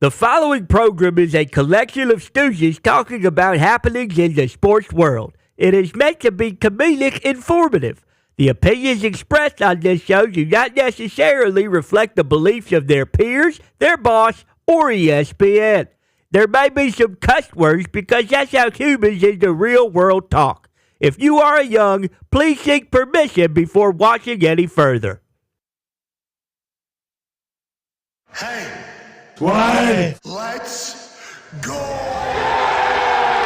The following program is a collection of stooges talking about happenings in the sports world. It is meant to be comedic informative. The opinions expressed on this show do not necessarily reflect the beliefs of their peers, their boss, or ESPN. There may be some cuss words because that's how humans in the real world talk. If you are young, please seek permission before watching any further. Hey. What? Let's go!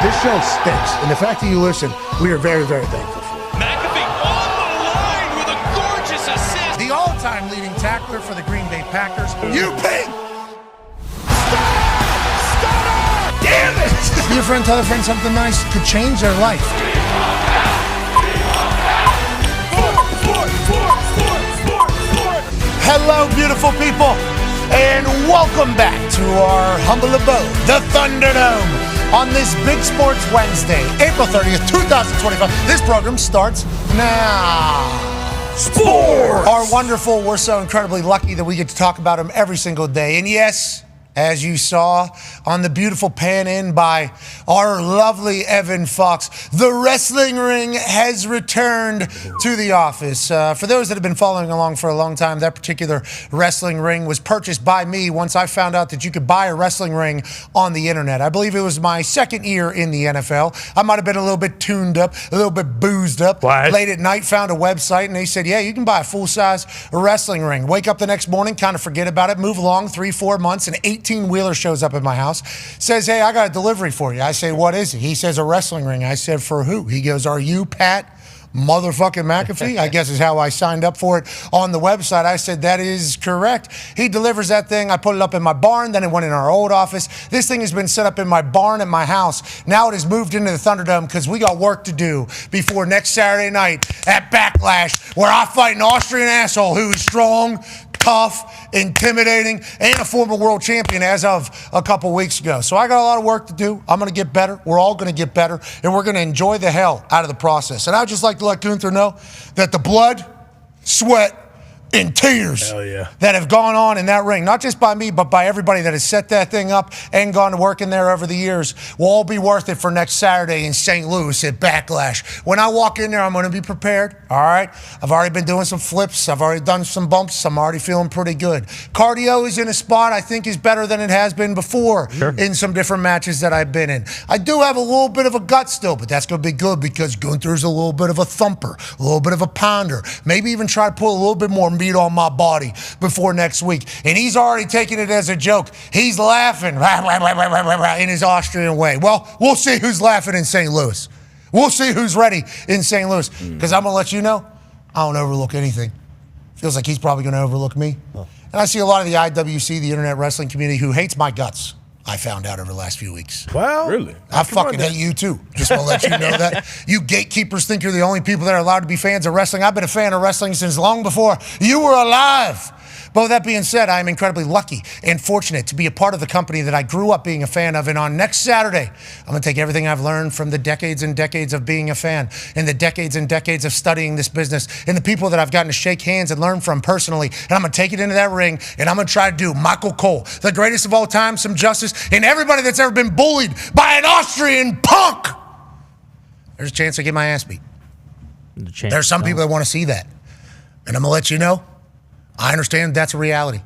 This show stinks, and the fact that you listen, we are very, very thankful for it. McAfee on the line with a gorgeous assist. The all-time leading tackler for the Green Bay Packers. You pink! Stop! Damn it! Your friend tell a friend something nice could change their life. Hello, beautiful people. And welcome back to our humble abode, the Thunderdome, on this Big Sports Wednesday, April 30th, 2025. This program starts now. Sports! Our wonderful, we're so incredibly lucky that we get to talk about them every single day. And yes, as you saw on the beautiful pan in by our lovely Evan Fox, the wrestling ring has returned to the office. For those that have been following along for a long time, that particular wrestling ring was purchased by me once I found out that you could buy a wrestling ring on the internet. I believe it was my second year in the NFL. I might have been a little bit tuned up, a little bit boozed up. What? Late at night, found a website, and they said, yeah, you can buy a full-size wrestling ring. Wake up the next morning, kind of forget about it, move along 3-4 months, and 18-wheeler shows up at my house, says, hey, I got a delivery for you. I say, what is it? He says, a wrestling ring. I said, for who? He goes, are you Pat motherfucking McAfee? I guess is how I signed up for it on the website. I said, that is correct. He delivers that thing. I put it up in my barn. Then it went in our old office. This thing has been set up in my barn at my house. Now it has moved into the Thunderdome because we got work to do before next Saturday night at Backlash, where I fight an Austrian asshole who is strong, tough, intimidating, and a former world champion as of a couple weeks ago. So I got a lot of work to do. I'm going to get better. We're all going to get better, and we're going to enjoy the hell out of the process. And I'd just like to let Gunther know that the blood, sweat, and tears that have gone on in that ring, not just by me, but by everybody that has set that thing up and gone to work in there over the years, will all be worth it for next Saturday in St. Louis at Backlash. When I walk in there, I'm going to be prepared, all right? I've already been doing some flips. I've already done some bumps. I'm already feeling pretty good. Cardio is in a spot I think is better than it has been before in some different matches that I've been in. I do have a little bit of a gut still, but that's going to be good because Gunther's a little bit of a thumper, a little bit of a pounder, maybe even try to put a little bit more meat on my body before next week. And he's already taking it as a joke. He's laughing in his Austrian way. Well, we'll see who's laughing in St. Louis. We'll see who's ready in St. Louis. Because I'm going to let you know, I don't overlook anything. Feels like he's probably going to overlook me. And I see a lot of the IWC, the internet wrestling community, who hates my guts. I found out over the last few weeks. Well, really? I fucking hate you too. Just want to let you know that. You gatekeepers think you're the only people that are allowed to be fans of wrestling. I've been a fan of wrestling since long before you were alive. But with that being said, I am incredibly lucky and fortunate to be a part of the company that I grew up being a fan of. And on next Saturday, I'm going to take everything I've learned from the decades and decades of being a fan and the decades and decades of studying this business and the people that I've gotten to shake hands and learn from personally. And I'm going to take it into that ring and I'm going to try to do Michael Cole, the greatest of all time, some justice, and everybody that's ever been bullied by an Austrian punk. There's a chance I get my ass beat. There's some people that want to see that. And I'm going to let you know, I understand that's a reality.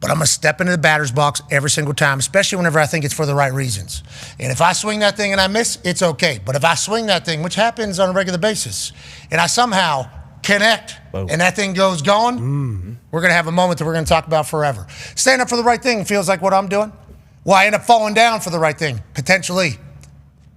But I'm going to step into the batter's box every single time, especially whenever I think it's for the right reasons. And if I swing that thing and I miss, it's okay. But if I swing that thing, which happens on a regular basis, and I somehow connect and that thing goes gone, we're going to have a moment that we're going to talk about forever. Stand up for the right thing feels like what I'm doing. Well, I end up falling down for the right thing, potentially.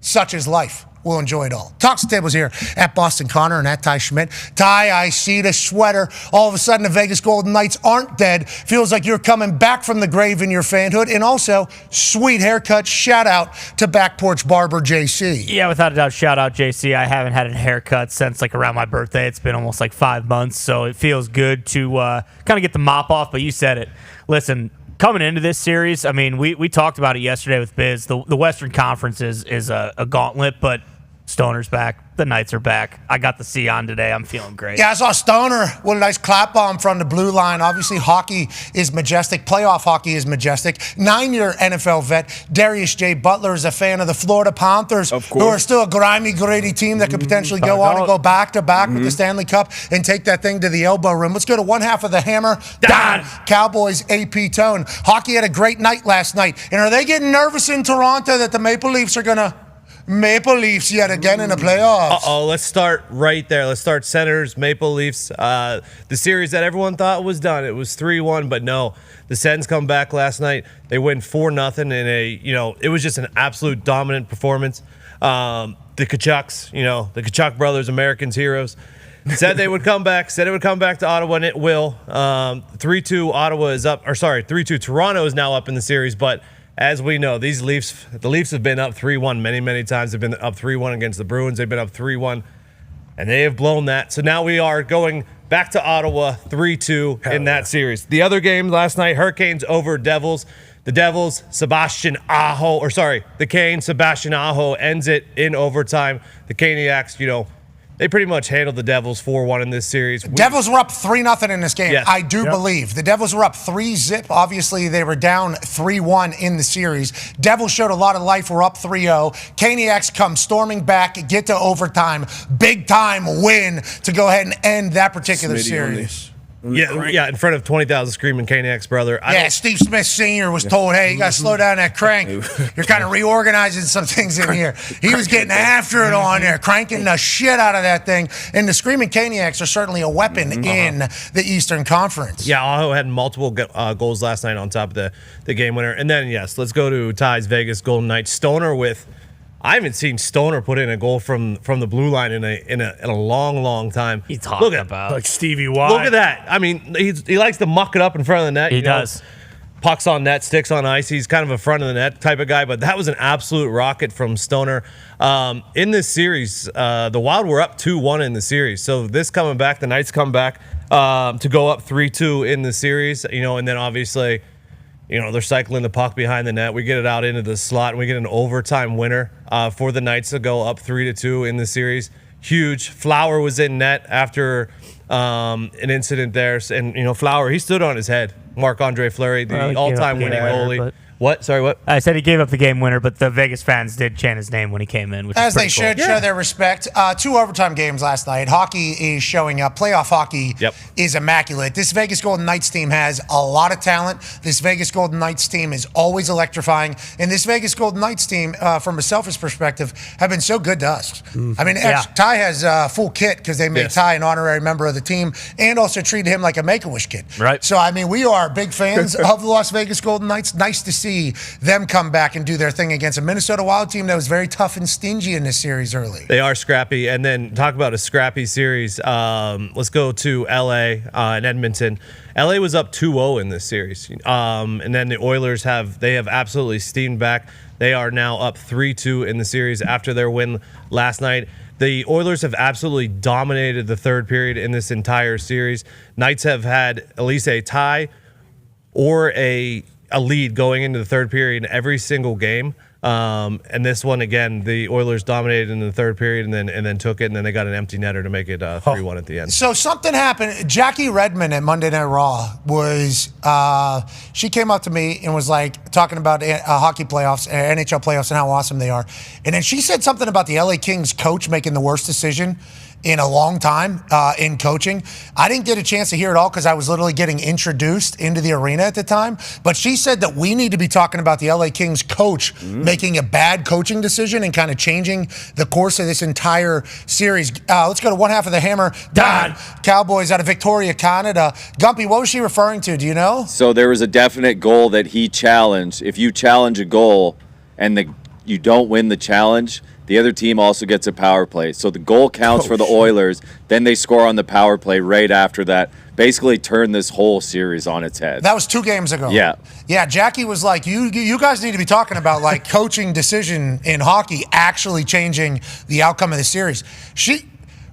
Such is life. We'll enjoy it all. Talks the Tables here at Boston Connor and at Ty Schmidt. Ty, I see the sweater. All of a sudden, the Vegas Golden Knights aren't dead. Feels like you're coming back from the grave in your fanhood. And also, sweet haircut. Shout out to Back Porch Barber JC. Yeah, without a doubt, shout out JC. I haven't had a haircut since like around my birthday. It's been almost like 5 months, so it feels good to kind of get the mop off. But you said it. Listen, coming into this series, I mean, we talked about it yesterday with Biz. The Western Conference is a gauntlet, but Stoner's back. The Knights are back. I got the C on today. I'm feeling great. Yeah, I saw Stoner with a nice clap bomb from the blue line. Obviously, hockey is majestic. Playoff hockey is majestic. 9-year NFL vet Darius J. Butler is a fan of the Florida Panthers, who are still a grimy, gritty team that could potentially go on and go back-to-back with the Stanley Cup and take that thing to the elbow room. Let's go to one half of the hammer. Dahn. Cowboys AP Tone. Hockey had a great night last night. And are they getting nervous in Toronto that the Maple Leafs are going to Maple Leafs yet again in the playoffs? Let's start right there. Let's start Senators, Maple Leafs. The series that everyone thought was done. It was 3-1, but no. The Sens come back last night. They win 4-0 in it was just an absolute dominant performance. The Kachucks, the Kachuk brothers, Americans heroes, said they would come back, said it would come back to Ottawa, and it will. 3-2 Ottawa is up, 3-2 Toronto is now up in the series, but as we know, the Leafs have been up 3-1 many, many times. They've been up 3-1 against the Bruins. They've been up 3-1, and they have blown that. So now we are going back to Ottawa 3-2 in that series. The other game last night, Hurricanes over Devils. The Devils, the Cane, Sebastian Aho ends it in overtime. The Caniacs, they pretty much handled the Devils 4-1 in this series. Devils were up 3-0 in this game, Yes. I do believe. The Devils were up 3-0. Obviously, they were down 3-1 in the series. Devils showed a lot of life. We're up 3-0. Caniacs come storming back, get to overtime. Big time win to go ahead and end that particular series. Yeah, in front of 20,000 screaming Caniacs, brother. Steve Smith Sr. was told, hey, you got to slow down that crank. You're kind of reorganizing some things in here. He was getting after it on there, cranking the shit out of that thing. And the screaming Caniacs are certainly a weapon in the Eastern Conference. Yeah, Aho had multiple goals last night on top of the game winner. And then, yes, let's go to Ty's Vegas Golden Knights. Stoner with... I haven't seen Stoner put in a goal from the blue line in a long time. He's talking about like Stevie Y. Look at that. I mean, he likes to muck it up in front of the net. He does. Pucks on net, sticks on ice. He's kind of a front of the net type of guy, but that was an absolute rocket from Stoner. In this series, the Wild were up 2-1 in the series. So this coming back, the Knights come back to go up 3-2 in the series, and then obviously, they're cycling the puck behind the net. We get it out into the slot, and we get an overtime winner for the Knights to go up 3-2 in the series. Huge. Flower was in net after an incident there. And, Flower, he stood on his head. Marc-Andre Fleury, the all-time winning goalie. What? Sorry, what? I said he gave up the game winner, but the Vegas fans did chant his name when he came in, which as is they should cool. show their respect. 2 overtime games last night. Hockey is showing up. Playoff hockey is immaculate. This Vegas Golden Knights team has a lot of talent. This Vegas Golden Knights team is always electrifying. And this Vegas Golden Knights team, from a selfish perspective, have been so good to us. I mean, Ty has a full kit because they made Ty an honorary member of the team and also treated him like a Make-A-Wish kid. Right. So, I mean, we are big fans of the Las Vegas Golden Knights. Nice to see them come back and do their thing against a Minnesota Wild team that was very tough and stingy in this series early. They are scrappy. And then talk about a scrappy series. Let's go to L.A. And Edmonton. L.A. was up 2-0 in this series. And then the Oilers have absolutely steamed back. They are now up 3-2 in the series after their win last night. The Oilers have absolutely dominated the third period in this entire series. Knights have had at least a tie or a lead going into the third period in every single game. And this one, again, the Oilers dominated in the third period and then took it, and then they got an empty netter to make it 3-1 at the end. So something happened. Jackie Redmond at Monday Night Raw she came up to me and was like talking about hockey playoffs, NHL playoffs, and how awesome they are. And then she said something about the LA Kings coach making the worst decision in a long time in coaching. I didn't get a chance to hear it all because I was literally getting introduced into the arena at the time. But she said that we need to be talking about the LA Kings coach making a bad coaching decision and kind of changing the course of this entire series. Let's go to one half of the hammer. Dahn. Cowboys out of Victoria, Canada. Gumpy, what was she referring to? Do you know? So there was a definite goal that he challenged. If you challenge a goal and you don't win the challenge, the other team also gets a power play. So the goal counts for the Oilers. Then they score on the power play right after that. Basically turned this whole series on its head. That was 2 games ago. Yeah. Yeah, Jackie was like, you guys need to be talking about like coaching decision in hockey actually changing the outcome of the series.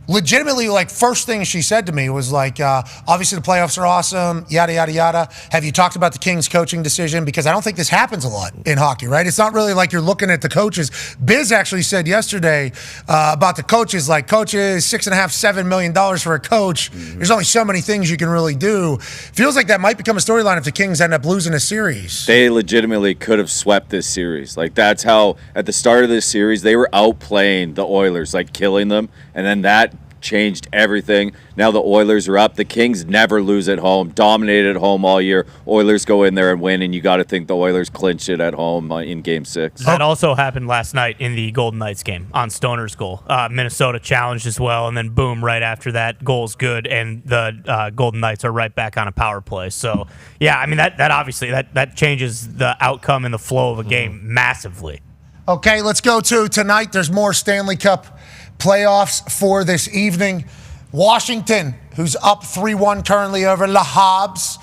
legitimately, like, first thing she said to me was like, obviously the playoffs are awesome, yada, yada, yada. Have you talked about the Kings coaching decision? Because I don't think this happens a lot in hockey, right? It's not really like you're looking at the coaches. Biz actually said yesterday about the coaches, like, coaches, $6.5, $7 million for a coach. There's only so many things you can really do. Feels like that might become a storyline if the Kings end up losing a series. They legitimately could have swept this series. Like, that's how, at the start of this series, they were outplaying the Oilers, like killing them, and then that changed everything. Now the Oilers are up. The Kings never lose at home, dominated at home all year. Oilers go in there and win, and you got to think the Oilers clinched it at home in Game 6. That also happened last night in the Golden Knights game on Stoner's goal. Minnesota challenged as well, and then boom, right after that, goal's good, and the Golden Knights are right back on a power play. So, yeah, I mean, that obviously, that changes the outcome and the flow of a game massively. Okay, let's go to tonight. There's more Stanley Cup playoffs for this evening. Washington, who's up 3-1 currently over Le Habs,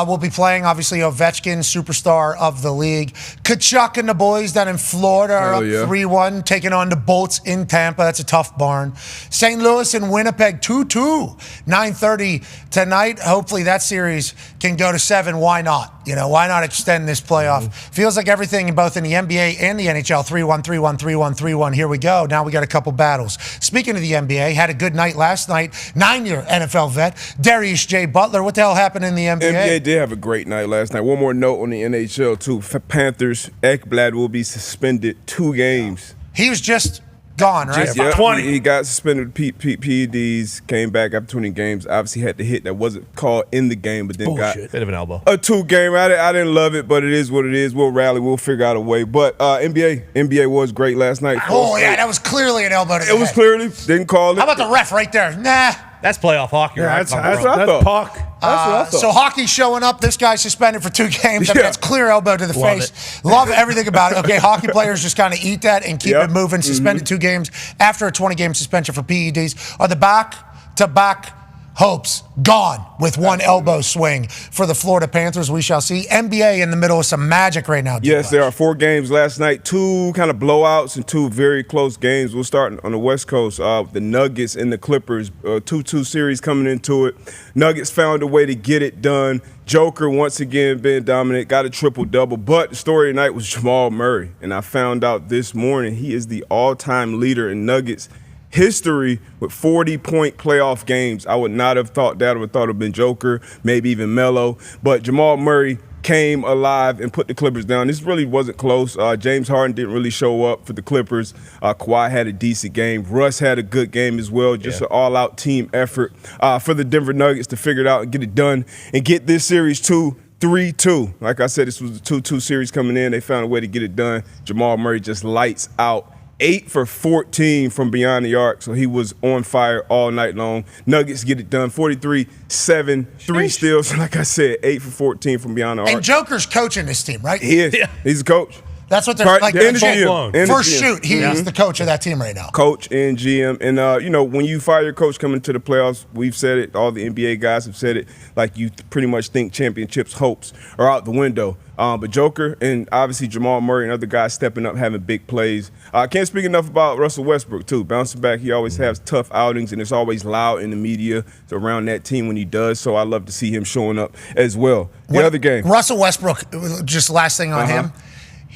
will be playing, obviously, Ovechkin, superstar of the league. Kachuk and the boys down in Florida are up 3-1, taking on the Bolts in Tampa. That's a tough barn. St. Louis and Winnipeg, 2-2, 9:30 tonight. Hopefully that series can go to 7. Why not? You know, why not extend this playoff? Feels like everything both in the NBA and the NHL, 3-1, 3-1, 3-1, 3-1. Here we go. Now we got a couple battles. Speaking of the NBA, had a good night last night. 9-year NFL vet, Darius J. Butler. What the hell happened in the NBA? NBA did have a great night last night. One more note on the NHL, too. Panthers, Ekblad will be suspended 2 games. He was just gone, right? Yeah, 20. He got suspended with PEDs, came back after 20 games. Obviously had the hit that wasn't called in the game, but then got Bit of an elbow. a 2-game. I didn't love it, but it is what it is. We'll rally. We'll figure out a way. But NBA was great last night. Oh, yeah, that was clearly an elbow to the It was head. clearly. Didn't call it. How about the ref right there? Nah. That's playoff hockey, right? That's what I thought. puck. That's what I thought. So hockey's showing up. This guy's suspended for 2 games. I mean, Yeah. that's clear elbow to the face. Love everything about it. Okay, hockey players just kind of eat that and keep it moving. Suspended 2 games after a 20-game suspension for PEDs. Are the back-to-back hopes gone with one elbow swing for the Florida Panthers? We shall see. NBA in the middle of some magic right now. Yes, there are 4 games last night, 2 kind of blowouts and 2 very close games. We'll start on the West Coast with the Nuggets and the Clippers. 2-2 series coming into it. Nuggets found a way to get it done. Joker, once again, being dominant, got a triple-double. But the story tonight was Jamal Murray. And I found out this morning he is the all-time leader in Nuggets history with 40-point playoff games. I would not have thought that. I would have thought it would have been Joker, maybe even Melo. But Jamal Murray came alive and put the Clippers down. This really wasn't close. James Harden didn't really show up for the Clippers. Kawhi had a decent game. Russ had a good game as well. Just an all-out team effort for the Denver Nuggets to figure it out and get it done and get this series to 3-2. Like I said, this was a 2-2 series coming in. They found a way to get it done. Jamal Murray just lights out. 8 for 14 from beyond the arc, so he was on fire all night long. Nuggets get it done, 43-7, 3 steals. Like I said, 8 for 14 from beyond the arc. And Joker's coaching this team, right? He is. Yeah. He's a coach. That's what they're like. First shoot, he is the coach of that team right now. Coach and GM. And, when you fire your coach coming to the playoffs, we've said it, all the NBA guys have said it, like you pretty much think championships hopes are out the window. But Joker and obviously Jamal Murray and other guys stepping up, having big plays. I can't speak enough about Russell Westbrook, too. Bouncing back, he always has tough outings, and it's always loud in the media around that team when he does. So I love to see him showing up as well. Other game. Russell Westbrook, just last thing on him.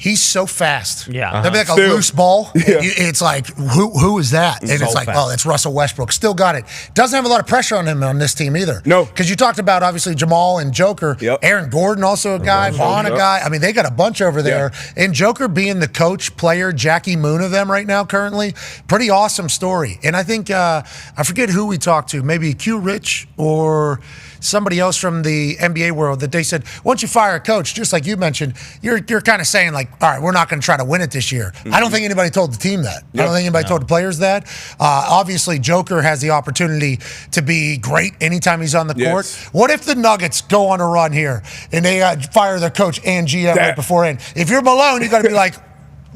He's so fast. Yeah. That'd be like a loose ball. It's like, who is that? And it's like, fast. Oh, it's Russell Westbrook. Still got it. Doesn't have a lot of pressure on him on this team either. No. Because you talked about, obviously, Jamal and Joker. Yep. Aaron Gordon also a guy. Vaughn a guy. I mean, they got a bunch over there. Yeah. And Joker being the coach, player, Jackie Moon of them right now currently. Pretty awesome story. And I think, I forget who we talked to, maybe Q Rich or somebody else from the NBA world, that they said, once you fire a coach, just like you mentioned, you're kind of saying, like, all right, we're not going to try to win it this year. I don't think anybody told the team that. I don't think anybody told the players that. Obviously, Joker has the opportunity to be great anytime he's on the court. What if the Nuggets go on a run here and they fire their coach and GM right beforehand? If you're Malone, you got to be like,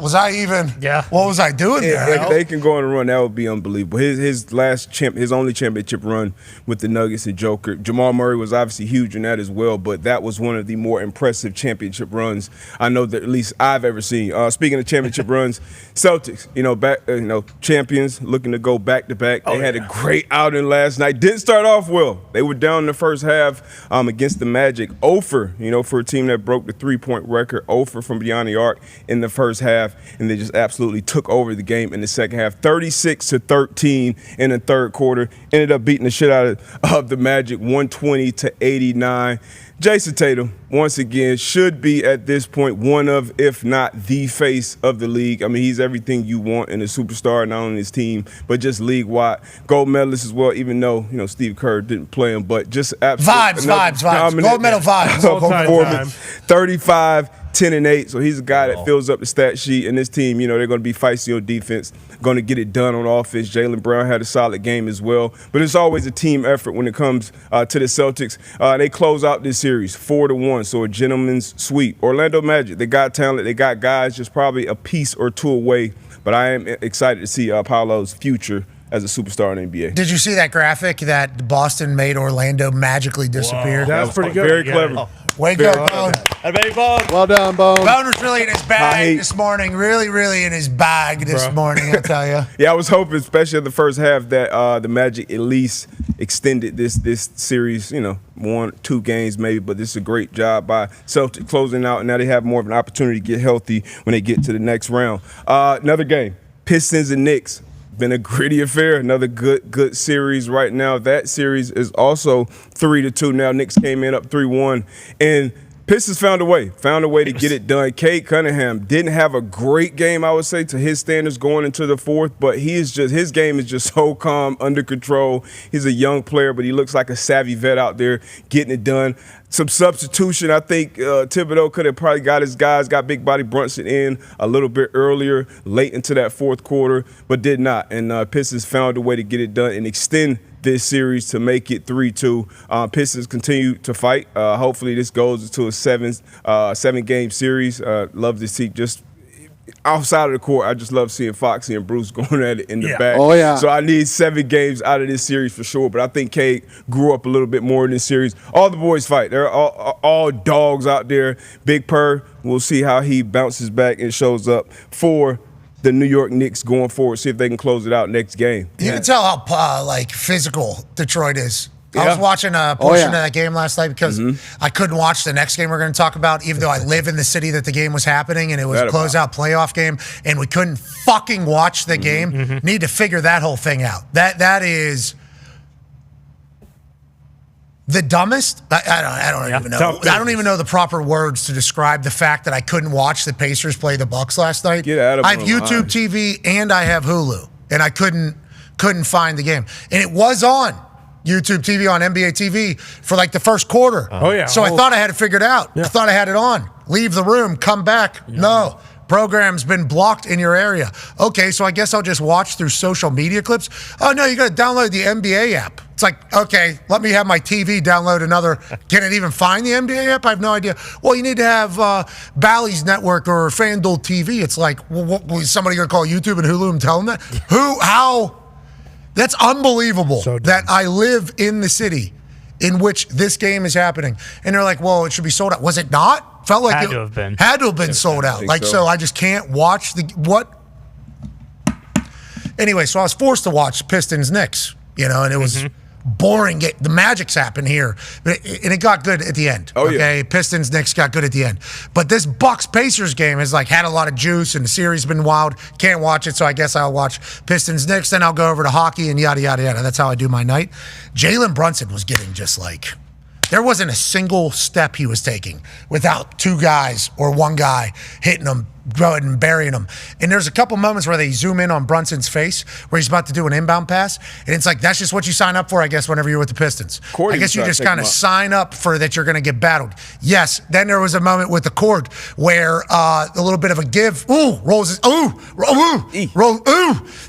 Was I even? Yeah. What was I doing there? If they can go on a run, that would be unbelievable. His only championship run with the Nuggets and Joker. Jamal Murray was obviously huge in that as well, but that was one of the more impressive championship runs I know that at least I've ever seen. Speaking of championship runs, Celtics, champions looking to go back to back. They had a great outing last night. Didn't start off well. They were down in the first half against the Magic. 0 for a team that broke the 3-point record. 0 from beyond the arc in the first half. And they just absolutely took over the game in the second half. 36-13 in the third quarter. Ended up beating the shit out of the Magic, 120-89. Jason Tatum, once again, should be at this point one of, if not the face of the league. I mean, he's everything you want in a superstar, not only his team, but just league-wide. Gold medalist as well, even though, Steve Kerr didn't play him, but just absolutely vibes. Gold medal vibes. Performance. 35, 10-8, so he's a guy that fills up the stat sheet, and this team, they're going to be feisty on defense, going to get it done on offense. Jaylen Brown had a solid game as well, but it's always a team effort when it comes to the Celtics. They close out this series 4-1, so a gentleman's sweep. Orlando Magic, they got talent, they got guys just probably a piece or two away, but I am excited to see Paolo's future as a superstar in the NBA. Did you see that graphic that Boston made Orlando magically disappear? That was pretty good. Very clever. Way to go, Bone. Well done, Bone. Bone was really in his bag this morning. Really in his bag this morning, I'll tell you. Yeah, I was hoping, especially in the first half, that the Magic at least extended this series, 1-2 games maybe, but this is a great job by Celtics closing out, and now they have more of an opportunity to get healthy when they get to the next round. Another game, Pistons and Knicks. Been a gritty affair. Another good series right now. That series is also 3-2 now. Knicks came in up 3-1, and Pistons found a way to get it done. Cade Cunningham didn't have a great game, I would say, to his standards going into the fourth, but his game is just so calm, under control. He's a young player, but he looks like a savvy vet out there getting it done. Some substitution. I think Thibodeau could have probably got his guys, got Big Body Brunson in a little bit earlier, late into that fourth quarter, but did not. And Pistons found a way to get it done and extend this series to make it 3-2. Pistons continue to fight. Hopefully this goes into a seven-game series. Love to see just outside of the court, I just love seeing Foxy and Bruce going at it in the back. Oh, yeah. So I need 7 games out of this series for sure. But I think Cade grew up a little bit more in this series. All the boys fight. They're all dogs out there. Big Purr, we'll see how he bounces back and shows up for the New York Knicks going forward. See if they can close it out next game. You can tell how physical Detroit is. I was watching a portion of that game last night because I couldn't watch the next game we're going to talk about, even though I live in the city that the game was happening, and it was a closeout playoff game, and we couldn't fucking watch the game. Need to figure that whole thing out. That is the dumbest. I don't even know. I don't even know the proper words to describe the fact that I couldn't watch the Pacers play the Bucks last night. Get out of I have YouTube TV and I have Hulu, and I couldn't find the game, and it was on YouTube TV on NBA TV for like the first quarter. So I thought I had it figured out. I thought I had it on. Leave the room, come back. No. Program's been blocked in your area. Okay, so I guess I'll just watch through social media clips. Oh, no, you got to download the NBA app. It's like, okay, let me have my TV download another. Can it even find the NBA app? I have no idea. Well, you need to have Bally's Network or FanDuel TV. It's like, well, is somebody going to call YouTube and Hulu and tell them that? How? That's unbelievable that I live in the city in which this game is happening. And they're like, well, it should be sold out. Was it not? Felt like Had to have been. Had to have been sold out. So I just can't watch what? Anyway, so I was forced to watch Pistons-Knicks, and it was boring. The Magic's happened here, and it got good at the end. Pistons-Knicks got good at the end. But this Bucks-Pacers game has had a lot of juice, and the series has been wild. Can't watch it, so I guess I'll watch Pistons-Knicks, then I'll go over to hockey and yada, yada, yada. That's how I do my night. Jalen Brunson was getting just there wasn't a single step he was taking without 2 guys or 1 guy hitting him, going and burying him. And there's a couple moments where they zoom in on Brunson's face where he's about to do an inbound pass. And it's like, that's just what you sign up for, I guess, whenever you're with the Pistons. I guess you just kind of sign up for that you're going to get battled. Yes, then there was a moment with the Korg where a little bit of a give. Rolls his, roll.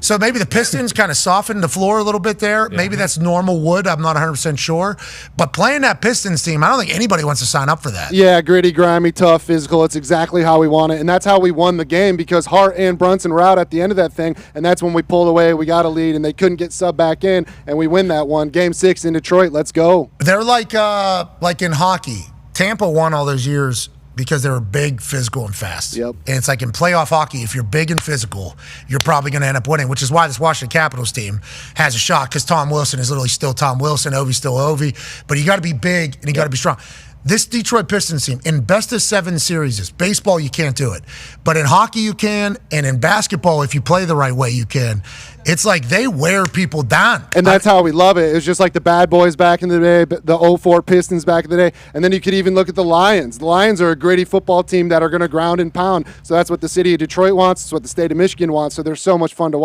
So maybe the Pistons kind of softened the floor a little bit there. Maybe that's normal wood. I'm not 100% sure. But playing that Pistons team, I don't think anybody wants to sign up for that. Yeah, gritty, grimy, tough, physical. It's exactly how we want it. And that's how we won the game because Hart and Brunson were out at the end of that thing, and that's when we pulled away. We got a lead, and they couldn't get sub back in, and we win that one. Game 6 in Detroit. Let's go. They're like in hockey. Tampa won all those years because they were big, physical, and fast. Yep. And it's like in playoff hockey, if you're big and physical, you're probably going to end up winning, which is why this Washington Capitals team has a shot, because Tom Wilson is literally still Tom Wilson, Ovi's still Ovi. But you got to be big and you got to be strong. This Detroit Pistons team, in best of 7 series, baseball, you can't do it. But in hockey, you can. And in basketball, if you play the right way, you can. It's like they wear people down. And that's how we love it. It's just like the Bad Boys back in the day, the 04 Pistons back in the day. And then you could even look at the Lions. The Lions are a gritty football team that are going to ground and pound. So that's what the city of Detroit wants. It's what the state of Michigan wants. So they're so much fun to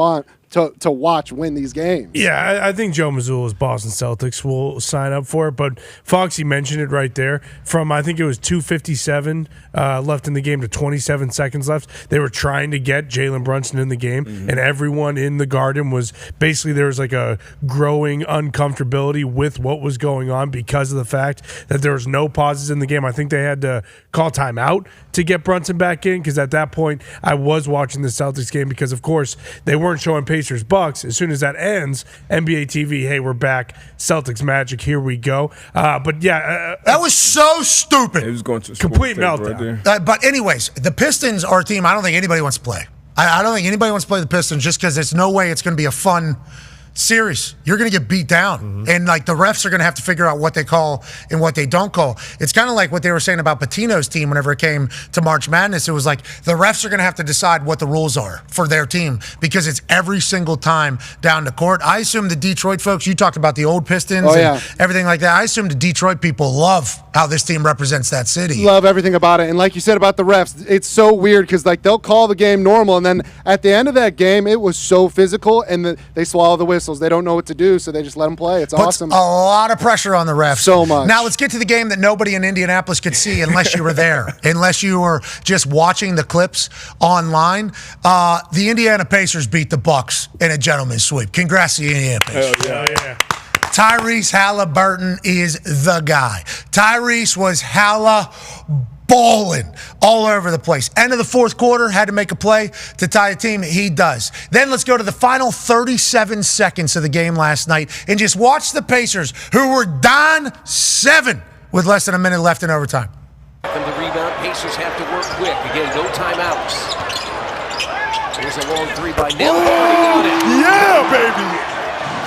watch win these games. Yeah, I think Joe Mazzulla's Boston Celtics will sign up for it. But Foxy mentioned it right there. From, I think it was 2:57 left in the game to 27 seconds left, they were trying to get Jalen Brunson in the game. And everyone in the Garden was basically, there was like a growing uncomfortability with what was going on because of the fact that there was no pauses in the game. I think they had to call timeout to get Brunson back in, because at that point I was watching the Celtics game because, of course, they weren't showing Pacers Bucks. As soon as that ends, NBA TV, hey, we're back. Celtics Magic, here we go. But yeah, that was so stupid. It was going to complete meltdown. Right but anyways, the Pistons are a team I don't think anybody wants to play. I don't think anybody wants to play the Pistons just because there's no way it's going to be a fun series. You're going to get beat down. And like the refs are going to have to figure out what they call and what they don't call. It's kind of like what they were saying about Patino's team whenever it came to March Madness. It was like the refs are going to have to decide what the rules are for their team because it's every single time down the court. I assume the Detroit folks, you talked about the old Pistons and everything like that. I assume the Detroit people love how this team represents that city. Love everything about it. And like you said about the refs, it's so weird because like they'll call the game normal, and then at the end of that game, it was so physical, and they swallow the whistles. They don't know what to do, so they just let them play. It's awesome. A lot of pressure on the refs. So much. Now let's get to the game that nobody in Indianapolis could see unless you were there, unless you were just watching the clips online. The Indiana Pacers beat the Bucks in a gentleman's sweep. Congrats to the Indiana Pacers. Hell yeah. Tyrese Haliburton is the guy. Tyrese was balling all over the place. End of the fourth quarter, had to make a play to tie the team. He does. Then let's go to the final 37 seconds of the game last night and just watch the Pacers, who were down 7 with less than a minute left in overtime. From the rebound, Pacers have to work quick. Again, no timeouts. Here's a long 3 by Nembhard. He got it. Yeah, baby.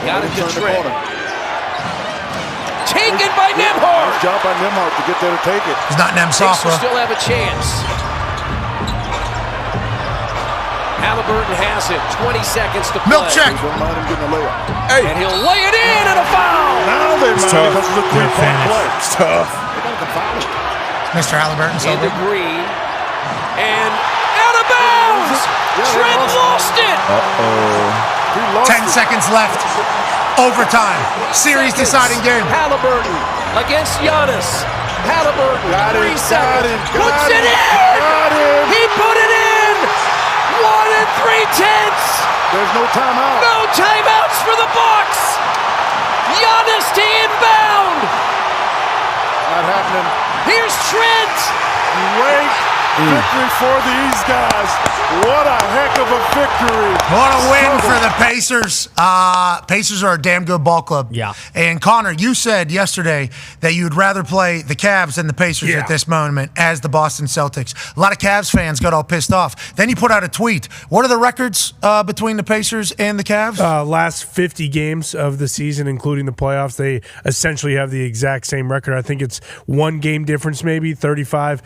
Got it to Trent. Taken by Nembhard. Nice job by Nembhard to get there to take it. He's not Nemsopra. Pacers still have a chance. Haliburton has it. 20 seconds to play. Milk check. Don't mind him getting a layup. And he'll lay it in and a foul. Now they might because it's a 3-point play. It's tough. They got the foul. Mr. Haliburton. Into Green. And out of bounds. Trent lost it. 10 seconds left. Overtime. Series deciding game. Haliburton against Giannis. Haliburton. 3 seconds. Puts it in. He put it in. 1 3/10. There's no timeout. No timeouts for the Bucks. Giannis to inbound. Not happening. Here's Trent. Great victory for these guys. What a heck of a victory. What a win for the Pacers. Pacers are a damn good ball club. Yeah. And Connor, you said yesterday that you'd rather play the Cavs than the Pacers at this moment as the Boston Celtics. A lot of Cavs fans got all pissed off. Then you put out a tweet. What are the records between the Pacers and the Cavs? Last 50 games of the season, including the playoffs, they essentially have the exact same record. I think it's 1 game difference, maybe 35-15,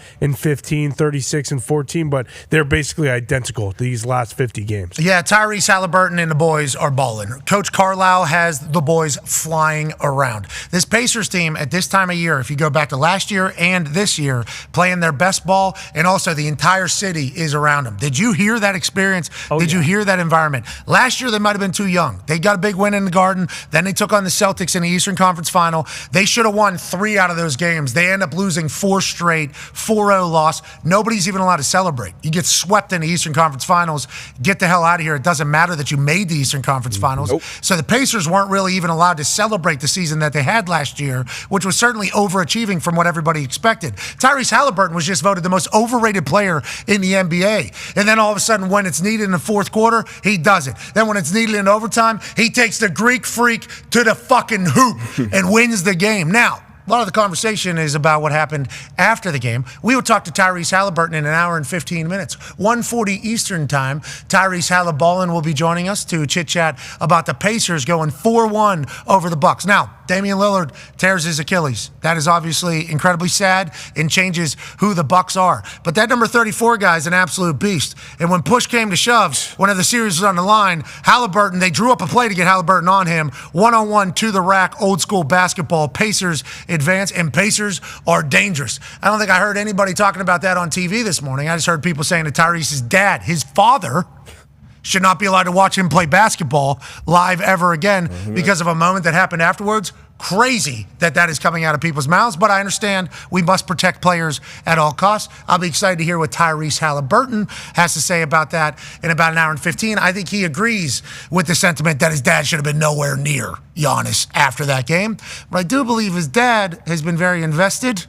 36-14, but they're basically identical these last 50 games. Yeah, Tyrese Haliburton and the boys are balling. Coach Carlisle has the boys flying around. This Pacers team at this time of year, if you go back to last year and this year, playing their best ball, and also the entire city is around them. Did you hear that experience? Did you hear that environment? Last year, they might have been too young. They got a big win in the Garden. Then they took on the Celtics in the Eastern Conference Final. They should have won 3 out of those games. They end up losing 4 straight, 4-0 loss. Nobody's even allowed to celebrate. You get swept in the Eastern Conference Finals. get the hell out of here. It doesn't matter that you made the Eastern Conference Finals. Nope. So the Pacers weren't really even allowed to celebrate the season that they had last year, which was certainly overachieving from what everybody expected. Tyrese Haliburton was just voted the most overrated player in the NBA. And then all of a sudden, when it's needed in the fourth quarter, he does it. Then when it's needed in overtime, he takes the Greek freak to the fucking hoop and wins the game. Now, a lot of the conversation is about what happened after the game. We will talk to Tyrese Haliburton in an hour and 15 minutes. 1:40 Eastern time, Tyrese Haliburton will be joining us to chit-chat about the Pacers going 4-1 over the Bucks. Now, Damian Lillard tears his Achilles. That is obviously incredibly sad and changes who the Bucks are. But that number 34 guy is an absolute beast. And when push came to shove, when the series was on the line, Haliburton, they drew up a play to get Haliburton on him. One-on-one to the rack, old school basketball. Pacers advance, and Pacers are dangerous. I don't think I heard anybody talking about that on TV this morning. I just heard people saying that Tyrese's dad, his father, should not be allowed to watch him play basketball live ever again because of a moment that happened afterwards. Crazy that is coming out of people's mouths, but I understand we must protect players at all costs. I'll be excited to hear what Tyrese Haliburton has to say about that in about an hour and 15. I think he agrees with the sentiment that his dad should have been nowhere near Giannis after that game. But I do believe his dad has been very invested.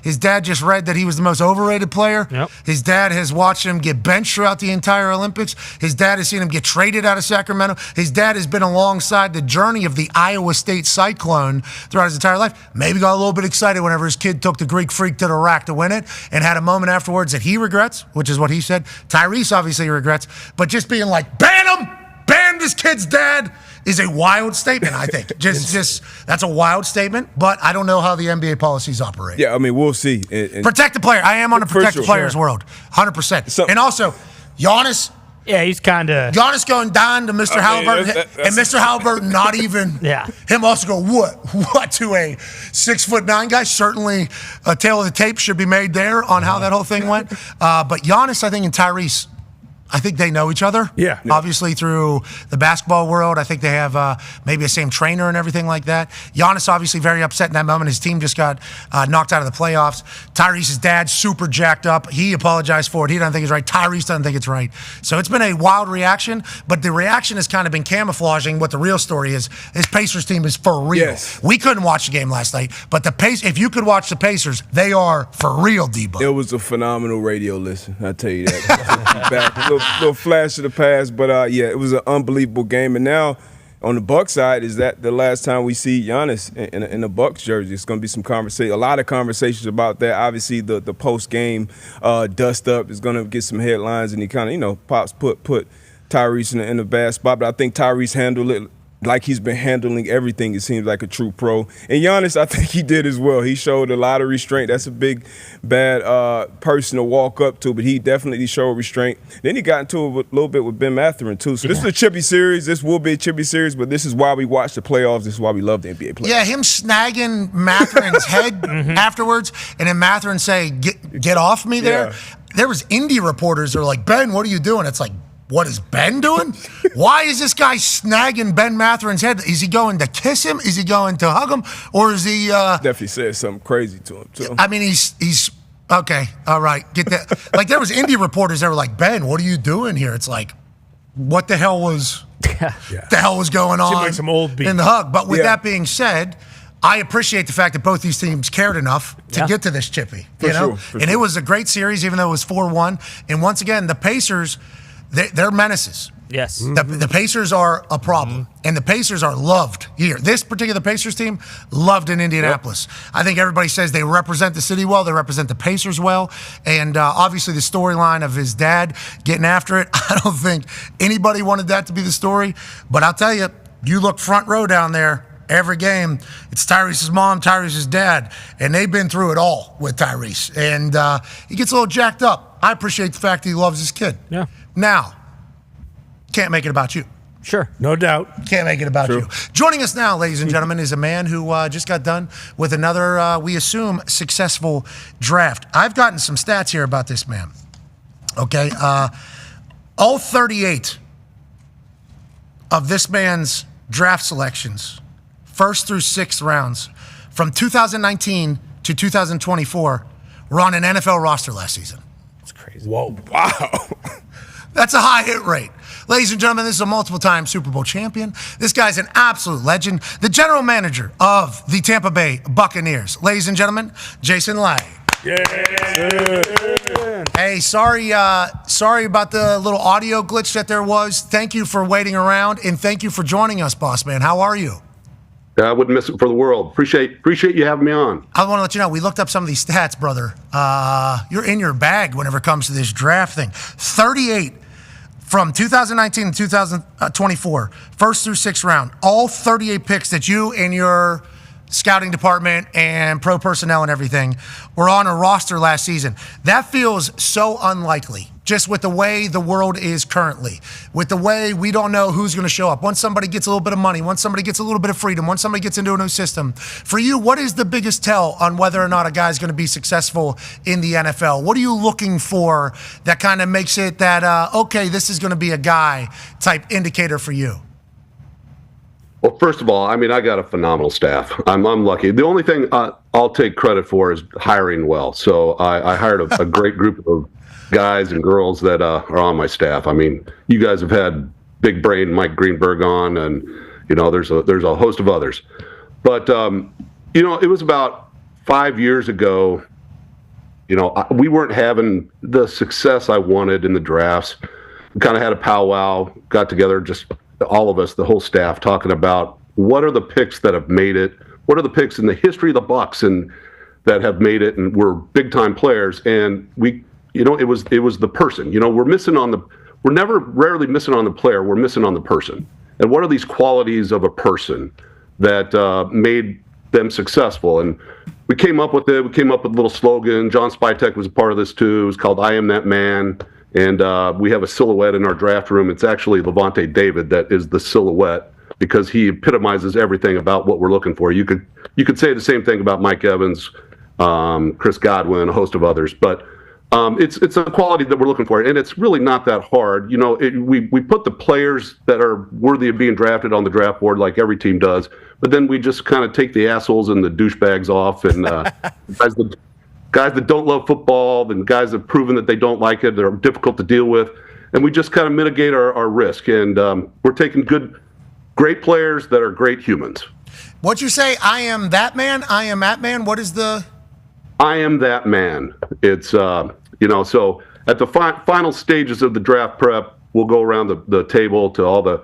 His dad just read that he was the most overrated player. Yep. His dad has watched him get benched throughout the entire Olympics. His dad has seen him get traded out of Sacramento. His dad has been alongside the journey of the Iowa State Cyclone throughout his entire life. Maybe got a little bit excited whenever his kid took the Greek freak to the rack to win it and had a moment afterwards that he regrets, which is what he said. Tyrese obviously regrets, but just being like, ban him! Ban this kid's dad! Is a wild statement, I think. Just that's a wild statement, but I don't know how the NBA policies operate. Yeah, I mean, we'll see. Protect the player. I am on the protect the players world, 100%. And also, Giannis. Yeah, he's kind of. Giannis going down to Mr. Haliburton, and Mr. Haliburton not even. Yeah. Him also go, what to a 6'9" guy? Certainly a tail of the tape should be made there on how that whole thing went. But Giannis, I think, and Tyrese, I think they know each other. Yeah. Obviously through the basketball world. I think they have maybe a same trainer and everything like that. Giannis obviously very upset in that moment. His team just got knocked out of the playoffs. Tyrese's dad super jacked up. He apologized for it. He doesn't think it's right. Tyrese doesn't think it's right. So it's been a wild reaction, but the reaction has kind of been camouflaging what the real story is. This Pacers team is for real. Yes. We couldn't watch the game last night, but if you could watch the Pacers, they are for real, Debo. It was a phenomenal radio listen, I tell you that. Little flash of the past, but yeah, it was an unbelievable game. And now on the Bucks side, is that the last time we see Giannis in a Bucks jersey? It's going to be some conversation, a lot of conversations about that. Obviously, the post game dust up is going to get some headlines, and he kind of Pops put Tyrese in a bad spot. But I think Tyrese handled it like he's been handling everything. It seems like a true pro. And Giannis, I think he did as well. He showed a lot of restraint. That's a big, bad person to walk up to, but he definitely showed restraint. Then he got into it a little bit with Ben Mathurin, too. So this is a chippy series. This will be a chippy series, but this is why we watch the playoffs. This is why we love the NBA playoffs. Yeah, him snagging Mathurin's head afterwards, and then Mathurin say, get off me there. Yeah. There was indie reporters that were like, Ben, what are you doing? It's like, what is Ben doing? Why is this guy snagging Ben Mathurin's head? Is he going to kiss him? Is he going to hug him? Or is he... definitely said something crazy to him, too. I mean, he's okay, all right, get that. Like, there was indie reporters that were like, Ben, what are you doing here? It's like, what the hell was... the hell was going on like some old beat. in the hug? But with that being said... I appreciate the fact that both these teams cared enough to get to this chippy, you know? And it was a great series, even though it was 4-1. And once again, the Pacers, they're menaces. Yes. The Pacers are a problem, and the Pacers are loved here. This particular Pacers team, loved in Indianapolis. I think everybody says they represent the city well, they represent the Pacers well, and obviously the storyline of his dad getting after it, I don't think anybody wanted that to be the story, but I'll tell you, you look front row down there, every game, it's Tyrese's mom, Tyrese's dad, and they've been through it all with Tyrese. And he gets a little jacked up. I appreciate the fact that he loves his kid. Yeah. Now, can't make it about you. Sure. No doubt. Can't make it about you. Joining us now, ladies and gentlemen, is a man who just got done with another, we assume, successful draft. I've gotten some stats here about this man. Okay. All 38 of this man's draft selections, first through sixth rounds, from 2019 to 2024, were on an NFL roster last season. That's crazy. Whoa. Wow. That's a high hit rate. Ladies and gentlemen, this is a multiple-time Super Bowl champion. This guy's an absolute legend. The general manager of the Tampa Bay Buccaneers. Ladies and gentlemen, Jason Licht. Hey, sorry about the little audio glitch that there was. Thank you for waiting around, and thank you for joining us, boss man. How are you? I wouldn't miss it for the world. Appreciate you having me on. I want to let you know, we looked up some of these stats, brother. You're in your bag whenever it comes to this draft thing. 38 from 2019 to 2024, first through sixth round. All 38 picks that you and your scouting department and pro personnel and everything were on a roster last season. That feels so unlikely, just with the way the world is currently, with the way we don't know who's going to show up. Once somebody gets a little bit of money, once somebody gets a little bit of freedom, once somebody gets into a new system. For you, what is the biggest tell on whether or not a guy's going to be successful in the NFL? What are you looking for that kind of makes it that, okay, this is going to be a guy type indicator for you? Well, first of all, I mean, I got a phenomenal staff. I'm lucky. The only thing I'll take credit for is hiring well. So I hired a great group of guys and girls that are on my staff. I mean, you guys have had big brain Mike Greenberg on, and there's a host of others. But it was about 5 years ago. We weren't having the success I wanted in the drafts. We kind of had a powwow, got together, just all of us, the whole staff, talking about what are the picks that have made it, what are the picks in the history of the Bucs and that have made it and were big time players. And we, it was the person. We're never rarely missing on the player. We're missing on the person. And what are these qualities of a person that made them successful? And we came up with it. We came up with a little slogan. John Spytek was a part of this too. It was called "I Am That Man." And we have a silhouette in our draft room. It's actually Levante David that is the silhouette because he epitomizes everything about what we're looking for. You could say the same thing about Mike Evans, Chris Godwin, a host of others, but it's a quality that we're looking for, and it's really not that hard. We put the players that are worthy of being drafted on the draft board like every team does, but then we just kind of take the assholes and the douchebags off, and guys that don't love football and guys that have proven that they don't like it, they're difficult to deal with, and we just kind of mitigate our risk. And we're taking great players that are great humans. What'd you say? I am that man? I am that man? What is the... I am that man. It's, so at the final stages of the draft prep, we'll go around the table to all the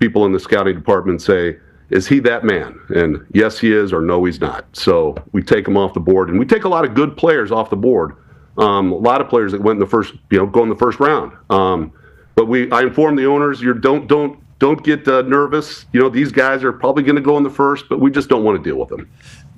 people in the scouting department and say, is he that man? And yes, he is, or no, he's not. So we take him off the board, and we take a lot of good players off the board. A lot of players that went in the first, go in the first round. But I inform the owners, don't get nervous. These guys are probably going to go in the first, but we just don't want to deal with them.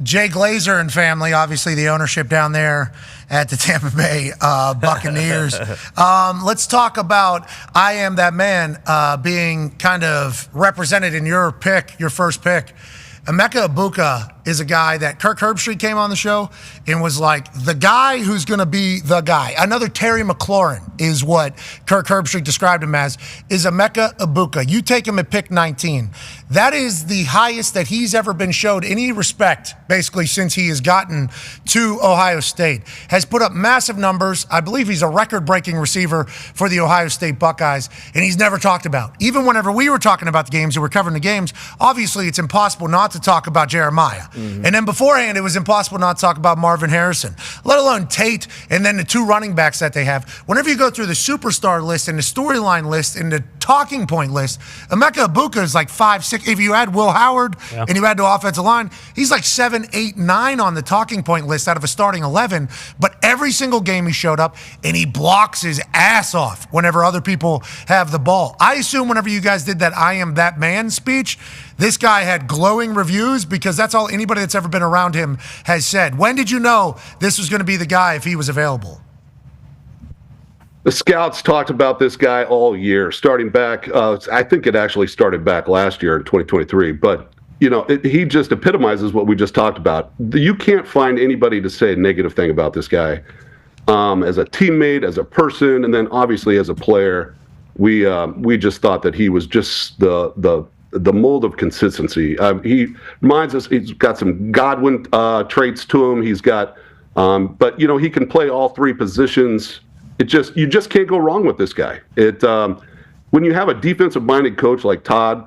Jay Glazer and family, obviously the ownership down there at the Tampa Bay Buccaneers. Let's talk about I Am That Man being kind of represented in your first pick. Emeka Egbuka is a guy that Kirk Herbstreit came on the show and was like, the guy who's going to be the guy. Another Terry McLaurin is what Kirk Herbstreit described him as, is Emeka Egbuka. You take him at pick 19. That is the highest that he's ever been showed any respect, basically, since he has gotten to Ohio State. Has put up massive numbers. I believe he's a record-breaking receiver for the Ohio State Buckeyes, and he's never talked about. Even whenever we were talking about the games and we're covering the games, obviously it's impossible not to talk about Jeremiah. Mm-hmm. And then beforehand, it was impossible not to talk about Marvin Harrison, let alone Tate, and then the two running backs that they have. Whenever you go through the superstar list and the storyline list and the talking point list, Emeka Egbuka is like 5, 6. If you add Will Howard and you add the offensive line, he's like 7, 8, 9 on the talking point list out of a starting 11. But every single game he showed up, and he blocks his ass off whenever other people have the ball. I assume whenever you guys did that I Am That Man speech, this guy had glowing reviews because that's all anybody that's ever been around him has said. When did you know this was going to be the guy if he was available? The scouts talked about this guy all year, starting back, I think it actually started back last year in 2023, but he just epitomizes what we just talked about. You can't find anybody to say a negative thing about this guy. As a teammate, as a person, and then obviously as a player, we just thought that he was just the mold of consistency. He reminds us, he's got some Godwin traits to him. He's got, but he can play all three positions you just can't go wrong with this guy. When you have a defensive-minded coach like Todd,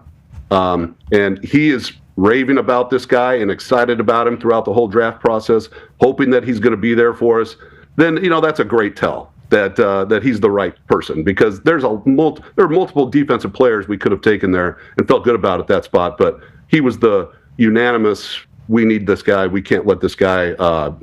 and he is raving about this guy and excited about him throughout the whole draft process, hoping that he's going to be there for us, then that's a great tell that he's the right person, because there are multiple defensive players we could have taken there and felt good about at that spot, but he was the unanimous, we need this guy, we can't let this guy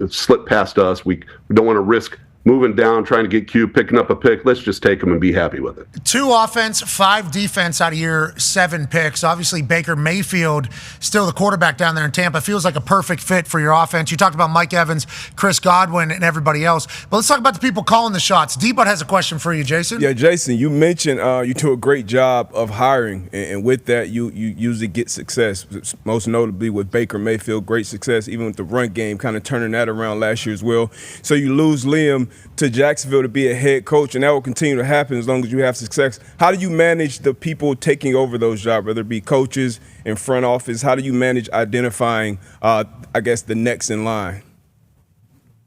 slip past us, we don't want to risk moving down, trying to get Q, picking up a pick. Let's just take him and be happy with it. 2 offense, 5 defense out of your 7 picks. Obviously, Baker Mayfield, still the quarterback down there in Tampa, feels like a perfect fit for your offense. You talked about Mike Evans, Chris Godwin, and everybody else. But let's talk about the people calling the shots. D-Bud has a question for you, Jason. Yeah, Jason, you mentioned you do a great job of hiring, and with that, you usually get success, most notably with Baker Mayfield, great success, even with the run game, kind of turning that around last year as well. So you lose Liam to Jacksonville to be a head coach, and that will continue to happen as long as you have success. How do you manage the people taking over those jobs, whether it be coaches in front office? How do you manage identifying, the next in line?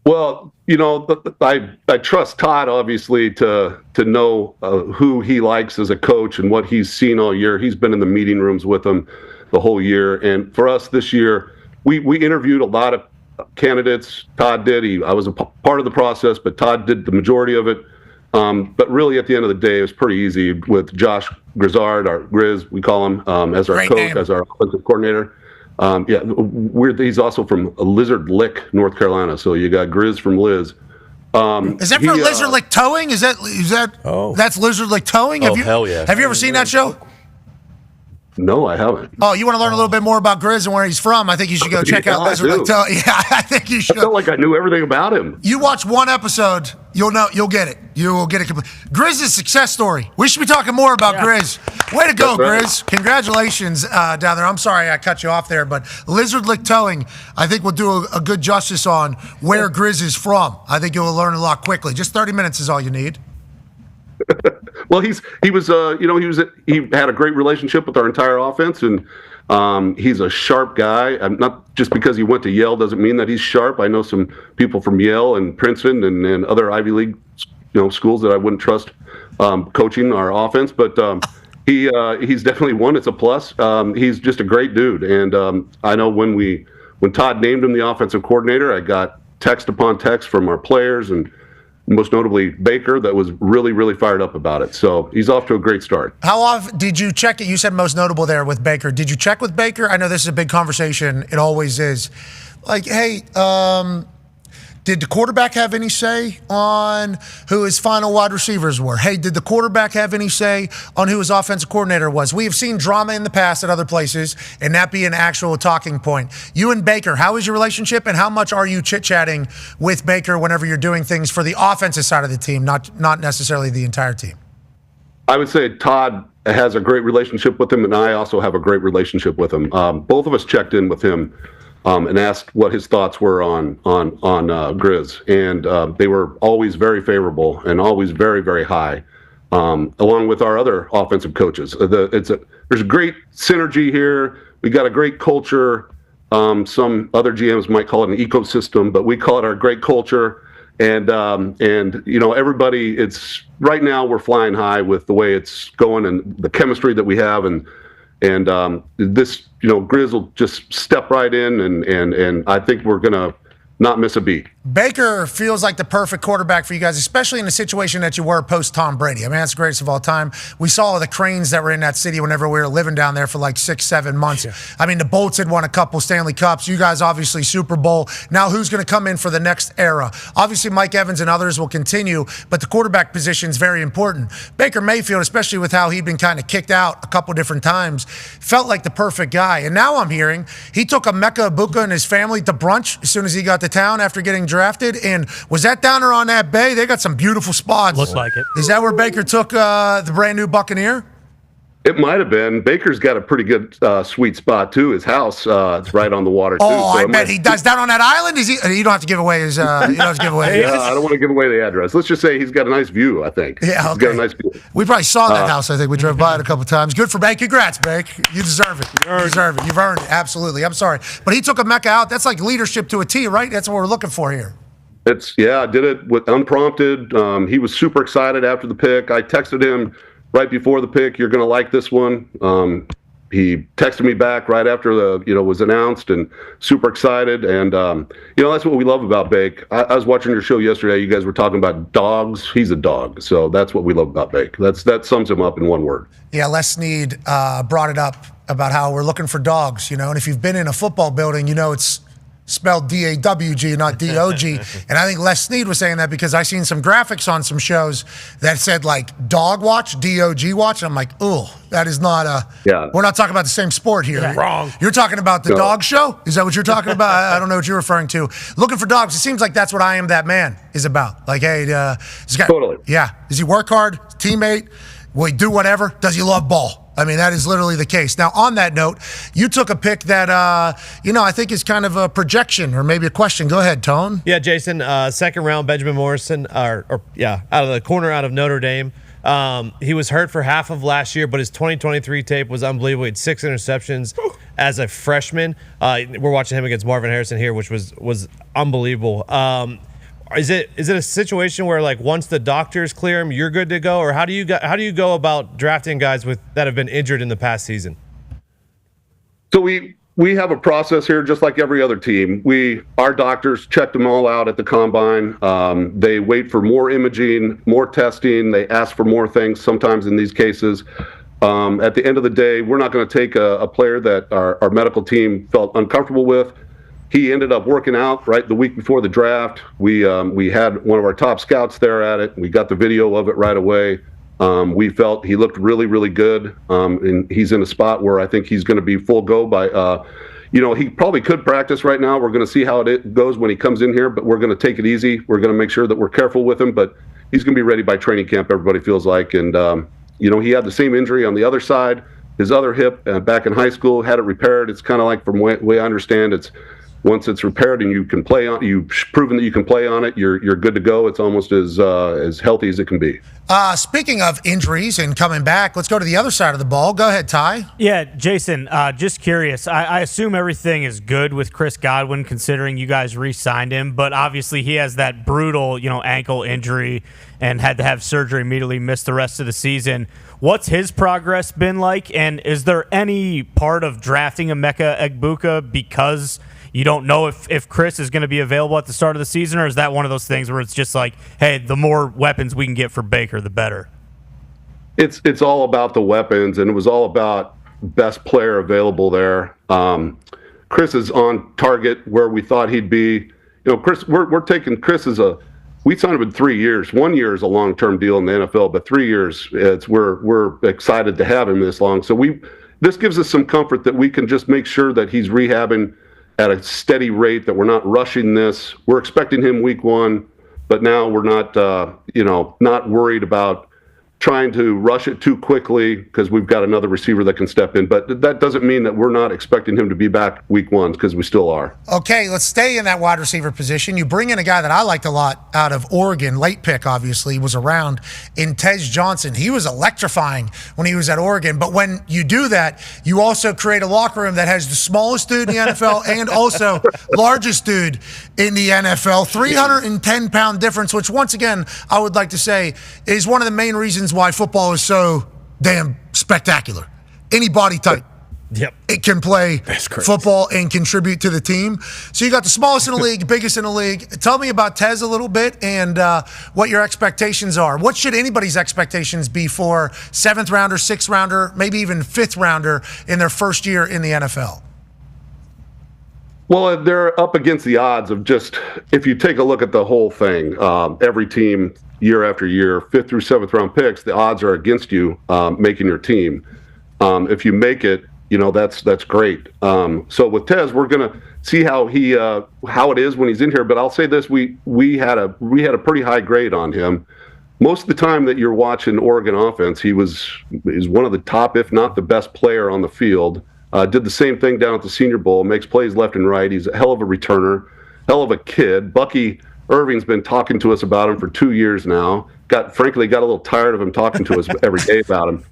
Well, I trust Todd, obviously, to know who he likes as a coach and what he's seen all year. He's been in the meeting rooms with them the whole year. And for us this year, we interviewed a lot of candidates. Todd did. I was a part of the process, but Todd did the majority of it. But really, at the end of the day, it was pretty easy with Josh Grizzard, our Grizz, we call him, as our coach, as our offensive coordinator. He's also from Lizard Lick, North Carolina. So you got Grizz from Liz. Is that for Lizard Lick Towing? Is that? Oh, that's Lizard Lick Towing. Hell yeah! Have you ever seen that show? No, I haven't. Oh, you want to learn a little bit more about Grizz and where he's from? I think you should go check out Lizard Lick Towing. Yeah, I think you should. I felt like I knew everything about him. You watch one episode, you'll get it. You will get it complete. Grizz's success story. We should be talking more about Grizz. Way to go, Grizz. Congratulations down there. I'm sorry I cut you off there, but Lizard Lick Towing, I think we'll do a good justice on where Grizz is from. I think you'll learn a lot quickly. Just 30 minutes is all you need. Well, he had a great relationship with our entire offense, and he's a sharp guy. Not just because he went to Yale doesn't mean that he's sharp. I know some people from Yale and Princeton and other Ivy League, schools that I wouldn't trust coaching our offense, but he's definitely one. It's a plus. He's just a great dude, and I know when Todd named him the offensive coordinator, I got text upon text from our players and most notably Baker, that was really, really fired up about it. So he's off to a great start. How often did you check it? You said most notable there with Baker. Did you check with Baker? I know this is a big conversation. It always is. Like, hey, did the quarterback have any say on who his final wide receivers were? Hey, did the quarterback have any say on who his offensive coordinator was? We have seen drama in the past at other places, and that be an actual talking point. You and Baker, how is your relationship, and how much are you chit-chatting with Baker whenever you're doing things for the offensive side of the team, not necessarily the entire team? I would say Todd has a great relationship with him, and I also have a great relationship with him. Both of us checked in with him and asked what his thoughts were on Grizz, and they were always very favorable and always very, very high, along with our other offensive coaches. There's great synergy here. We got a great culture. Some other GMs might call it an ecosystem, but we call it our great culture. And everybody. It's right now we're flying high with the way it's going and the chemistry that we have, and this, Grizz will just step right in, and I think we're gonna not miss a beat. Baker feels like the perfect quarterback for you guys, especially in the situation that you were post Tom Brady. I mean, that's the greatest of all time. We saw the cranes that were in that city whenever we were living down there for like 6-7 months. Yeah. I mean, the Bolts had won a couple Stanley Cups. You guys obviously Super Bowl. Now who's going to come in for the next era? Obviously Mike Evans and others will continue, but the quarterback position is very important. Baker Mayfield, especially with how he'd been kind of kicked out a couple different times, felt like the perfect guy. And now I'm hearing he took Emeka Egbuka and his family to brunch as soon as he got to town after getting drafted. And was that down there on that bay? They got some beautiful spots. Looked like it. Is that where Baker took the brand new Buccaneer? It might have been. Baker's got a pretty good sweet spot too. His house, it's right on the water too. Oh, so I bet he does. Down on that island? Is he? You don't have to give away his. You don't have to give away. Yeah, I don't want to give away the address. Let's just say he's got a nice view. I think. Yeah, okay. He's got a nice view. We probably saw that house. I think we drove by it a couple times. Good for Baker. Congrats, Baker. You deserve it. You deserve it. You've earned it. Absolutely. I'm sorry, but he took Emeka out. That's like leadership to a T, right? That's what we're looking for here. I did it with unprompted. He was super excited after the pick. I texted him right before the pick, "You're going to like this one." He texted me back right after was announced, and super excited. And that's what we love about Bake. I was watching your show yesterday. You guys were talking about dogs. He's a dog, so that's what we love about Bake. That sums him up in one word. Yeah, Les Snead brought it up about how we're looking for dogs, and if you've been in a football building, it's spelled D-A-W-G, not D-O-G. And I think Les Snead was saying that because I seen some graphics on some shows that said like dog watch, D-O-G watch. And I'm like, ooh, that is not we're not talking about the same sport here. Yeah, wrong. You're talking about the dog show? Is that what you're talking about? I don't know what you're referring to. Looking for dogs. It seems like that's what I Am That Man is about. Like, hey, this guy. Totally. Yeah. Does he work hard? Teammate? Will he do whatever? Does he love ball? I mean, that is literally the case. Now, on that note, you took a pick that, I think is kind of a projection or maybe a question. Go ahead, Tone. Yeah, Jason, second round, Benjamin Morrison, out of the corner out of Notre Dame. He was hurt for half of last year, but his 2023 tape was unbelievable. He had 6 interceptions as a freshman. We're watching him against Marvin Harrison here, which was unbelievable. Is it a situation where like once the doctors clear him, you're good to go, or how do you go about drafting guys that have been injured in the past season? So we have a process here, just like every other team. Our doctors check them all out at the combine. They wait for more imaging, more testing. They ask for more things. Sometimes in these cases, at the end of the day, we're not going to take a player that our medical team felt uncomfortable with. He ended up working out right the week before the draft. We had one of our top scouts there at it. We got the video of it right away. We felt he looked really, really good, and he's in a spot where I think he's going to be full go by. He probably could practice right now. We're going to see how it goes when he comes in here, but we're going to take it easy. We're going to make sure that we're careful with him, but he's going to be ready by training camp. Everybody feels like, and he had the same injury on the other side, his other hip back in high school, had it repaired. It's kind of like, from the way I understand, it's. Once it's repaired and you can play on, you've proven that you can play on it, you're good to go. It's almost as healthy as it can be. Speaking of injuries and coming back, let's go to the other side of the ball. Go ahead, Ty. Yeah, Jason, just curious. I assume everything is good with Chris Godwin, considering you guys re-signed him, but obviously he has that brutal, ankle injury and had to have surgery immediately, missed the rest of the season. What's his progress been like, and is there any part of drafting Emeka Egbuka because you don't know if Chris is going to be available at the start of the season, or is that one of those things where it's just like, hey, the more weapons we can get for Baker, the better? It's all about the weapons, and it was all about best player available there. Chris is on target where we thought he'd be. Chris, we're taking Chris as we signed him in 3 years. 1 year is a long-term deal in the NFL, but 3 years, we're excited to have him this long. So this gives us some comfort that we can just make sure that he's rehabbing at a steady rate, that we're not rushing this. We're expecting him week 1, but now we're not, not worried about trying to rush it too quickly because we've got another receiver that can step in. But that doesn't mean that we're not expecting him to be back week 1, because we still are. Okay, let's stay in that wide receiver position. You bring in a guy that I liked a lot out of Oregon, late pick, obviously, was around, in Tej Johnson. He was electrifying when he was at Oregon. But when you do that, you also create a locker room that has the smallest dude in the NFL and also largest dude in the NFL. 310-pound difference, which, once again, I would like to say is one of the main reasons why football is so damn spectacular. Any body type. Yep. It can play football and contribute to the team. So you got the smallest in the league, biggest in the league. Tell me about Tez a little bit and what your expectations are. What should anybody's expectations be for 7th rounder, 6th rounder, maybe even 5th rounder in their first year in the NFL? Well, they're up against the odds of just, if you take a look at the whole thing, every team year after year, 5th through 7th round picks, the odds are against you making your team. If you make it, that's great. So with Tez, we're going to see how it is when he's in here. But I'll say this: we had a pretty high grade on him. Most of the time that you're watching Oregon offense, he's one of the top, if not the best player on the field. Did the same thing down at the Senior Bowl, makes plays left and right. He's a hell of a returner, hell of a kid. Bucky Irving's been talking to us about him for 2 years now. Frankly, got a little tired of him talking to us every day about him.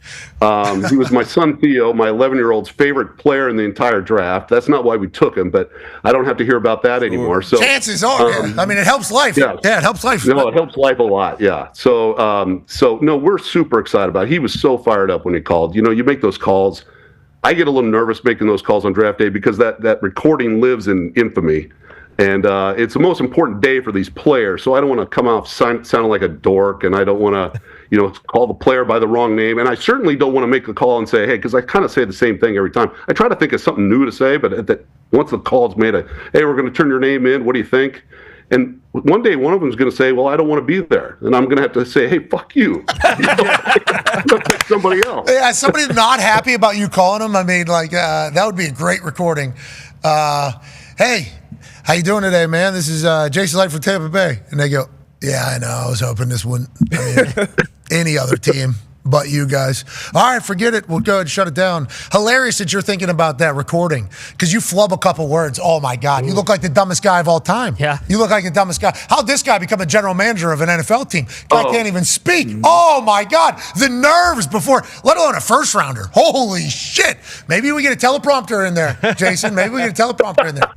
He was my son Theo, my 11-year-old's favorite player in the entire draft. That's not why we took him, but I don't have to hear about that anymore. So chances are, I mean, it helps life. Yeah, it helps life. No, it helps life a lot. Yeah. So, no, we're super excited about it. He was so fired up when he called. You know, you make those calls. I get a little nervous making those calls on draft day because that recording lives in infamy. And it's the most important day for these players, so I don't want to come off sounding like a dork, and I don't want to, call the player by the wrong name, and I certainly don't want to make a call and say, hey, because I kind of say the same thing every time. I try to think of something new to say, but once the call's made, hey, we're going to turn your name in. What do you think? And one day, one of them is going to say, well, I don't want to be there, and I'm going to have to say, hey, fuck you. Pick somebody else. Yeah, somebody not happy about you calling them. I mean, that would be a great recording. Hey. How you doing today, man? This is Jason Licht from Tampa Bay. And they go, yeah, I know. I was hoping this wouldn't. I mean, any other team but you guys. All right, forget it. We'll go ahead and shut it down. Hilarious that you're thinking about that recording because you flub a couple words. Oh, my God. You look like the dumbest guy of all time. Yeah. You look like the dumbest guy. How'd this guy become a general manager of an NFL team? Guy can't even speak. Oh, my God. The nerves before, let alone a first rounder. Holy shit. Maybe we get a teleprompter in there, Jason. Maybe we get a teleprompter in there.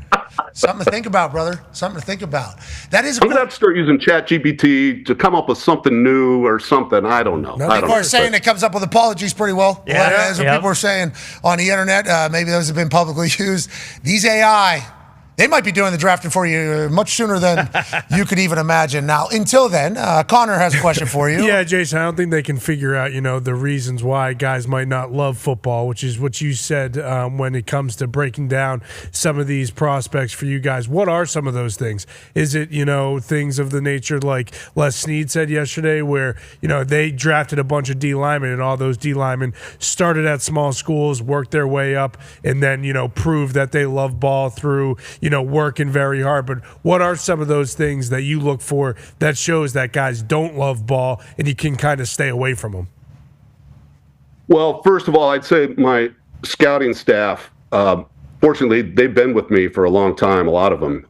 Something to think about, brother. Something to think about. That is. I'm gonna have to start using ChatGPT to come up with something new or something. I don't know. People are saying it comes up with apologies pretty well. Yeah, that's what people are saying on the internet. Maybe those have been publicly used. These AI, they might be doing the drafting for you much sooner than you could even imagine. Now, until then, Connor has a question for you. Yeah, Jason, I don't think they can figure out, the reasons why guys might not love football, which is what you said when it comes to breaking down some of these prospects for you guys. What are some of those things? Is it, things of the nature like Les Snead said yesterday where, they drafted a bunch of D linemen and all those D linemen started at small schools, worked their way up, and then, proved that they love ball through, working very hard. But what are some of those things that you look for that shows that guys don't love ball and you can kind of stay away from them? Well, first of all, I'd say my scouting staff, fortunately, they've been with me for a long time, a lot of them.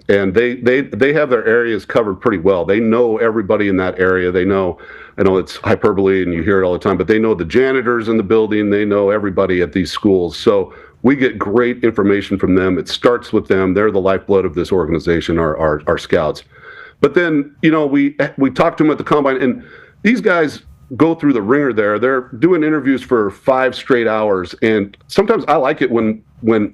And they have their areas covered pretty well. They know everybody in that area. They know, I know it's hyperbole and you hear it all the time, but they know the janitors in the building. They know everybody at these schools. So we get great information from them. It starts with them. They're the lifeblood of this organization, our scouts. But then, we talk to them at the combine, and these guys go through the ringer there. They're doing interviews for 5 straight hours, and sometimes I like it when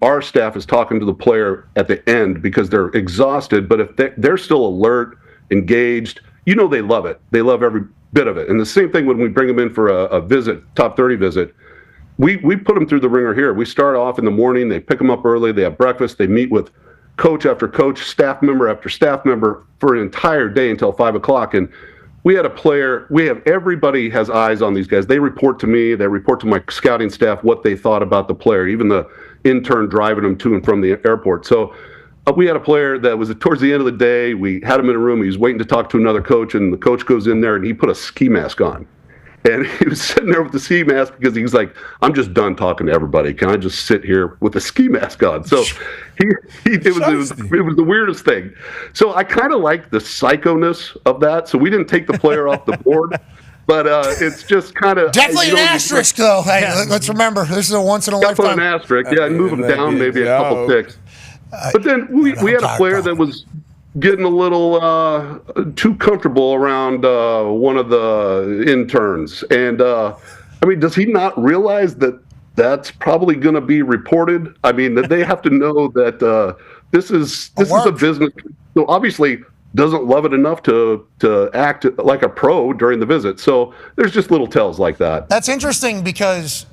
our staff is talking to the player at the end because they're exhausted, but if they're still alert, engaged, they love it. They love every bit of it. And the same thing when we bring them in for a visit, top 30 visit. We put them through the ringer here. We start off in the morning. They pick them up early. They have breakfast. They meet with coach after coach, staff member after staff member for an entire day until 5 o'clock. And we had a player. Everybody has eyes on these guys. They report to me. They report to my scouting staff what they thought about the player, even the intern driving them to and from the airport. So we had a player that was towards the end of the day. We had him in a room. He was waiting to talk to another coach, and the coach goes in there, and he put a ski mask on. And he was sitting there with the ski mask because he was like, I'm just done talking to everybody. Can I just sit here with the ski mask on? So it was the weirdest thing. So I kind of like the psycho-ness of that. So we didn't take the player off the board. But it's just kind of... Definitely an asterisk, though. Hey, let's remember, this is a once-in-a-lifetime. Definitely an asterisk. Yeah, and move him down maybe a couple picks. But then we had a player that was getting a little too comfortable around one of the interns. And, does he not realize that that's probably going to be reported? I mean, that they have to know that this is a business. So obviously doesn't love it enough to act like a pro during the visit. So there's just little tells like that. That's interesting because,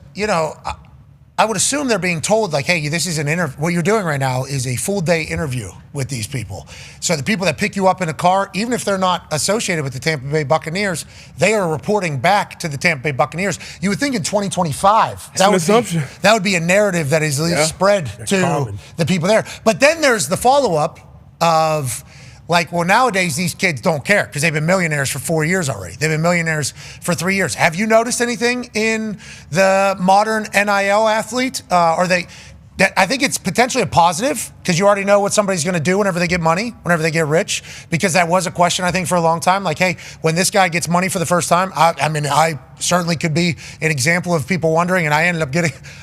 I would assume they're being told, like, hey, this is an interview. What you're doing right now is a full day interview with these people. So the people that pick you up in a car, even if they're not associated with the Tampa Bay Buccaneers, they are reporting back to the Tampa Bay Buccaneers. You would think in 2025, that would be a narrative that is at least spread to the people there. But then there's the follow-up of, like, well, nowadays these kids don't care because they've been millionaires for 4 years already. They've been millionaires for 3 years. Have you noticed anything in the modern NIL athlete? that I think it's potentially a positive because you already know what somebody's going to do whenever they get money, whenever they get rich, because that was a question, I think, for a long time. Like, hey, when this guy gets money for the first time, I certainly could be an example of people wondering, and I ended up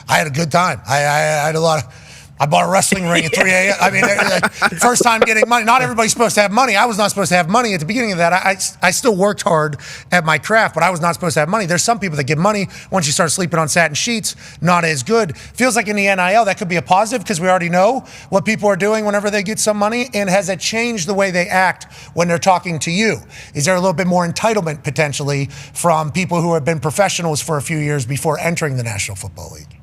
I had a good time. I had a lot of... I bought a wrestling ring at 3 a.m. I mean, like, first time getting money. Not everybody's supposed to have money. I was not supposed to have money at the beginning of that. I still worked hard at my craft, but I was not supposed to have money. There's some people that get money once you start sleeping on satin sheets, not as good. Feels like in the NIL, that could be a positive because we already know what people are doing whenever they get some money. And has it changed the way they act when they're talking to you? Is there a little bit more entitlement potentially from people who have been professionals for a few years before entering the National Football League?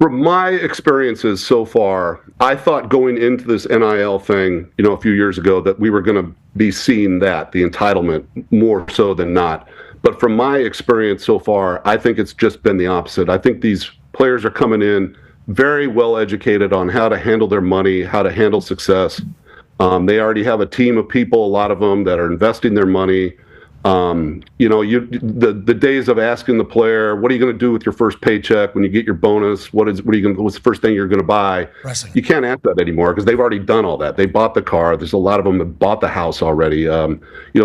From my experiences so far, I thought going into this NIL thing, a few years ago, that we were going to be seeing the entitlement more so than not. But from my experience so far, I think it's just been the opposite. I think these players are coming in very well educated on how to handle their money, how to handle success. They already have a team of people, a lot of them, that are investing their money. The days of asking the player, what are you going to do with your first paycheck when you get your bonus? What's the first thing you're going to buy? Wrestling. You can't ask that anymore because they've already done all that. They bought the car. There's a lot of them that bought the house already.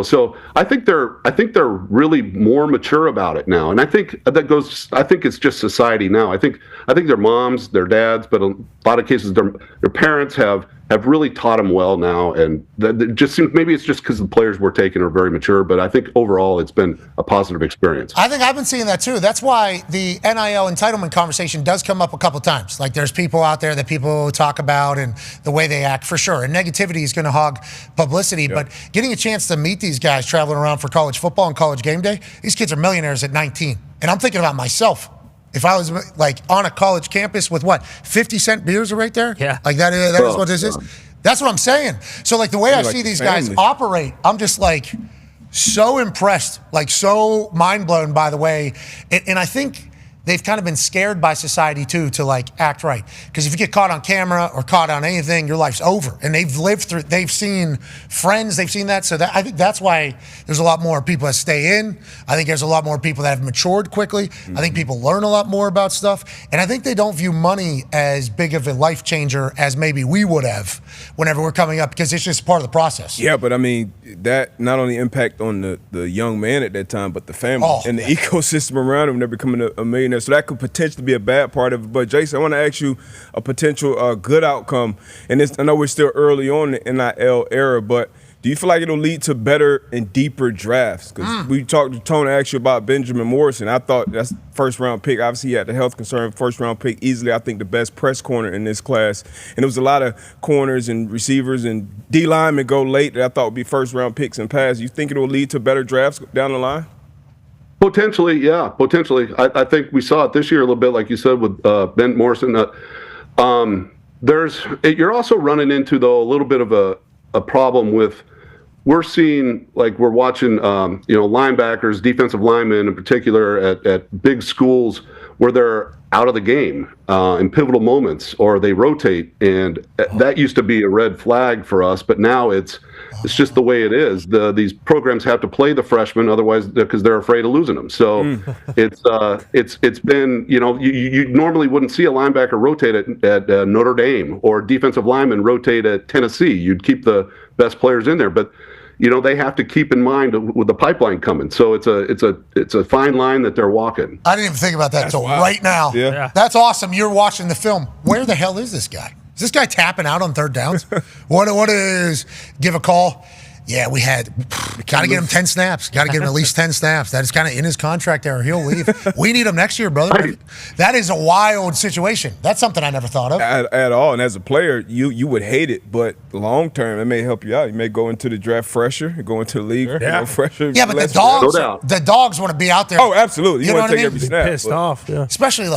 So I think they're really more mature about it now. And I think it's just society now. I think their moms, their dads, but a lot of cases their parents have really taught them well now, and that just seems, maybe it's just because the players we're taking are very mature, but I think overall it's been a positive experience. I think I've been seeing that too. That's why the NIL entitlement conversation does come up a couple times. Like there's people out there that people talk about and the way they act for sure. And negativity is going to hog publicity, but getting a chance to meet these guys traveling around for college football and college game day, these kids are millionaires at 19. And I'm thinking about myself. If I was like on a college campus with 50-cent beers right there? Yeah. Like that is what this is? That's what I'm saying. So like the way I see these guys operate, I'm just like so impressed, like so mind blown by the way. And I think they've kind of been scared by society too to like act right. Because if you get caught on camera or caught on anything, your life's over. And they've seen friends, they've seen that. So I think that's why there's a lot more people that stay in. I think there's a lot more people that have matured quickly. Mm-hmm. I think people learn a lot more about stuff. And I think they don't view money as big of a life changer as maybe we would have whenever we're coming up, because it's just part of the process. Yeah, but I mean, that not only impact on the young man at that time, but the family and the ecosystem around him. They're becoming a millionaire. So that could potentially be a bad part of it. But Jason, I want to ask you a potential good outcome. And I know we're still early on in the NIL era, but do you feel like it'll lead to better and deeper drafts? Because we talked to Tony, asked you about Benjamin Morrison. I thought that's first-round pick. Obviously, he had the health concern, first-round pick. Easily, I think, the best press corner in this class. And there was a lot of corners and receivers and D-linemen go late that I thought would be first-round picks and pass. You think it will lead to better drafts down the line? Potentially, yeah. Potentially. I think we saw it this year a little bit, like you said, with Ben Morrison. You're also running into, though, a little bit of a problem with, we're watching linebackers, defensive linemen in particular at big schools where they're out of the game in pivotal moments, or they rotate, and that used to be a red flag for us, but now it's just the way it is. These programs have to play the freshmen, otherwise, because they're afraid of losing them. So it's been, you normally wouldn't see a linebacker rotate at Notre Dame, or defensive lineman rotate at Tennessee. You'd keep the best players in there, but they have to keep in mind with the pipeline coming. So it's a fine line that they're walking. I didn't even think about that until right now. Yeah. That's awesome. You're watching the film. Where the hell is this guy? Is this guy tapping out on third downs? What is, give a call? Yeah, got to get him 10 snaps. Got to get him at least 10 snaps. That is kind of in his contract there. He'll leave. We need him next year, brother. Right. That is a wild situation. That's something I never thought of. At all. And as a player, you would hate it, but long term, it may help you out. You may go into the draft fresher, go into the league fresher. Yeah, but the dogs want to be out there. Oh, absolutely. You want to take every snap. Pissed off, yeah. Especially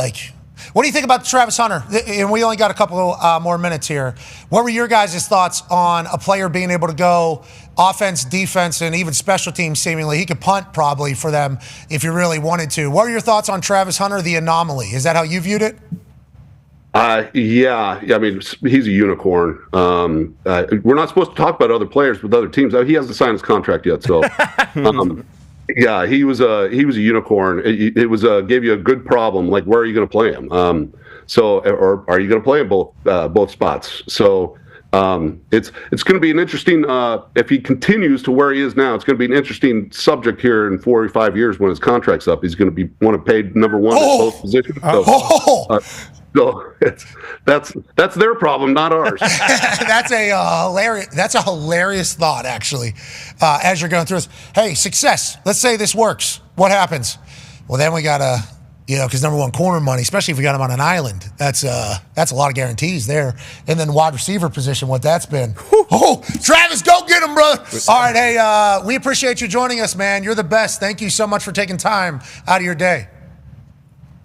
what do you think about Travis Hunter? And we only got a couple more minutes here. What were your guys' thoughts on a player being able to go offense, defense, and even special teams seemingly? He could punt probably for them if you really wanted to. What are your thoughts on Travis Hunter, the anomaly? Is that how you viewed it? Yeah. I mean, he's a unicorn. We're not supposed to talk about other players with other teams. He hasn't signed his contract yet, so. Yeah, he was a unicorn. It was gave you a good problem. Like, where are you going to play him? Or are you going to play him both spots? So it's going to be an interesting. If he continues to where he is now, it's going to be an interesting subject here in 4 or 5 years when his contract's up. He's going to want to pay number one at both positions. So that's their problem, not ours. That's a hilarious thought, actually. As you're going through this, hey, success. Let's say this works. What happens? Well, then we gotta, because number one, corner money, especially if we got him on an island. That's a lot of guarantees there. And then wide receiver position, what that's been. Oh, Travis, go get him, brother. All right, hey, we appreciate you joining us, man. You're the best. Thank you so much for taking time out of your day.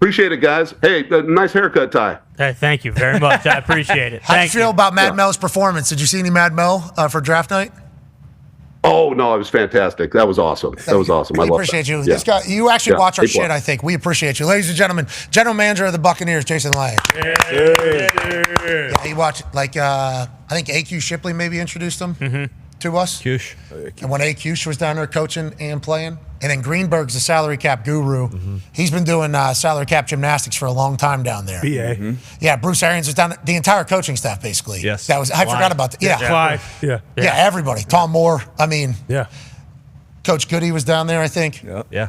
Appreciate it, guys. Hey, nice haircut, Ty. Hey, thank you very much. I appreciate it. How do you feel about Mad Mel's performance? Did you see any Mad Mel for draft night? Oh, no, it was fantastic. That was awesome. I We appreciate you. Yeah. This guy, you actually watch our Hey, shit, I think. We appreciate you. Ladies and gentlemen, General Manager of the Buccaneers, Jason Licht. Yeah, he watched, I think AQ Shipley maybe introduced him to us. Cush. And when AQ was down there coaching and playing. And then Greenberg's the salary cap guru. He's been doing salary cap gymnastics for a long time down there. BA. Yeah, Bruce Arians was down there. The entire coaching staff, basically. Yes. I forgot about that. Yeah. Clyde. Yeah. Yeah, everybody. Tom Moore. I mean, Yeah. Coach Goody was down there, I think. Yeah.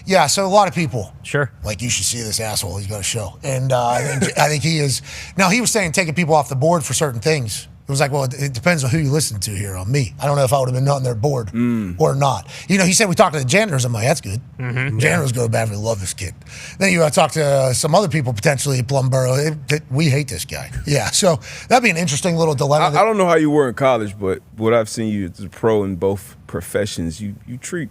Yeah, so a lot of people. Sure. Like, you should see this asshole. He's got a show. And I think he is. Now, he was saying taking people off the board for certain things. It was like, well, it depends on who you listen to here on me. I don't know if I would have been on their board or not. He said we talked to the janitors. I'm like, that's good. Janitors go to bat. We love this kid. Then you talk to some other people potentially at Plumboro. We hate this guy. Yeah, so that'd be an interesting little dilemma. I don't know how you were in college, but what I've seen you as a pro in both professions, you treat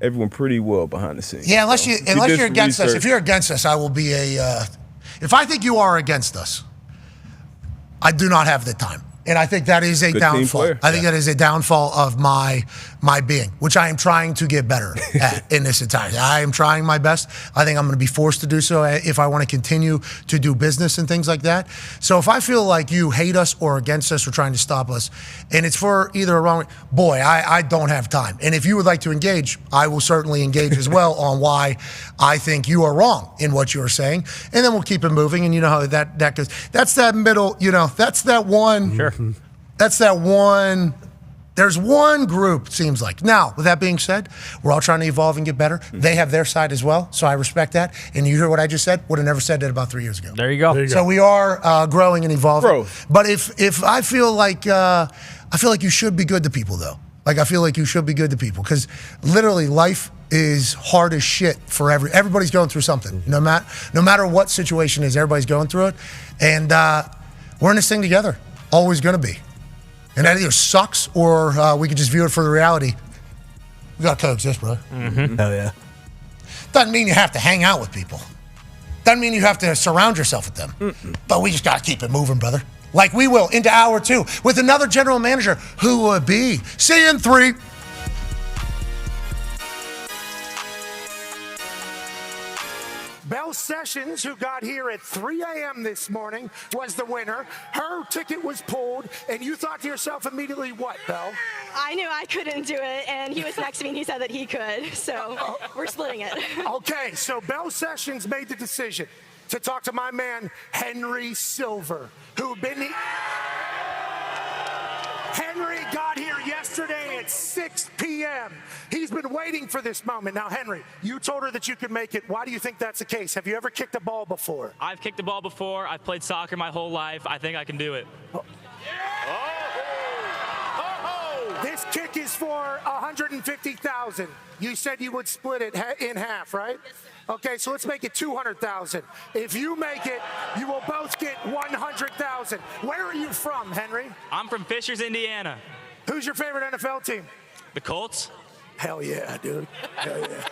everyone pretty well behind the scenes. Yeah, unless you're against us. If you're against us, I will be if I think you are against us, I do not have the time. And I think that is a downfall. I think that is a downfall of my being, which I am trying to get better at in this entirety. I am trying my best. I think I'm going to be forced to do so if I want to continue to do business and things like that. So if I feel like you hate us or against us or trying to stop us, and it's for either a wrong, boy, I don't have time. And if you would like to engage, I will certainly engage as well on why I think you are wrong in what you are saying. And then we'll keep it moving. And you know how that goes. That's that middle, that's that one. Sure. That's that one. There's one group, it seems like. Now, with that being said, we're all trying to evolve and get better. They have their side as well, so I respect that. And you hear what I just said? Would have never said that about 3 years ago. There you go. So we are growing and evolving. But if I feel like you should be good to people, though. Like, I feel like you should be good to people because literally life is hard as shit for everybody's going through something. No matter what situation is, everybody's going through it. And we're in this thing together. Always going to be. And that either sucks or we could just view it for the reality. We got to coexist, brother. Hell yeah. Doesn't mean you have to hang out with people. Doesn't mean you have to surround yourself with them. But we just got to keep it moving, brother. Like we will into hour 2 with another general manager. Who will it be? See you in 3. Belle Sessions, who got here at 3 a.m. this morning, was the winner. Her ticket was pulled, and you thought to yourself immediately, what, Belle? I knew I couldn't do it, and he was next to me, and he said that he could, so we're splitting it. Okay, so Belle Sessions made the decision to talk to my man, Henry Silver, who Henry got here yesterday at 6 p.m. He's been waiting for this moment. Now, Henry, you told her that you could make it. Why do you think that's the case? Have you ever kicked a ball before? I've kicked a ball before. I've played soccer my whole life. I think I can do it. This kick is for $150,000. You said you would split it in half, right? Yes, sir. Okay, so let's make it $200,000. If you make it, you will both get $100,000. Where are you from, Henry? I'm from Fishers, Indiana. Who's your favorite NFL team? The Colts. Hell yeah, dude. Hell yeah.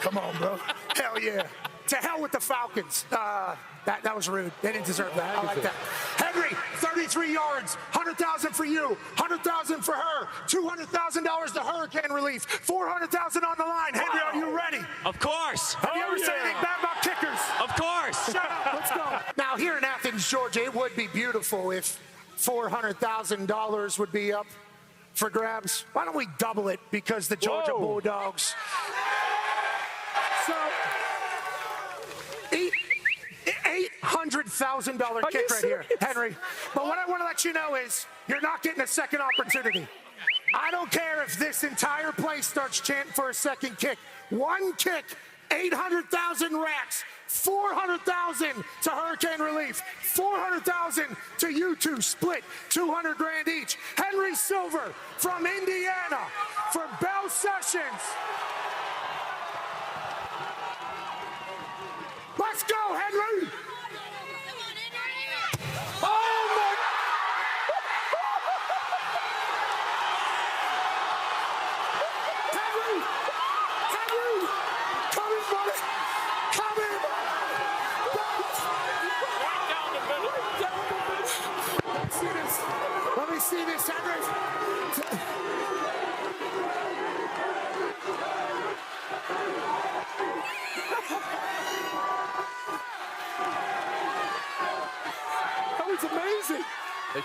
Come on, bro. Hell yeah. To hell with the Falcons. That was rude. They didn't deserve that. I like that. Henry, 33 yards, $100,000 for you, $100,000 for her, $200,000 to hurricane relief, $400,000 on the line. Henry, are you ready? Of course. Have you ever said anything bad about kickers? Of course. Shut up. Let's go. Now, here in Athens, Georgia, it would be beautiful if $400,000 would be up for grabs. Why don't we double it because the Georgia Bulldogs. So, $800,000 kick right here, Henry. But what I want to let you know is you're not getting a second opportunity. I don't care if this entire place starts chanting for a second kick. One kick, 800,000 racks, 400,000 to Hurricane Relief, 400,000 to you two split, 200 grand each. Henry Silver from Indiana for Bell Sessions. Let's go, Henry! Oh my! Henry! Henry! Come in, buddy! Come in! Let's see this. Let me see this, Henry. That was amazing. I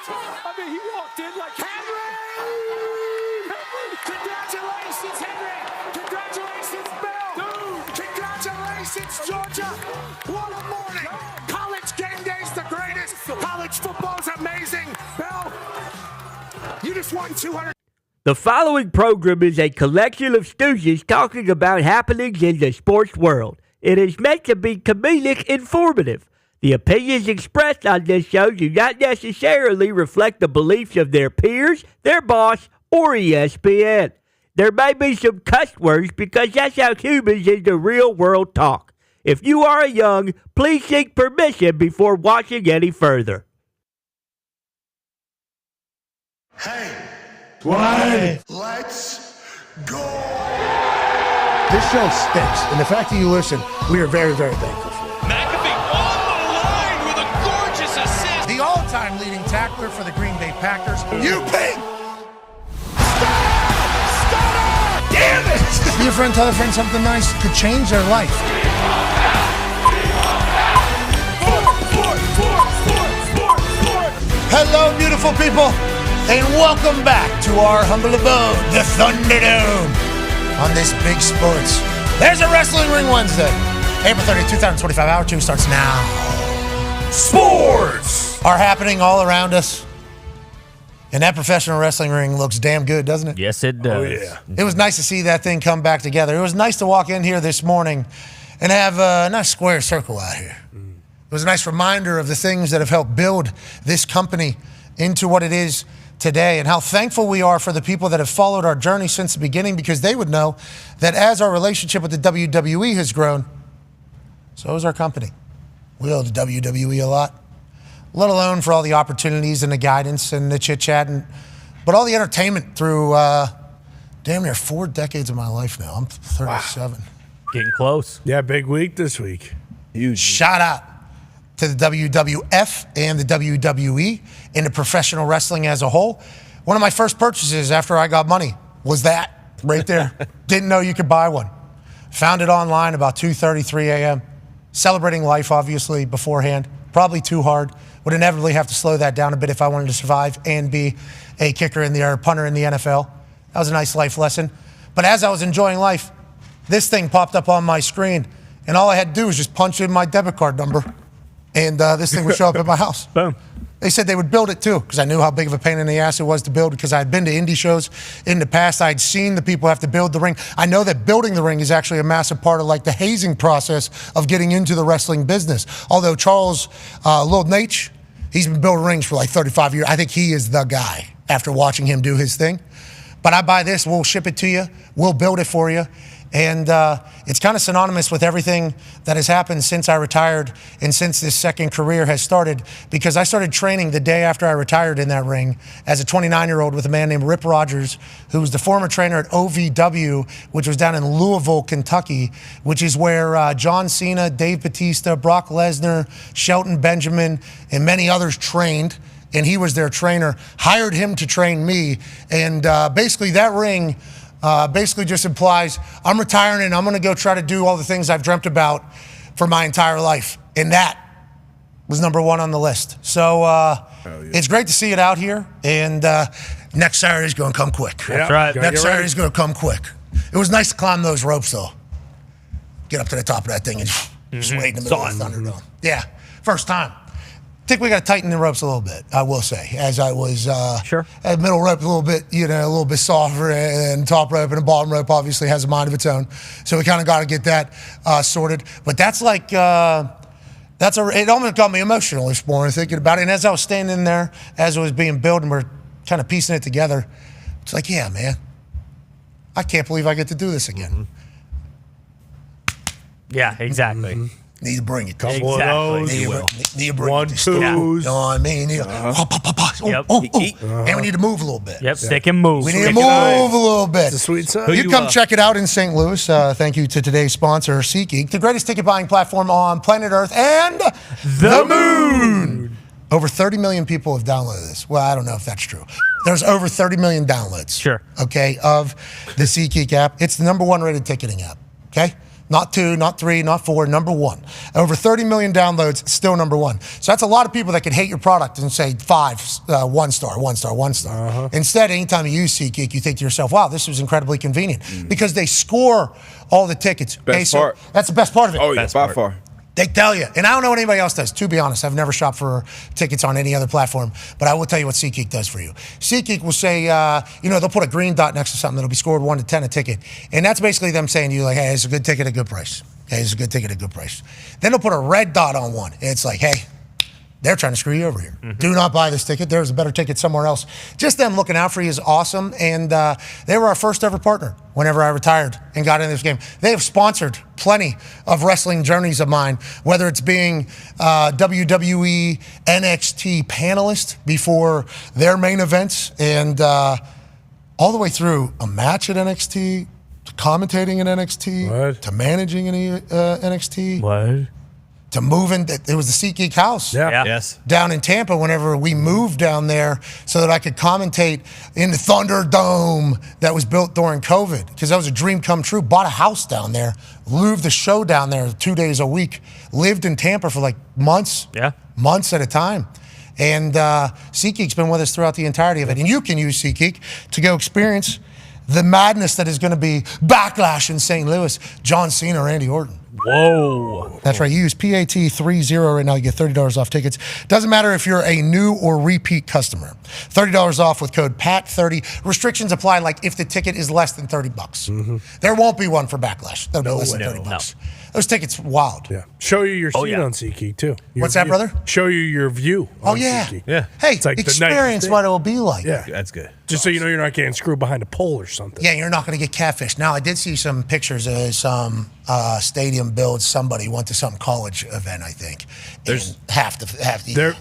mean, he walked in like, Henry! Congratulations, Henry! Congratulations, Bell! Dude! Congratulations, Georgia! What a morning! College game day's the greatest! College football's amazing! Bell, you just won 200. The following program is a collection of stooges talking about happenings in the sports world. It is meant to be comedic informative. The opinions expressed on this show do not necessarily reflect the beliefs of their peers, their boss, or ESPN. There may be some cuss words because that's how humans in the real world talk. If you are young, please seek permission before watching any further. Hey, Why? let's go! This show stinks, and the fact that you listen, we are very, very thankful for. McAfee on the line with a gorgeous assist. The all-time leading tackler for the Green Bay Packers, you pig! Damn it! Your friend tell a friend something nice could change their life. Hello, beautiful people, and welcome back to our humble abode, the Thunderdome, on this big sports. There's a Wrestling Ring Wednesday. April 30th, 2025, Hour 2 starts now. Sports are happening all around us. And that professional wrestling ring looks damn good, doesn't it? Yes, it does. Oh, yeah. It was nice to see that thing come back together. It was nice to walk in here this morning and have a nice square circle out here. It was a nice reminder of the things that have helped build this company into what it is today, and how thankful we are for the people that have followed our journey since the beginning, because they would know that as our relationship with the WWE has grown, so has our company. We owe the WWE a lot, let alone for all the opportunities and the guidance and the chit-chat, but all the entertainment through damn near 4 decades of my life now. I'm 37. Wow. Getting close. Yeah, big week this week. Huge. Shout out to the WWF and the WWE and the professional wrestling as a whole. One of my first purchases after I got money was that right there. Didn't know you could buy one. Found it online about 2:33 a.m. Celebrating life, obviously, beforehand. Probably too hard. Would inevitably have to slow that down a bit if I wanted to survive and be a kicker in the or punter in the NFL. That was a nice life lesson. But as I was enjoying life, this thing popped up on my screen, and all I had to do was just punch in my debit card number, and this thing would show up at my house. Boom. They said they would build it too, because I knew how big of a pain in the ass it was to build, because I had been to indie shows in the past. I'd seen the people have to build the ring. I know that building the ring is actually a massive part of like the hazing process of getting into the wrestling business. Although Charles Lil Nate, he's been building rings for like 35 years. I think he is the guy after watching him do his thing. But I buy this, we'll ship it to you, we'll build it for you. And it's kind of synonymous with everything that has happened since I retired and since this second career has started, because I started training the day after I retired in that ring as a 29-year-old with a man named Rip Rogers, who was the former trainer at OVW, which was down in Louisville, Kentucky, which is where John Cena, Dave Bautista, Brock Lesnar, Shelton Benjamin, and many others trained. And he was their trainer, hired him to train me. And basically that ring basically just implies I'm retiring and I'm going to go try to do all the things I've dreamt about for my entire life. And that was number one on the list. So it's great to see it out here. And Next Saturday's going to come quick. That's right. Next Saturday's going to come quick. It was nice to climb those ropes, though. Get up to the top of that thing and just wait in the middle of the Thunderdome. Yeah, first time. I think we got to tighten the ropes a little bit, I will say. As I was at middle rope a little bit softer, and top rope and the bottom rope obviously has a mind of its own. So we kind of got to get that sorted. But that's like, it almost got me emotional this morning thinking about it. And as I was standing there, as it was being built and we're kind of piecing it together, it's like, yeah, man, I can't believe I get to do this again. Yeah, exactly. Need to bring it. Couple of those. Need to bring One, it. twos. You know what I mean? And we need to move a little bit. Yep, stick and move. We need to move a little bit. It's a sweet side. You come check it out in St. Louis. Thank you to today's sponsor, SeatGeek, the greatest ticket buying platform on planet Earth and the moon. Over 30 million people have downloaded this. Well, I don't know if that's true. There's over 30 million downloads. Sure. Okay, of the SeatGeek app. It's the #1 rated ticketing app. Okay? Not 2, not 3, not 4, #1. Over 30 million downloads, still #1. So that's a lot of people that could hate your product and say 5, 1 star, 1 star, 1 star. Instead, anytime you use SeatGeek, you think to yourself, wow, this was incredibly convenient. Because they score all the tickets. Best part. That's the best part of it. Oh, yeah, by far. They tell you. And I don't know what anybody else does. To be honest, I've never shopped for tickets on any other platform. But I will tell you what SeatGeek does for you. SeatGeek will say, they'll put a green dot next to something that'll be scored 1 to 10 a ticket. And that's basically them saying to you, like, hey, it's a good ticket at a good price. Hey, it's a good ticket at a good price. Then they'll put a red dot on one. And it's like, hey, they're trying to screw you over here. Do not buy this ticket. There's a better ticket somewhere else. Just them looking out for you is awesome. And they were our first ever partner whenever I retired and got into this game. They have sponsored plenty of wrestling journeys of mine, whether it's being WWE NXT panelist before their main events and all the way through a match at NXT, to commentating in NXT, to managing in NXT. What? To moving, it was the SeatGeek house down in Tampa whenever we moved down there so that I could commentate in the Thunderdome that was built during COVID, because that was a dream come true. Bought a house down there, moved the show down there 2 days a week, lived in Tampa for like months at a time. And SeatGeek's been with us throughout the entirety of it. And you can use SeatGeek to go experience the madness that is going to be Backlash in St. Louis. John Cena, Randy Orton. Whoa. That's right. You use PAT30 right now. You get $30 off tickets. Doesn't matter if you're a new or repeat customer. $30 off with code PAT30. Restrictions apply, like if the ticket is less than $30. There won't be one for Backlash. That'll be less than $30. Those tickets, wild. Yeah. Show you your seat on SeatGeek, too. What's that, brother? Show you your view on SeatGeek. Yeah. Hey, It's like experience what it will be like. Yeah. That's good. Just so you know you're not getting screwed behind a pole or something. Yeah, you're not going to get catfished. Now, I did see some pictures of some stadium builds. Somebody went to some college event, I think. There's half the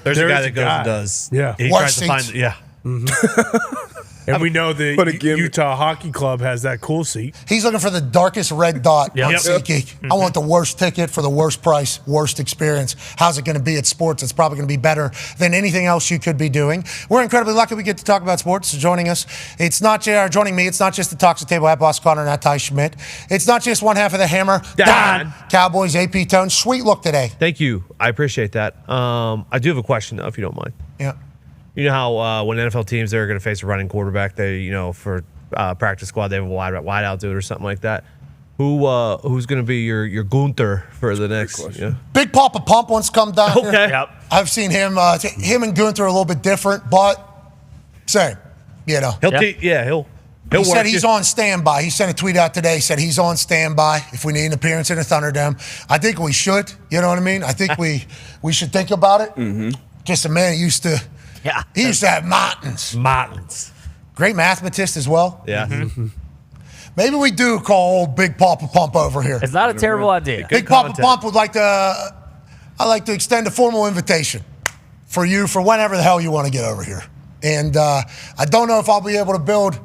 There's a guy that goes and does. Yeah. He tries to find. And we know the Utah Hockey Club has that cool seat. He's looking for the darkest red dot on SeatGeek. I want the worst ticket for the worst price, worst experience. How's it going to be at sports? It's probably going to be better than anything else you could be doing. We're incredibly lucky we get to talk about sports. Joining us, joining me, it's not just the Toxic Table at Boss Connor and at Ty Schmidt. It's not just one half of the hammer, Dahn. Cowboys, AP Tone. Sweet look today. Thank you. I appreciate that. I do have a question, though, if you don't mind. Yeah. You know how when NFL teams are going to face a running quarterback, they, for practice squad, they have a wide out dude or something like that. Who's going to be your Gunther for the next? Big Papa Pump wants to come down here. Okay. Yep. I've seen him. Him and Gunther are a little bit different, but same. He'll he said he's on standby. He sent a tweet out today. Said he's on standby if we need an appearance in the Thunderdome. I think we should. You know what I mean? I think we should think about it. Just a man used to. Yeah. He used to have mountains. Great mathematist as well. Yeah. Maybe we do call old Big Papa Pump over here. It's not a terrible idea. Big Papa Pump would like to. I'd like to extend a formal invitation for you for whenever the hell you want to get over here. And I don't know if I'll be able to build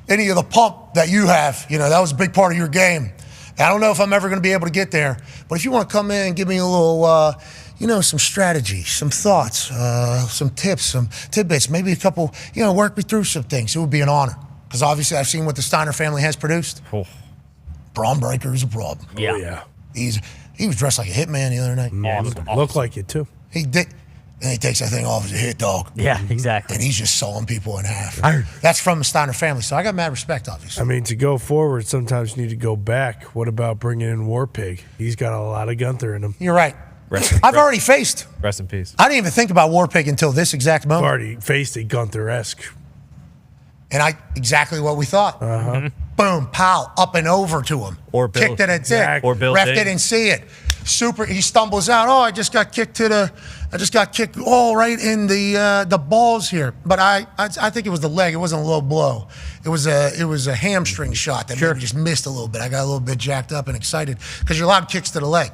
any of the pump that you have. That was a big part of your game. I don't know if I'm ever going to be able to get there. But if you want to come in and give me a little. Some strategy, some thoughts, some tips, some tidbits, maybe a couple, work me through some things. It would be an honor. Because obviously I've seen what the Steiner family has produced. Braun Breaker is a problem. Yeah. He was dressed like a hitman the other night. Looked like it, too. He did. And he takes that thing off as a hit dog. Yeah, exactly. And he's just sawing people in half. That's from the Steiner family, so I got mad respect, obviously. I mean, to go forward, sometimes you need to go back. What about bringing in War Pig? He's got a lot of Gunther in him. You're right. I've already faced. Rest in peace. I didn't even think about War Pig until this exact moment. I've already faced a Gunther-esque. And exactly what we thought. Boom, pow, up and over to him. Or Bill. Kicked it at dick. Or Bill Ref Ding. didn't see it. He stumbles out. Oh, I just got kicked all right in the balls here. But I think it was the leg. It wasn't a low blow. It was a hamstring shot that maybe just missed a little bit. I got a little bit jacked up and excited because you're allowed kicks to the leg.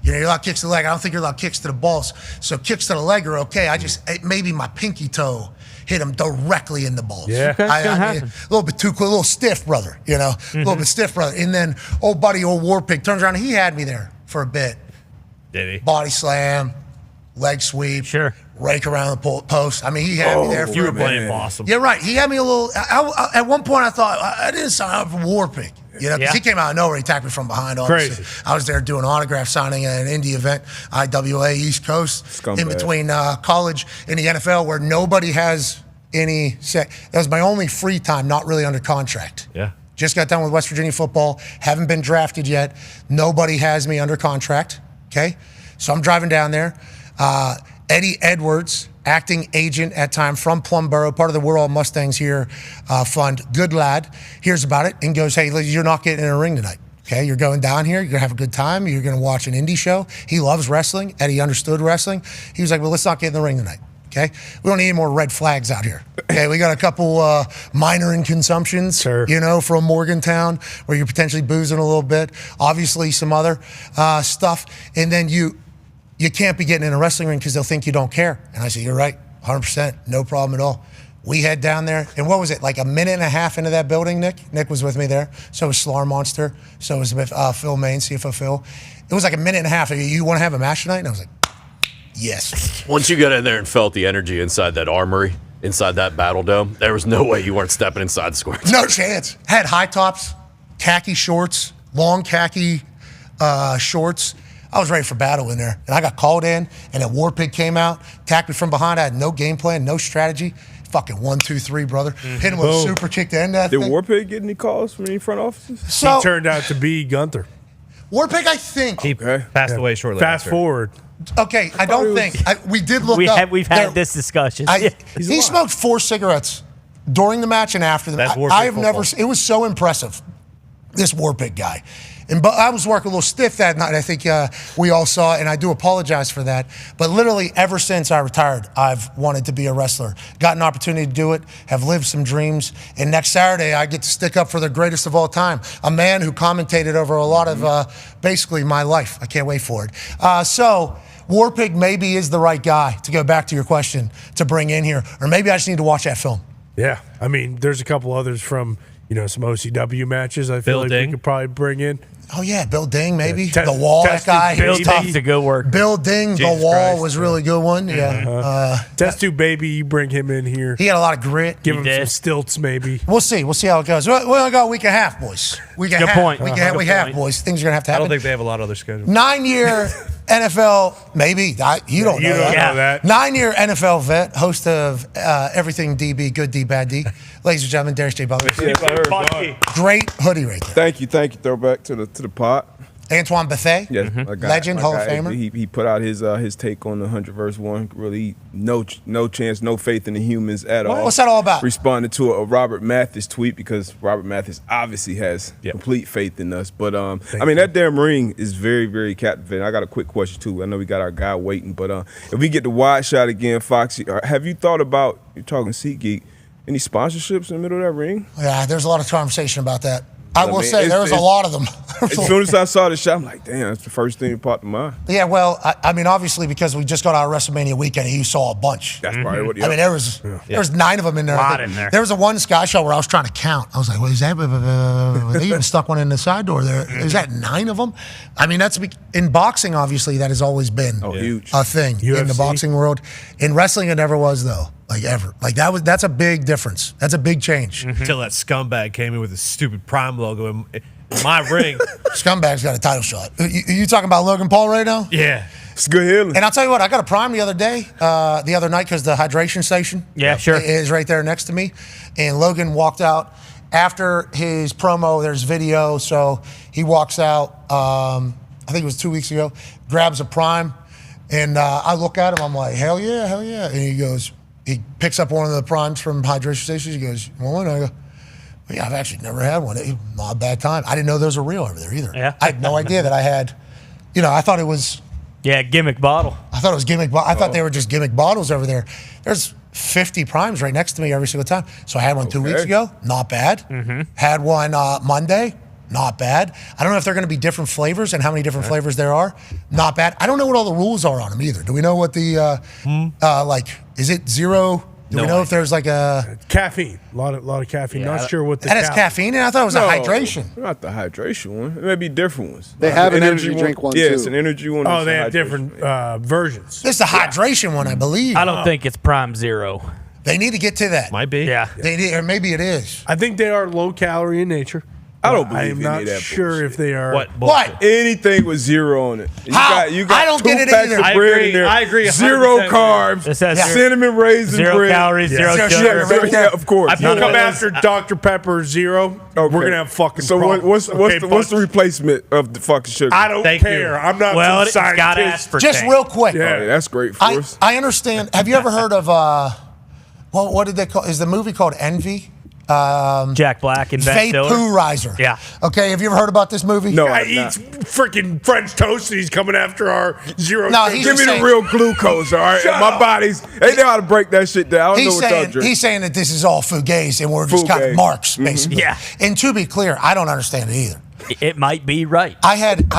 You're allowed kicks to the leg. I don't think you're allowed kicks to the balls. So kicks to the leg are okay. Maybe my pinky toe hit him directly in the balls. Yeah, okay, a little bit too quick, a little stiff, brother. A little bit stiff, brother. And then old War Pig turns around and he had me there for a bit. Did he? Body slam, leg sweep, rake around the post. I mean, he had me there for You were a bit. playing awesome. Yeah, right. He had me a little. At one point, I thought I didn't sign up for War Pig. Because he came out of nowhere. He attacked me from behind. Obviously. Crazy. I was there doing autograph signing at an indie event, IWA East Coast, Scumbag. in between college and the NFL, where nobody has any say. That was my only free time, not really under contract. Yeah. Just got done with West Virginia football. Haven't been drafted yet. Nobody has me under contract. Okay, so I'm driving down there. Eddie Edwards, acting agent at time from Plumboro, part of the We're All Mustangs Here fund. Good lad. Hears about it and goes, hey, you're not getting in a ring tonight. Okay, you're going down here. You're going to have a good time. You're going to watch an indie show. He loves wrestling. Eddie understood wrestling. He was like, well, let's not get in the ring tonight. Okay, we don't need any more red flags out here. Okay, we got a couple minor inconsumptions, from Morgantown where you're potentially boozing a little bit. Obviously, some other stuff, and then you can't be getting in a wrestling ring because they'll think you don't care. And I said, you're right, 100%, no problem at all. We head down there, and what was it, like a minute and a half into that building, Nick? Nick was with me there. So was Slar Monster. So was Phil Main, CFO Phil. It was like a minute and a half. You want to have a match tonight? And I was like, yes. Once you got in there and felt the energy inside that armory, inside that battle dome, there was no way you weren't stepping inside the square. No chance. Had high tops, khaki shorts, long khaki shorts. I was ready for battle in there. And I got called in, and then War Pig came out, attacked me from behind. I had no game plan, no strategy. Fucking 1, 2, 3, brother. Hit him with a super kick to end that Did thing. War Pig get any calls from any front offices? So, he turned out to be Gunther. War Pig, I think. He passed away shortly Fast after. forward. Okay, I don't think. We did look up. We've had this discussion. He smoked 4 cigarettes during the match and after the match. I have never. It was so impressive. This War Pig guy. But I was working a little stiff that night. I think we all saw it, and I do apologize for that. But literally, ever since I retired, I've wanted to be a wrestler. Got an opportunity to do it, have lived some dreams. And next Saturday, I get to stick up for the greatest of all time, a man who commentated over a lot of basically my life. I can't wait for it. So War Pig maybe is the right guy, to go back to your question, to bring in here. Or maybe I just need to watch that film. Yeah, I mean, there's a couple others from some OCW matches. I feel like we could probably bring in. Oh, yeah, Bill Ding, maybe. Yeah. The Wall, that guy. Bill Ding's a good word. Bill Ding, Jesus The Wall Christ. was a really good one. Yeah. Test Tube Baby, you bring him in here. He had a lot of grit. Give him some stilts, maybe. We'll see. We'll see how it goes. We only got a week and a half, boys. Week and a half. point. We have, boys. Things are going to have to I happen. don't think they have a lot of other schedules. 9-year NFL, maybe. You don't know that. 9-year NFL vet, host of Everything DB, Good D, Bad D. Ladies and gentlemen, Darius J. Butler. Great hoodie right there. Thank you. Throwback to the pot. Antoine Buffet, Yeah, legend, Hall of Famer. He put out his take on the 100 verse 1. Really, no chance, no faith in the humans at all. What's that all about? Responding to a Robert Mathis tweet, because Robert Mathis obviously has complete faith in us. But that damn ring is very, very captivating. I got a quick question too. I know we got our guy waiting, but if we get the wide shot again, Foxy, have you thought about, you're talking SeatGeek, any sponsorships in the middle of that ring? Yeah, there's a lot of conversation about that. I will say there was a lot of them. As soon as I saw the shot, I'm like, damn, that's the first thing that popped in mind. Yeah, well, I mean, obviously, because we just got out of WrestleMania weekend, you saw a bunch. That's probably what. I mean, there was 9 of them in there. A lot in there. There was a one Sky Show where I was trying to count. I was like, "What is that?" They even stuck one in the side door there. Is that 9 of them? I mean, that's in boxing. Obviously, that has always been huge a thing UFC? in the boxing world. In wrestling, it never was though. Like ever. Like that's a big difference. That's a big change. Until that scumbag came in with a stupid Prime logo in my ring. Scumbag's got a title shot. You talking about Logan Paul right now? Yeah. It's good healing. And I'll tell you what, I got a Prime the other night, because the hydration station is right there next to me. And Logan walked out after his promo. There's video, so he walks out, I think it was 2 weeks ago, grabs a Prime, and I look at him, I'm like, hell yeah, hell yeah. And he picks up one of the Primes from hydration stations. He goes, well, and I go, well, yeah, I've actually never had one. Not a bad time. I didn't know those were real over there either. Yeah. I had no idea that I had, I thought it was. Yeah, gimmick bottle. I thought it was gimmick. I thought they were just gimmick bottles over there. There's 50 Primes right next to me every single time. So I had one 2 weeks ago. Not bad. Had one Monday. Not bad. I don't know if they're going to be different flavors and how many different flavors there are. Not bad. I don't know what all the rules are on them either. Do we know what the is it zero? Do we know if there's like a caffeine? A lot of caffeine. Yeah, Not sure what the that has caffeine in it? I thought it was a hydration. Not the hydration one. It may be different ones. They have an energy drink one, Yeah, too. it's an energy one. Oh, it's they a have hydration. different versions. This is the hydration one, I believe. I don't think it's Prime Zero. They need to get to that. Might be. Yeah. They need, or maybe it is. I think they are low calorie in nature. I don't I believe am any of not that sure bullshit. if they are. What? Anything with zero on it. You How? You got I don't two get it packs either. of I bread agree. in there. I agree 100% Zero with carbs. This has cinnamon raisin zero bread. calories, zero Zero sugar. sugar. Yeah, of course. If you come after Dr. Pepper Zero, we're gonna have fucking. So problems. what's the replacement of the fucking sugar? I don't care. I'm not Well, some it's got scientist. aspartame. Just real quick. Yeah. Oh, yeah, that's great for us. I understand. Have you ever heard of what did they call? Is the movie called Envy? Jack Black and Ben Stiller. Vaporizer. Yeah. Okay. Have you ever heard about this movie? No, Guy I'm not. eats freaking French toast and he's coming after our zero. No, sugar. he's Give me saying- the real glucose, all right? Shut My up. body's. They know how to break that shit down. I don't know what y'all drink. He's saying that this is all fugazi and we're just kind of Fugazi. marks, basically. Yeah. And to be clear, I don't understand it either. It might be right. I had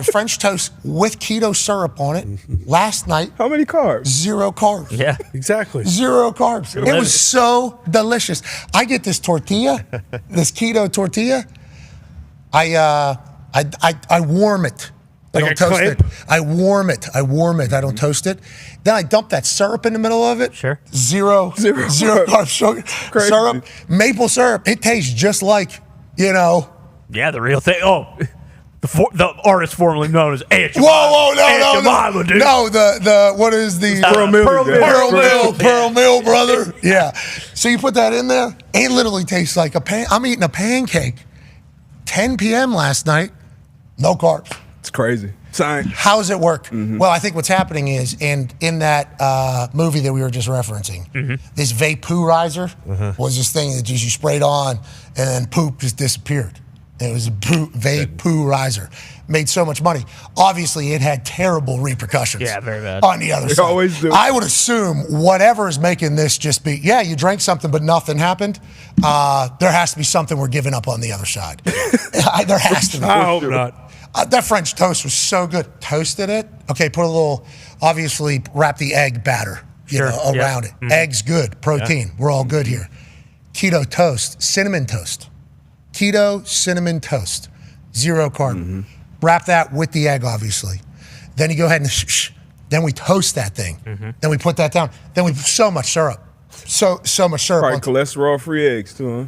French toast with keto syrup on it last night. How many carbs? 0 carbs. Yeah. Exactly. 0 carbs. It was so delicious. I get this tortilla, this keto tortilla. I warm it. I Like don't a toast it. clamp? I warm it. I don't toast it. Then I dump that syrup in the middle of it. Sure. Zero carb sugar, Crazy. syrup, maple syrup. It tastes just like, Yeah, the real thing. Oh, the artist formerly known as Aunt Jemima. Whoa, no, Aunt Jemima, dude. No, the what is the Pearl Mill. Pearl Mill, brother. Yeah. So you put that in there. It literally tastes like I'm eating a pancake. 10 p.m. last night, no carbs. It's crazy. Science. How does it work? Well, I think what's happening is in that movie that we were just referencing, this vaporizer was this thing that you sprayed on and then poop just disappeared. It was a vaporizer. Made so much money. Obviously, it had terrible repercussions. Yeah, very bad. On the other They side. always do. I would assume whatever is making this just be, you drank something but nothing happened. There has to be something we're giving up on the other side. There has to be. I hope not. That French toast was so good. Toasted it. Okay, put a little, obviously, wrap the egg batter around it. Eggs good. Protein. We're all good here. Keto toast. Cinnamon toast. Keto cinnamon toast. 0 carb. Wrap that with the egg, obviously. Then you go ahead and then we toast that thing. Then we put that down. Then we put so much syrup. So much syrup. Probably cholesterol-free eggs, too, huh?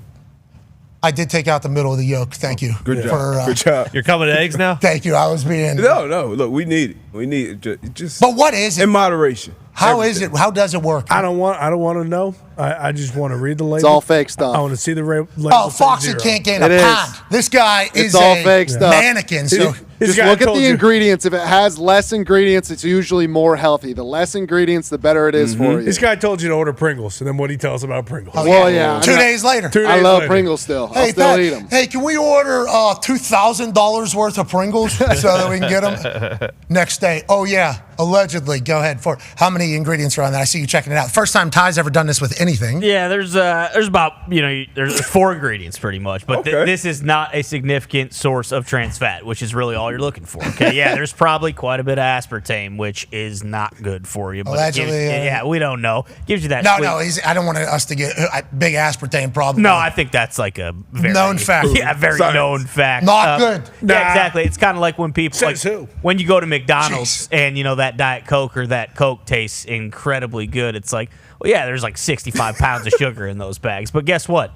I did take out the middle of the yolk. Thank you. Good job. Good job. You're coming to eggs now? Thank you. I was being. No. Look, we need it. We need it. Just But what is it? in moderation. How is it? How does it work? I don't want to know. I just want to read the label. It's all fake stuff. I want to see the label. Oh, Foxy can't gain a It is. pound. This guy is It's all a fake stuff. mannequin. So This Just guy look at told the you. ingredients. If it has less ingredients, it's usually more healthy. The less ingredients, the better it is for you. This guy told you to order Pringles, and then what he tells about Pringles. Oh, Well, yeah. 2 days later. 2 days I love later. Pringles still. I'll Hey, still Pat, eat them. hey, can we order $2,000 worth of Pringles so that we can get them? Next day. Oh, yeah. Allegedly. Go ahead. How many ingredients are on that? I see you checking it out. First time Ty's ever done this with anything. Yeah, there's about there's 4 ingredients pretty much, but Okay. this is not a significant source of trans fat, which is really all you're looking for. Okay, yeah, there's probably quite a bit of aspartame, which is not good for you. But it gives- Allegedly, we don't know. Gives you that. No, sweet- I don't want us to get a big aspartame problem. No, I think that's like a very Known fact. Yeah, very Science. known fact. Not good. Yeah, Nah. exactly. It's kind of like when people Says who? when you go to McDonald's and that Diet Coke or that Coke tastes incredibly good. It's like, well, yeah, there's like 65 pounds of sugar in those bags, but guess what?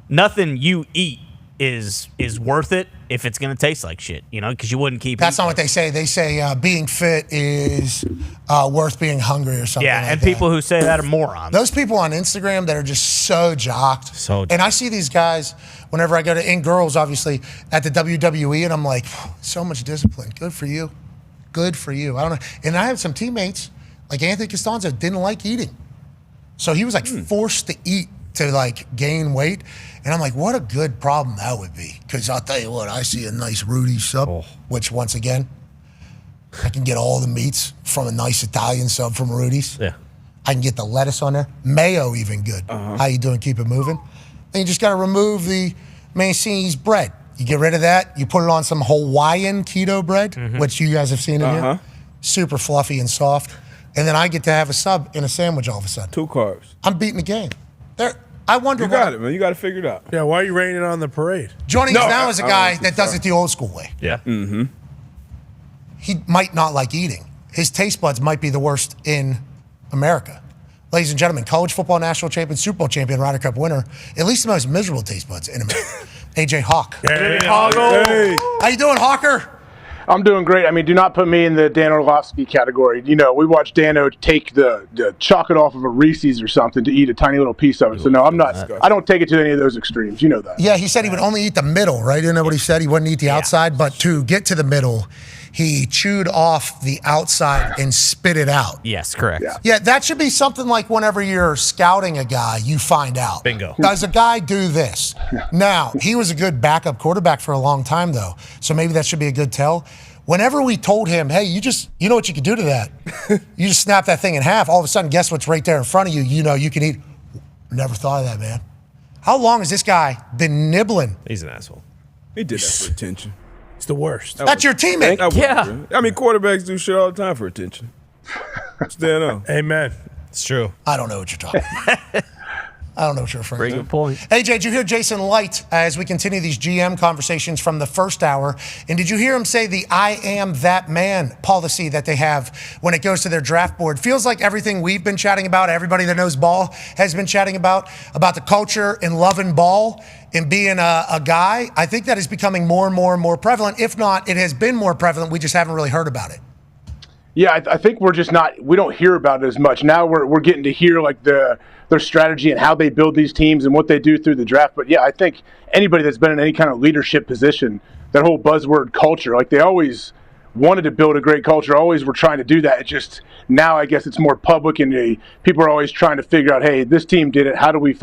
Nothing you eat is worth it if it's going to taste like shit, because you wouldn't keep. That's not what they say. They say being fit is worth being hungry or something. Yeah, like and that. people who say that are morons. Those people on Instagram that are just so jocked. And I see these guys whenever I go to, and girls obviously, at the WWE, and I'm like, so much discipline. Good for you. Good for you. I don't know. And I have some teammates, like Anthony Costanzo, didn't like eating. So he was like forced to eat to like gain weight. And I'm like, what a good problem that would be. Because I'll tell you what, I see a nice Rudy sub, which once again, I can get all the meats from a nice Italian sub from Rudy's. Yeah. I can get the lettuce on there. Mayo even good. How you doing? Keep it moving. Then you just got to remove the Mancini's bread. You get rid of that. You put it on some Hawaiian keto bread, which you guys have seen in here. Super fluffy and soft. And then I get to have a sub in a sandwich all of a sudden. 2 carbs. I'm beating the game. I wonder. You got it, man. You got to figure it out. Yeah, why are you raining on the parade? Joining us now is a guy that does it the old school way. Yeah. Mm-hmm. He might not like eating. His taste buds might be the worst in America. Ladies and gentlemen, college football national champion, Super Bowl champion, Ryder Cup winner, at least the most miserable taste buds in America. AJ Hawk. Hey, Hey. How you doing, Hawker? I'm doing great. I mean, do not put me in the Dan Orlovsky category. You know, we watched Dano take the chocolate off of a Reese's or something to eat a tiny little piece of it. So no, I'm not. I don't take it to any of those extremes. You know that. Yeah, he said he would only eat the middle, right? You know what he said? He wouldn't eat the outside, but to get to the middle, he chewed off the outside and spit it out. Yes, correct. Yeah, that should be something like whenever you're scouting a guy, you find out. Bingo. Does a guy do this? Now, he was a good backup quarterback for a long time, though, so maybe that should be a good tell. Whenever we told him, hey, you know what you could do to that? You just snap that thing in half. All of a sudden, guess what's right there in front of you? You know you can eat. Never thought of that, man. How long has this guy been nibbling? He's an asshole. He did that for attention. It's the worst. That's your teammate. I mean, quarterbacks do shit all the time for attention. Stand up. Amen. It's true. I don't know what you're talking about. I don't know what you're referring to. Very good point. AJ, did you hear Jason Licht as we continue these GM conversations from the first hour? And did you hear him say the I am that man policy that they have when it goes to their draft board? Feels like everything we've been chatting about, everybody that knows ball has been chatting about the culture and loving ball and being a guy. I think that is becoming more and more and more prevalent. If not, it has been more prevalent. We just haven't really heard about it. Yeah, I think we're just not. We don't hear about it as much now. We're getting to hear like their strategy and how they build these teams and what they do through the draft. But yeah, I think anybody that's been in any kind of leadership position, that whole buzzword culture, like they always wanted to build a great culture, always were trying to do that. It just now I guess it's more public and people are always trying to figure out, hey, this team did it. How do we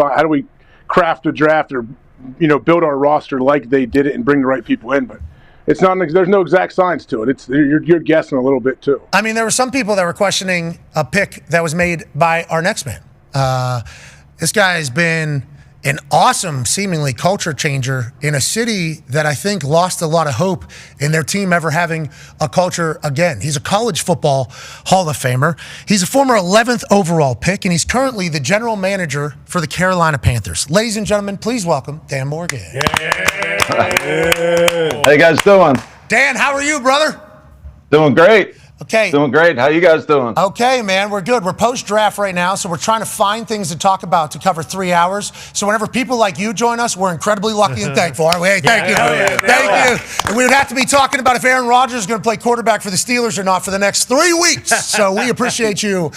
craft a draft or build our roster like they did it and bring the right people in? But it's not. There's no exact science to it. You're guessing a little bit too. I mean, there were some people that were questioning a pick that was made by our next man. This guy has been an awesome, seemingly culture changer in a city that I think lost a lot of hope in their team ever having a culture again. He's a college football Hall of Famer. He's a former 11th overall pick, and he's currently the general manager for the Carolina Panthers. Ladies and gentlemen, please welcome Dan Morgan. How you guys doing? Dan, how are you, brother? Doing great. Okay. Doing great. How you guys doing? Okay, man, we're good. We're post-draft right now, so we're trying to find things to talk about to cover 3 hours. So whenever people like you join us, we're incredibly lucky and thankful, aren't we? Hey, thank you. Thank you. And we would have to be talking about if Aaron Rodgers is going to play quarterback for the Steelers or not for the next 3 weeks. So we appreciate you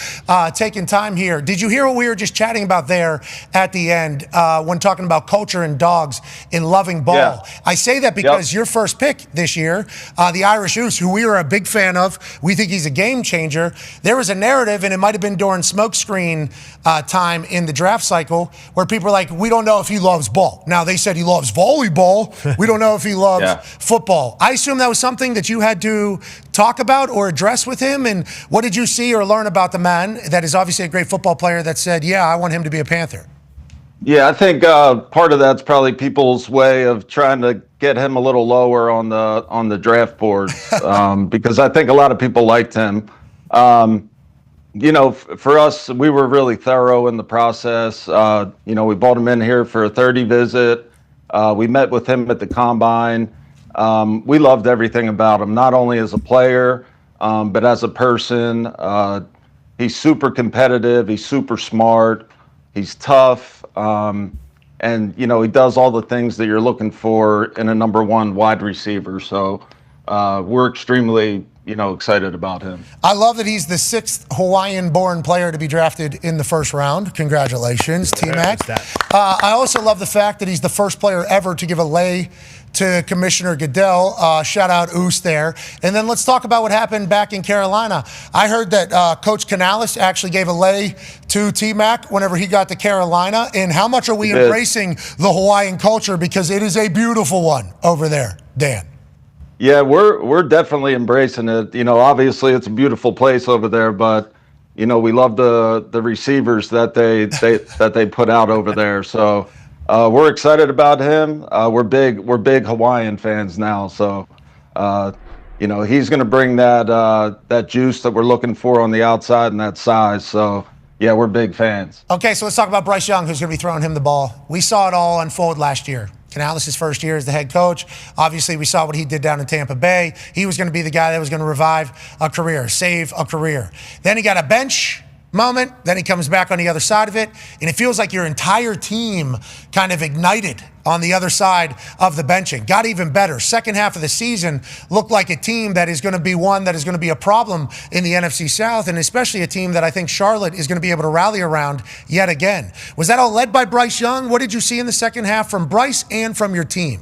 taking time here. Did you hear what we were just chatting about there at the end when talking about culture and dogs in loving ball? Yeah. I say that because your first pick this year, the Irish Oos, who we are a big fan of, we think he's a game changer. There was a narrative, and it might have been during smokescreen time in the draft cycle, where people are like, we don't know if he loves ball. Now, they said he loves volleyball. We don't know if he loves football. I assume that was something that you had to talk about or address with him. And what did you see or learn about the man that is obviously a great football player that said, yeah, I want him to be a Panther? Yeah, I think part of that's probably people's way of trying to get him a little lower on the draft board because I think a lot of people liked him. For us, we were really thorough in the process. We brought him in here for a 30 visit. We met with him at the combine. We loved everything about him, not only as a player, but as a person. He's super competitive. He's super smart. He's tough. And and he does all the things that you're looking for in a number one wide receiver. So we're extremely excited about him. I love that he's the 6th Hawaiian-born player to be drafted in the first round. Congratulations, T-Mac. I also love the fact that he's the first player ever to give a lay to Commissioner Goodell. Shout out Oos there. And then let's talk about what happened back in Carolina. I heard that Coach Canales actually gave a lay to T-Mac whenever he got to Carolina. And how much are we embracing the Hawaiian culture? Because it is a beautiful one over there, Dan. Yeah, we're definitely embracing it. Obviously it's a beautiful place over there, but we love the receivers that they put out over there. So we're excited about him. We're big Hawaiian fans now. So he's going to bring that juice that we're looking for on the outside and that size. So yeah, we're big fans. Okay, so let's talk about Bryce Young, who's going to be throwing him the ball. We saw it all unfold last year. Canales' first year as the head coach. Obviously, we saw what he did down in Tampa Bay. He was going to be the guy that was going to revive a career, save a career. Then he got a bench moment. Then he comes back on the other side of it. And it feels like your entire team kind of ignited on the other side of the benching. Got even better. Second half of the season looked like a team that is going to be one that is going to be a problem in the NFC South, and especially a team that I think Charlotte is going to be able to rally around yet again. Was that all led by Bryce Young? What did you see in the second half from Bryce and from your team?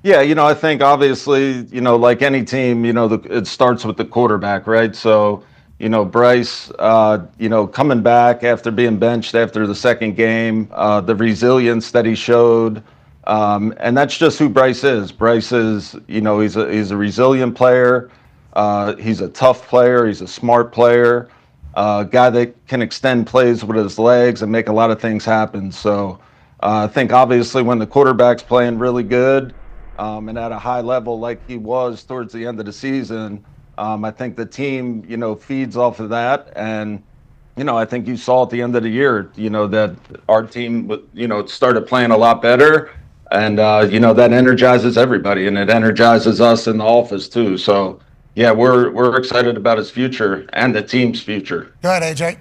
Yeah, I think obviously, like any team, it starts with the quarterback, right? So, Bryce, coming back after being benched after the second game, the resilience that he showed, and that's just who Bryce is. Bryce is, he's a resilient player. He's a tough player. He's a smart player. Guy that can extend plays with his legs and make a lot of things happen. So I think obviously when the quarterback's playing really good and at a high level like he was towards the end of the season, I think the team, feeds off of that. And, I think you saw at the end of the year, that our team, started playing a lot better. And, that energizes everybody, and it energizes us in the office too. So, yeah, we're excited about his future and the team's future. Go ahead, AJ.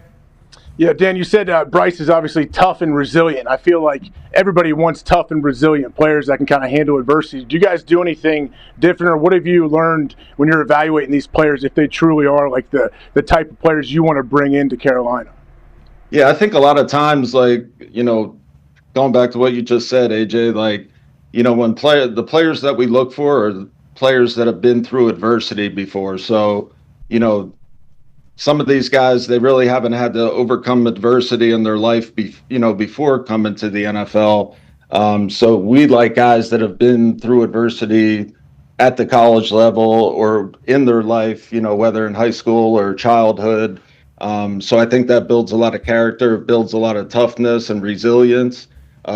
Yeah, Dan, you said Bryce is obviously tough and resilient. I feel like everybody wants tough and resilient players that can kind of handle adversity. Do you guys do anything different, or what have you learned when you're evaluating these players, if they truly are like the type of players you want to bring into Carolina? Yeah, I think a lot of times, like, going back to what you just said, AJ, like, when the players that we look for are players that have been through adversity before. So, some of these guys, they really haven't had to overcome adversity in their life, before coming to the NFL. So we like guys that have been through adversity at the college level or in their life, whether in high school or childhood. So I think that builds a lot of character, builds a lot of toughness and resilience.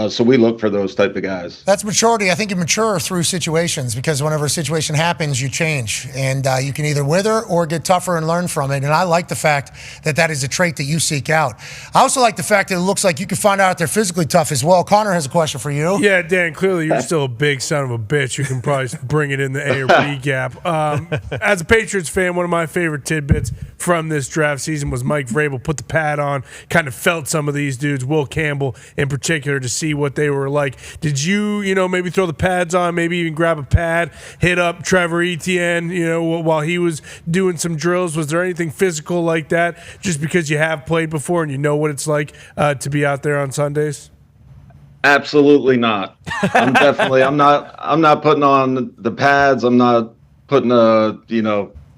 So we look for those type of guys. That's maturity. I think you mature through situations, because whenever a situation happens, you change. And you can either wither or get tougher and learn from it. And I like the fact that that is a trait that you seek out. I also like the fact that it looks like you can find out they're physically tough as well. Connor has a question for you. Yeah, Dan, clearly you're still a big son of a bitch. You can probably bring it in the A or B gap. As a Patriots fan, one of my favorite tidbits from this draft season was Mike Vrabel put the pad on, kind of felt some of these dudes, Will Campbell in particular, to see what they were like. Did you, maybe throw the pads on, maybe even grab a pad, hit up Trevor Etienne, while he was doing some drills? Was there anything physical like that, just because you have played before and you know what it's like to be out there on Sundays? Absolutely not. I'm not putting on the pads. I'm not putting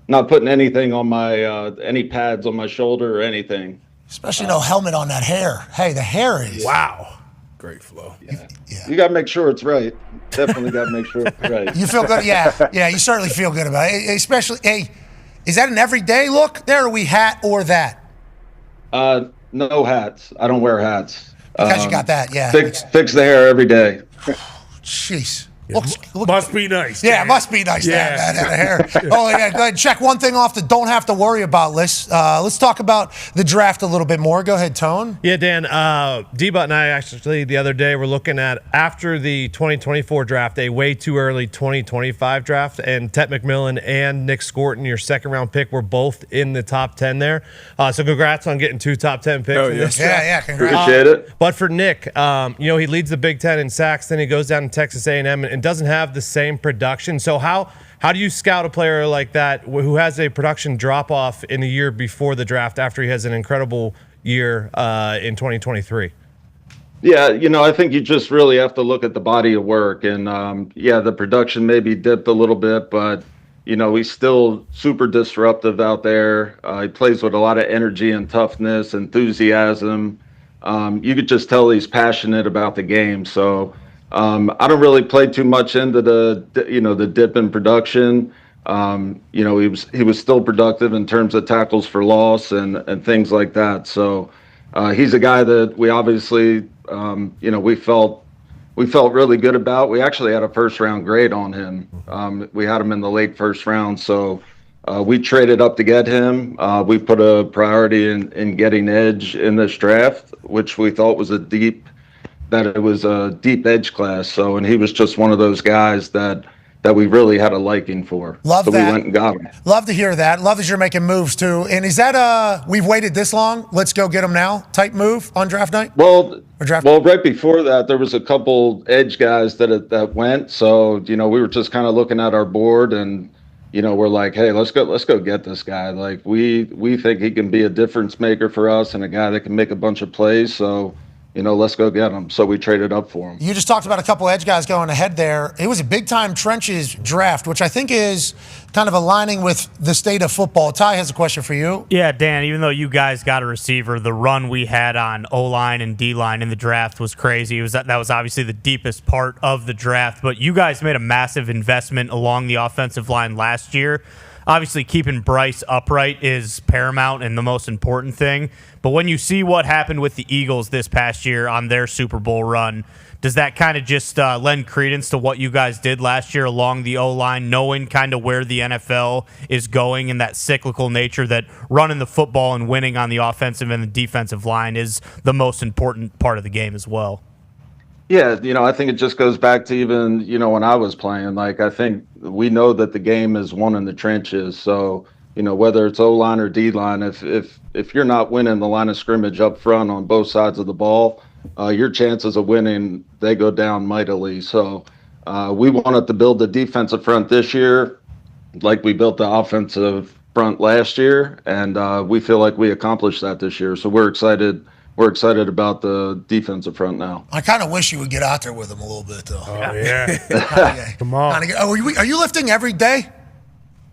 not putting anything on my any pads on my shoulder or anything. Especially no helmet on that hair. Hey, the hair is wow. Great flow. Yeah. You got to make sure it's right. Definitely got to make sure it's right. You feel good? Yeah, you certainly feel good about it. Especially, hey, is that an everyday look there, or are we hat or that? No hats. I don't wear hats. Because you got that, yeah. Fix the hair every day. Jeez. Must be nice. Yeah, it must be nice to have that hair. Oh, yeah, go ahead. Check one thing off that don't have to worry about, Liz. Let's talk about the draft a little bit more. Go ahead, Tone. Yeah, Dan. D-Butt and I actually the other day were looking at, after the 2024 draft, a way too early 2025 draft, and Tet McMillan and Nick Scorton, your second-round pick, were both in the top 10 there. So congrats on getting 2 top 10 picks in this draft. Yeah, congrats. Appreciate it. But for Nick, he leads the Big Ten in sacks, then he goes down to Texas A&M and doesn't have the same production. So how do you scout a player like that who has a production drop-off in the year before the draft after he has an incredible year in 2023? Yeah, I think you just really have to look at the body of work. And, the production maybe dipped a little bit, but, he's still super disruptive out there. He plays with a lot of energy and toughness, enthusiasm. You could just tell he's passionate about the game. So I don't really play too much into the dip in production. He was still productive in terms of tackles for loss and things like that. So he's a guy that we obviously, we felt really good about. We actually had a first-round grade on him. We had him in the late first round. So we traded up to get him. We put a priority in getting edge in this draft, which we thought was a deep edge class. So, and he was just one of those guys that we really had a liking for. Love so that. We went and got him. Love to hear that. Love that you're making moves too. And is that we've waited this long, let's go get him now type move on draft night? Well, right before that, there was a couple edge guys that went. So, we were just kind of looking at our board and, we're like, hey, let's go get this guy. Like we think he can be a difference maker for us and a guy that can make a bunch of plays. So, let's go get him. So we traded up for him. You just talked about a couple edge guys going ahead there. It was a big-time trenches draft, which I think is kind of aligning with the state of football. Ty has a question for you. Yeah, Dan, even though you guys got a receiver, the run we had on O-line and D-line in the draft was crazy. That was obviously the deepest part of the draft, but you guys made a massive investment along the offensive line last year. Obviously, keeping Bryce upright is paramount and the most important thing. But when you see what happened with the Eagles this past year on their Super Bowl run, does that kind of just lend credence to what you guys did last year along the O-line, knowing kind of where the NFL is going and that cyclical nature that running the football and winning on the offensive and the defensive line is the most important part of the game as well? Yeah, I think it just goes back to even, when I was playing. Like, I think we know that the game is won in the trenches. So, whether it's O-line or D-line, if you're not winning the line of scrimmage up front on both sides of the ball, your chances of winning, they go down mightily. So we wanted to build the defensive front this year like we built the offensive front last year, and we feel like we accomplished that this year. So we're excited. We're excited about the defensive front now. I kind of wish you would get out there with him a little bit, though. Oh, yeah. Come on. Are you lifting every day?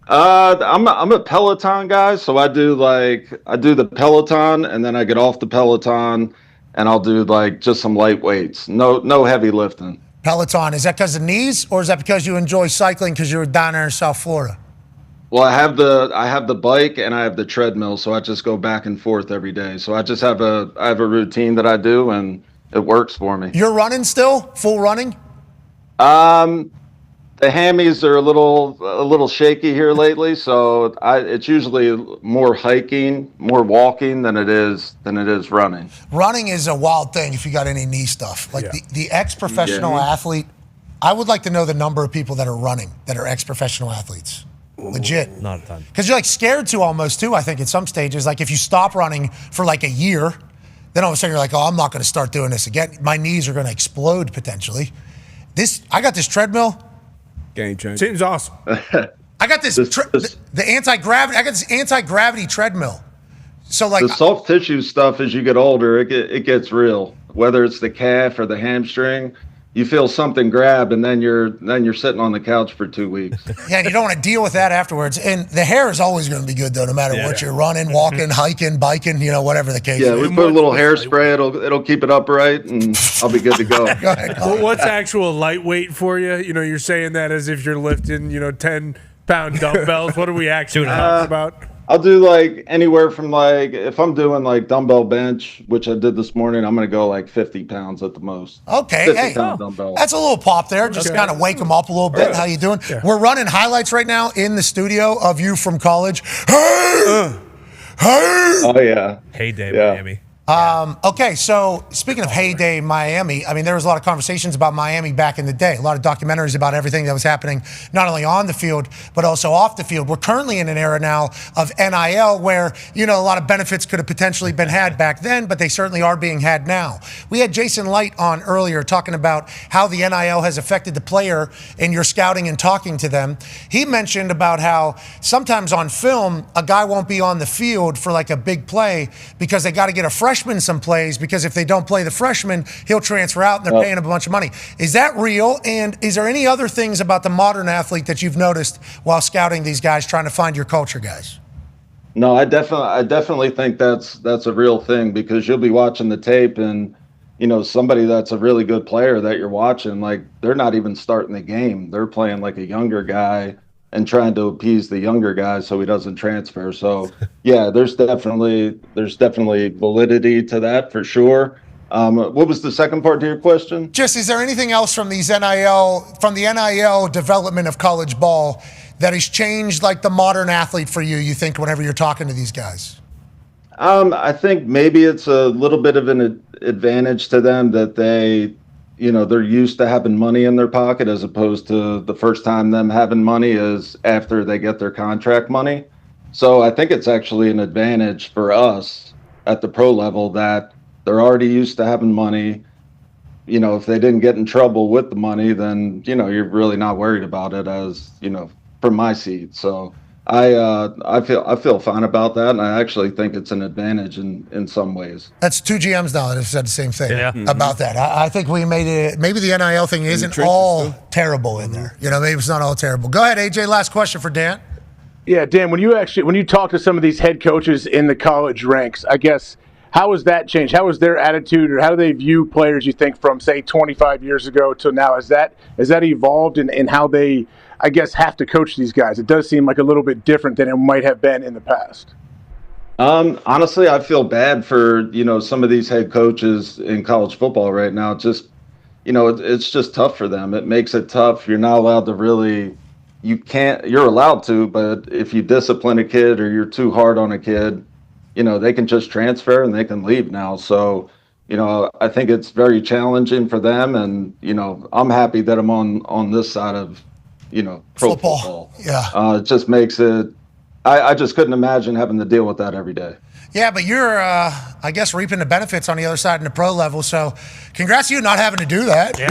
I'm a Peloton guy, so I do the Peloton, and then I get off the Peloton, and I'll do just some light weights. No heavy lifting. Peloton, is that because of knees, or is that because you enjoy cycling because you were down there in South Florida? Well, I have the bike and I have the treadmill, so I just go back and forth every day. So I just have a routine that I do, and it works for me. You're running still, full running? The hammies are a little shaky here lately, so it's usually more hiking, more walking than it is running. Running is a wild thing if you got any knee stuff. The ex-professional athlete, I would like to know the number of people that are running that are ex-professional athletes. Legit. Not a ton. Because you're scared to almost too, I think, at some stages. Like if you stop running for a year, then all of a sudden you're like, oh, I'm not going to start doing this again. My knees are going to explode potentially. I got this treadmill. Game changer. Seems awesome. I got the anti-gravity. I got this anti-gravity treadmill. So the soft tissue stuff as you get older, it gets real. Whether it's the calf or the hamstring, you feel something grab, and then you're sitting on the couch for 2 weeks. Yeah, and you don't want to deal with that afterwards. And the hair is always going to be good, though, no matter what you're running, walking, hiking, biking, whatever the case is. Yeah, we put a little hairspray. It'll keep it upright, and I'll be good to go. Go ahead. Well, what's actual lightweight for you? You're saying that as if you're lifting, 10-pound dumbbells. What are we actually talking about? I'll do like anywhere from like, if I'm doing like dumbbell bench, which I did this morning, I'm going to go like 50 pounds at the most. Okay, 50 hey, pound dumbbell. that's a little pop there. Just kind of wake them up a little bit. Yeah. How you doing? Yeah. We're running highlights right now in the studio of you from college. Hey! Hey! Oh, yeah. Heyday, Yeah. Miami. Okay, so speaking of heyday Miami, I mean, there was a lot of conversations about Miami back in the day, a lot of documentaries about everything that was happening, not only on the field, but also off the field. We're currently in an era now of NIL where, a lot of benefits could have potentially been had back then, but they certainly are being had now. We had Jason Licht on earlier talking about how the NIL has affected the player in your scouting and talking to them. He mentioned about how sometimes on film, a guy won't be on the field for like a big play because they got to get a freshman some plays, because if they don't play the freshman, he'll transfer out and they're paying him a bunch of money. Is that real? And is there any other things about the modern athlete that you've noticed while scouting these guys, trying to find your culture guys? No, I definitely think that's a real thing, because you'll be watching the tape and, somebody that's a really good player that you're watching, like they're not even starting the game. They're playing like a younger guy and trying to appease the younger guy so he doesn't transfer. So yeah, there's definitely validity to that for sure. What was the second part to your question? Just, is there anything else from the NIL development of college ball that has changed like the modern athlete for you think, whenever you're talking to these guys? I think maybe it's a little bit of an advantage to them that they're used to having money in their pocket, as opposed to the first time them having money is after they get their contract money. So I think it's actually an advantage for us at the pro level that they're already used to having money. If they didn't get in trouble with the money, then, you're really not worried about it, as, from my seat. So I feel fine about that, and I actually think it's an advantage in some ways. That's two GMs now that have said the same thing about that. I think we made it. Maybe the NIL thing isn't all terrible in there. Maybe it's not all terrible. Go ahead, AJ. Last question for Dan. Yeah, Dan. When you talk to some of these head coaches in the college ranks, I guess, how has that changed? How has their attitude, or how do they view players? You think from say 25 years ago to now, has that evolved in how they, I guess, have to coach these guys? It does seem like a little bit different than it might have been in the past. Honestly, I feel bad for, some of these head coaches in college football right now. Just, it's just tough for them. It makes it tough. You're not allowed to really, you're allowed to, but if you discipline a kid or you're too hard on a kid, they can just transfer and they can leave now. So, I think it's very challenging for them. And, I'm happy that I'm on this side of, pro football. Yeah. It just makes it, I just couldn't imagine having to deal with that every day. Yeah, but you're, I guess, reaping the benefits on the other side in the pro level. So congrats to you not having to do that. Yeah.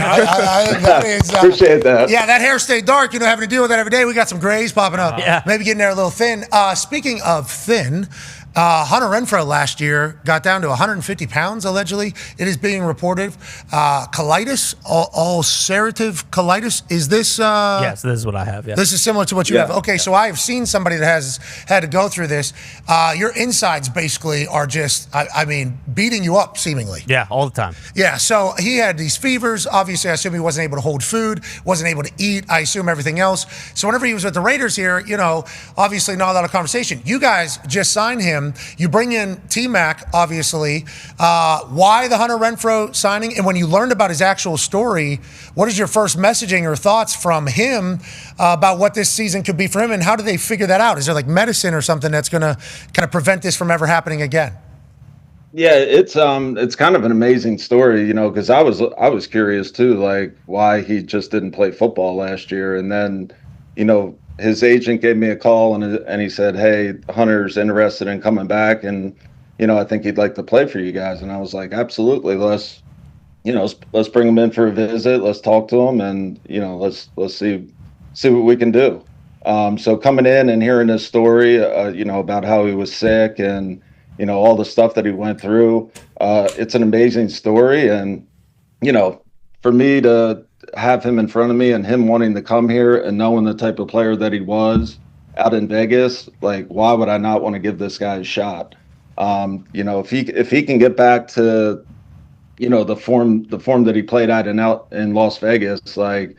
That is, Appreciate that. Yeah, that hair stayed dark, having to deal with that every day. We got some grays popping up. Yeah. Maybe getting there a little thin. Speaking of thin, Hunter Renfrow last year got down to 150 pounds, allegedly. It is being reported. Colitis, ulcerative colitis. Is this... Yes, this is what I have, yeah. This is similar to what you have. Okay, so I have seen somebody that has had to go through this. Your insides basically are just, beating you up, seemingly. Yeah, all the time. Yeah, so he had these fevers. Obviously, I assume he wasn't able to hold food, wasn't able to eat, I assume everything else. So whenever he was with the Raiders here, obviously not a lot of conversation. You guys just signed him. You bring in T-Mac, obviously. Why the Hunter Renfrow signing? And when you learned about his actual story, what is your first messaging or thoughts from him about what this season could be for him? And how do they figure that out? Is there like medicine or something that's going to kind of prevent this from ever happening again? Yeah, it's kind of an amazing story, because I was curious too, like why he just didn't play football last year. And then, his agent gave me a call and he said, "Hey, Hunter's interested in coming back, and I think he'd like to play for you guys." And I was like, "Absolutely, let's bring him in for a visit. Let's talk to him, and let's see what we can do." So coming in and hearing his story, about how he was sick and all the stuff that he went through, it's an amazing story. And for me to have him in front of me and him wanting to come here and knowing the type of player that he was out in Vegas, like, why would I not want to give this guy a shot? If he can get back to, the form that he played at in Las Vegas, like,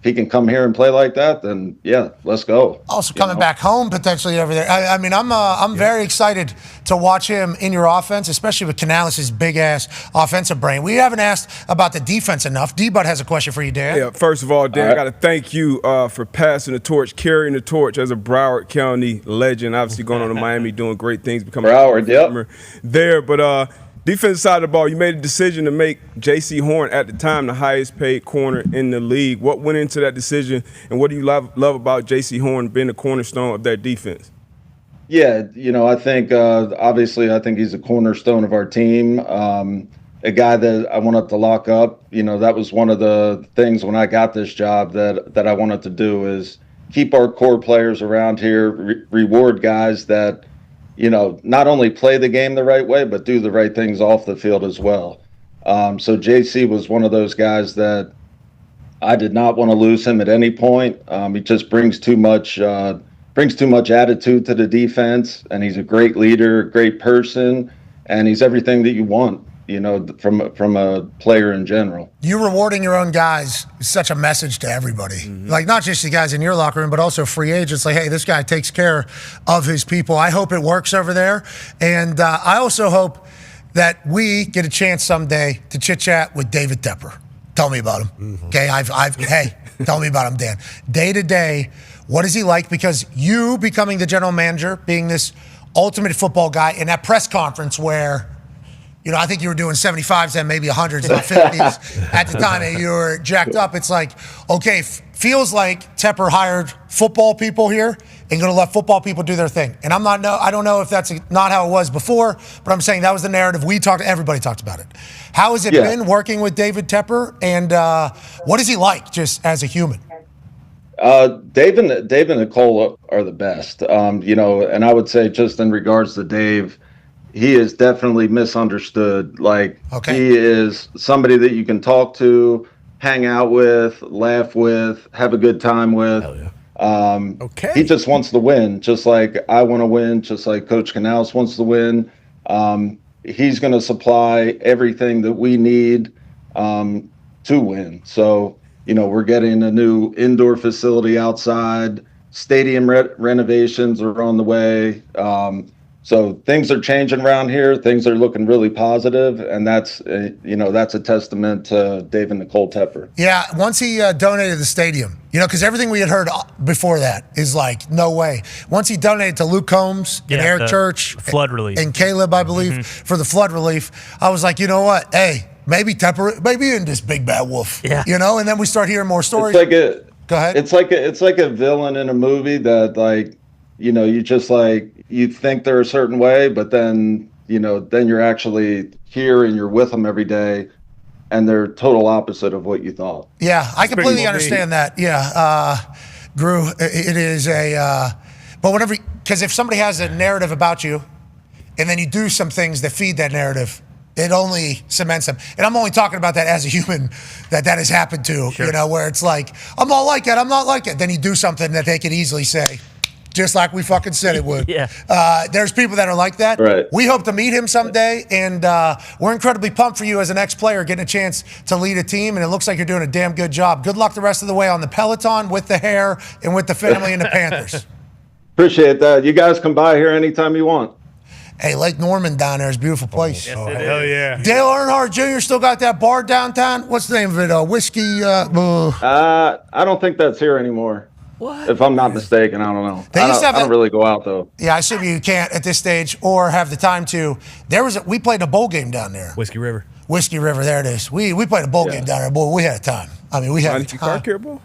if he can come here and play like that, then yeah, let's go. Also coming back home potentially over there. I mean, I'm very excited to watch him in your offense, especially with Canales' big-ass offensive brain. We haven't asked about the defense enough. D-Bud has a question for you, Dan. Yeah, first of all, Dan, I got to thank you for passing the torch, carrying the torch as a Broward County legend. Obviously going on to Miami, doing great things, becoming Broward, there. But defensive side of the ball, you made a decision to make J.C. Horn, at the time, the highest paid corner in the league. What went into that decision, and what do you love about J.C. Horn being the cornerstone of that defense? Yeah, I think obviously I think he's a cornerstone of our team. A guy that I wanted to lock up. That was one of the things when I got this job that I wanted to do is keep our core players around here, reward guys that not only play the game the right way, but do the right things off the field as well. So JC was one of those guys that I did not want to lose him at any point. He just brings too much attitude to the defense, and he's a great leader, great person, and he's everything that you want, from a player in general. You rewarding your own guys is such a message to everybody. Like, not just the guys in your locker room, but also free agents. Like, hey, this guy takes care of his people. I hope it works over there. And I also hope that we get a chance someday to chit-chat with David Tepper. Tell me about him. Okay, hey, tell me about him, Dan. Day to day, what is he like? Because you becoming the general manager, being this ultimate football guy in that press conference where I think you were doing 75s and maybe 100s and 50s at the time and you were jacked up. It's like, okay, feels like Tepper hired football people here and going to let football people do their thing. And I don't know if that's not how it was before, but I'm saying that was the narrative. Everybody talked about it. How has it been working with David Tepper, and what is he like just as a human? Dave and Nicole are the best, and I would say just in regards to Dave, he is definitely misunderstood. Like, he is somebody that you can talk to, hang out with, laugh with, have a good time with. He just wants to win, just like I want to win, just like Coach Canales wants to win. He's going to supply everything that we need to win. So, we're getting a new indoor facility outside. Stadium renovations are on the way. So things are changing around here. Things are looking really positive, and that's a testament to Dave and Nicole Tepper. Yeah, once he donated the stadium, because everything we had heard before that is like, no way. Once he donated to Luke Combs and Eric Church, flood relief, and Caleb, I believe, for the flood relief, I was like, you know what? Hey, maybe Tepper, maybe in this big bad wolf. Yeah. And then we start hearing more stories. Go ahead. It's like a villain in a movie that you think they're a certain way, but then you're actually here and you're with them every day, and they're total opposite of what you thought. Yeah, I completely understand that. Yeah, Gru, it is but because if somebody has a narrative about you, and then you do some things that feed that narrative, it only cements them. And I'm only talking about that as a human that has happened to, where it's like, I'm not like that, I'm not like it. Then you do something that they could easily say, just like we fucking said it would. There's people that are like that. Right. We hope to meet him someday, and we're incredibly pumped for you as an ex-player getting a chance to lead a team, and it looks like you're doing a damn good job. Good luck the rest of the way on the Peloton, with the hair, and with the family and the Panthers. Appreciate that. You guys come by here anytime you want. Hey, Lake Norman down there is a beautiful place. Hell yeah. Dale Earnhardt Jr. still got that bar downtown. What's the name of it? Whiskey? I don't think that's here anymore. What? If I'm not mistaken, I don't know. I don't really go out though. Yeah, I assume you can't at this stage or have the time to. We played a bowl game down there. Whiskey River. Whiskey River, there it is. We played a bowl game down there. Boy, we had a time. I mean, we had a time. Car Care Bowl?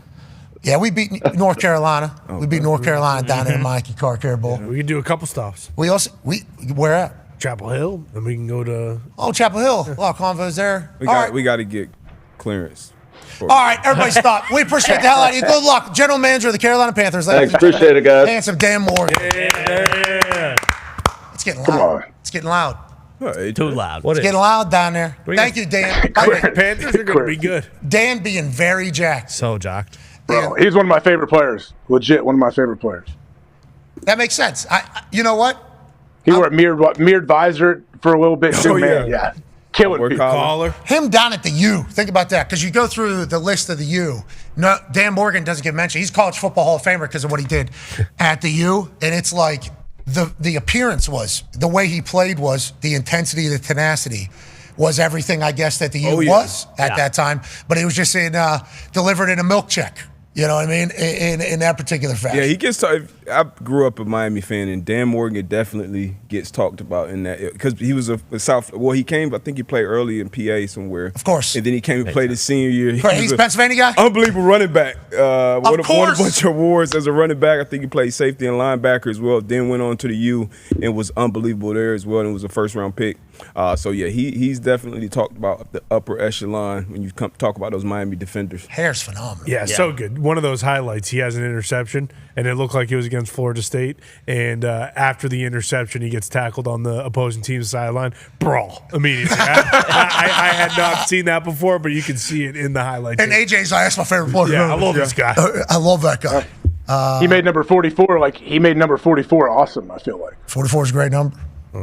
Yeah, we beat North Carolina. We beat North Carolina down there in Mikey Car Care Bowl. Yeah, we can do a couple stops. Where at? Chapel Hill, and we can go to. Oh, Chapel Hill. A lot of convos there. We got to get clearance. All right, everybody stop. We appreciate the hell out of you. Good luck. General Manager of the Carolina Panthers. Thanks, appreciate it, guys. Handsome Dan Morgan. Yeah. It's getting loud. It's getting loud. Too loud. It's getting loud down there. Thank you, Dan. Panthers are going to be good. Dan being very jacked. So jacked. Bro, he's one of my favorite players. Legit, one of my favorite players. That makes sense. You know what? He wore a mirrored visor for a little bit too, man. Yeah. Killing Work people. collar. Him down at the U. Think about that, because you go through the list of the U. No, Dan Morgan doesn't get mentioned. He's college football Hall of Famer because of what he did at the U. And it's like the appearance was, the way he played was, the intensity, the tenacity was everything, I guess, that the U was at that time. But he was just delivered in a milk check. You know what I mean? In that particular fashion. Yeah, he gets. I grew up a Miami fan, and Dan Morgan definitely gets talked about in that because he was a South. Well, he came. I think he played early in PA somewhere. Of course. And then he came and played his senior year. He's a Pennsylvania guy. Unbelievable running back. Won a bunch of awards as a running back. I think he played safety and linebacker as well. Then went on to the U and was unbelievable there as well. And was a first round pick. So yeah, he's definitely talked about the upper echelon when you talk about those Miami defenders. Hair's phenomenal. Yeah, so good. One of those highlights, he has an interception, and it looked like it was against Florida State. And after the interception, he gets tackled on the opposing team's sideline. Brawl immediately. I had not seen that before, but you can see it in the highlights. And AJ's that's my favorite player. Yeah, I love this guy. I love that guy. He made number 44. He made number 44 awesome, I feel like. 44 is a great number.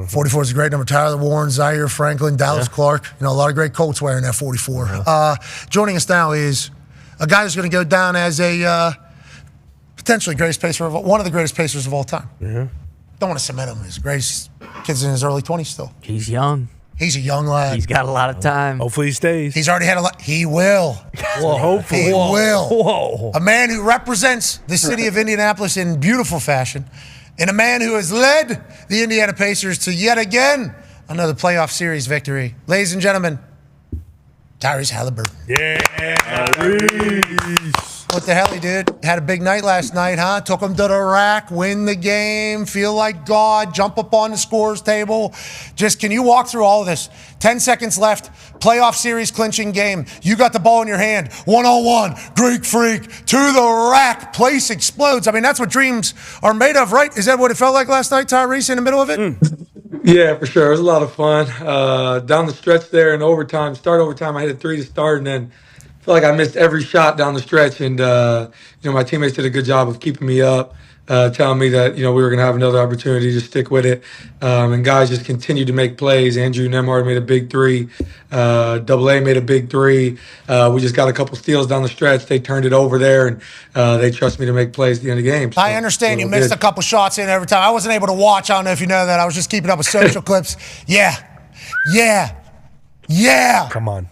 44 is a great number. Tyler Warren, Zaire Franklin, Dallas Clark. You know, a lot of great Colts wearing that 44. Joining us now is a guy who's going to go down as a potentially greatest pacer one of the greatest pacers of all time. Yeah. Don't want to cement him as greatest. Kid's in his early 20s still. He's young. He's a young lad. He's got a lot of time. Hopefully he stays. He's already had a lot. He will. Whoa, hopefully. He will. Whoa. A man who represents the city of Indianapolis in beautiful fashion, and a man who has led the Indiana Pacers to yet again another playoff series victory. Ladies and gentlemen, Tyrese Haliburton. What the hell he did? Had a big night last night, huh? Took him to the rack, win the game, feel like God, jump up on the scores table. Just, can you walk through all of this? 10 seconds left, playoff series clinching game. You got the ball in your hand, one-on-one, Greek freak, to the rack, place explodes. I mean, that's what dreams are made of, right? Is that what it felt like last night, Tyrese, in the middle of it? Yeah, for sure. It was a lot of fun. Down the stretch there in overtime, I hit a 3 to start, and then I feel like I missed every shot down the stretch. And, my teammates did a good job of keeping me up, telling me that, we were going to have another opportunity to stick with it. And guys just continued to make plays. Andrew Nemhard made a big 3. Double A made a big 3. We just got a couple steals down the stretch. They turned it over there, and they trust me to make plays at the end of the game. So, I understand you missed a couple shots in every time. I wasn't able to watch. I don't know if you know that. I was just keeping up with social clips. Yeah. Come on.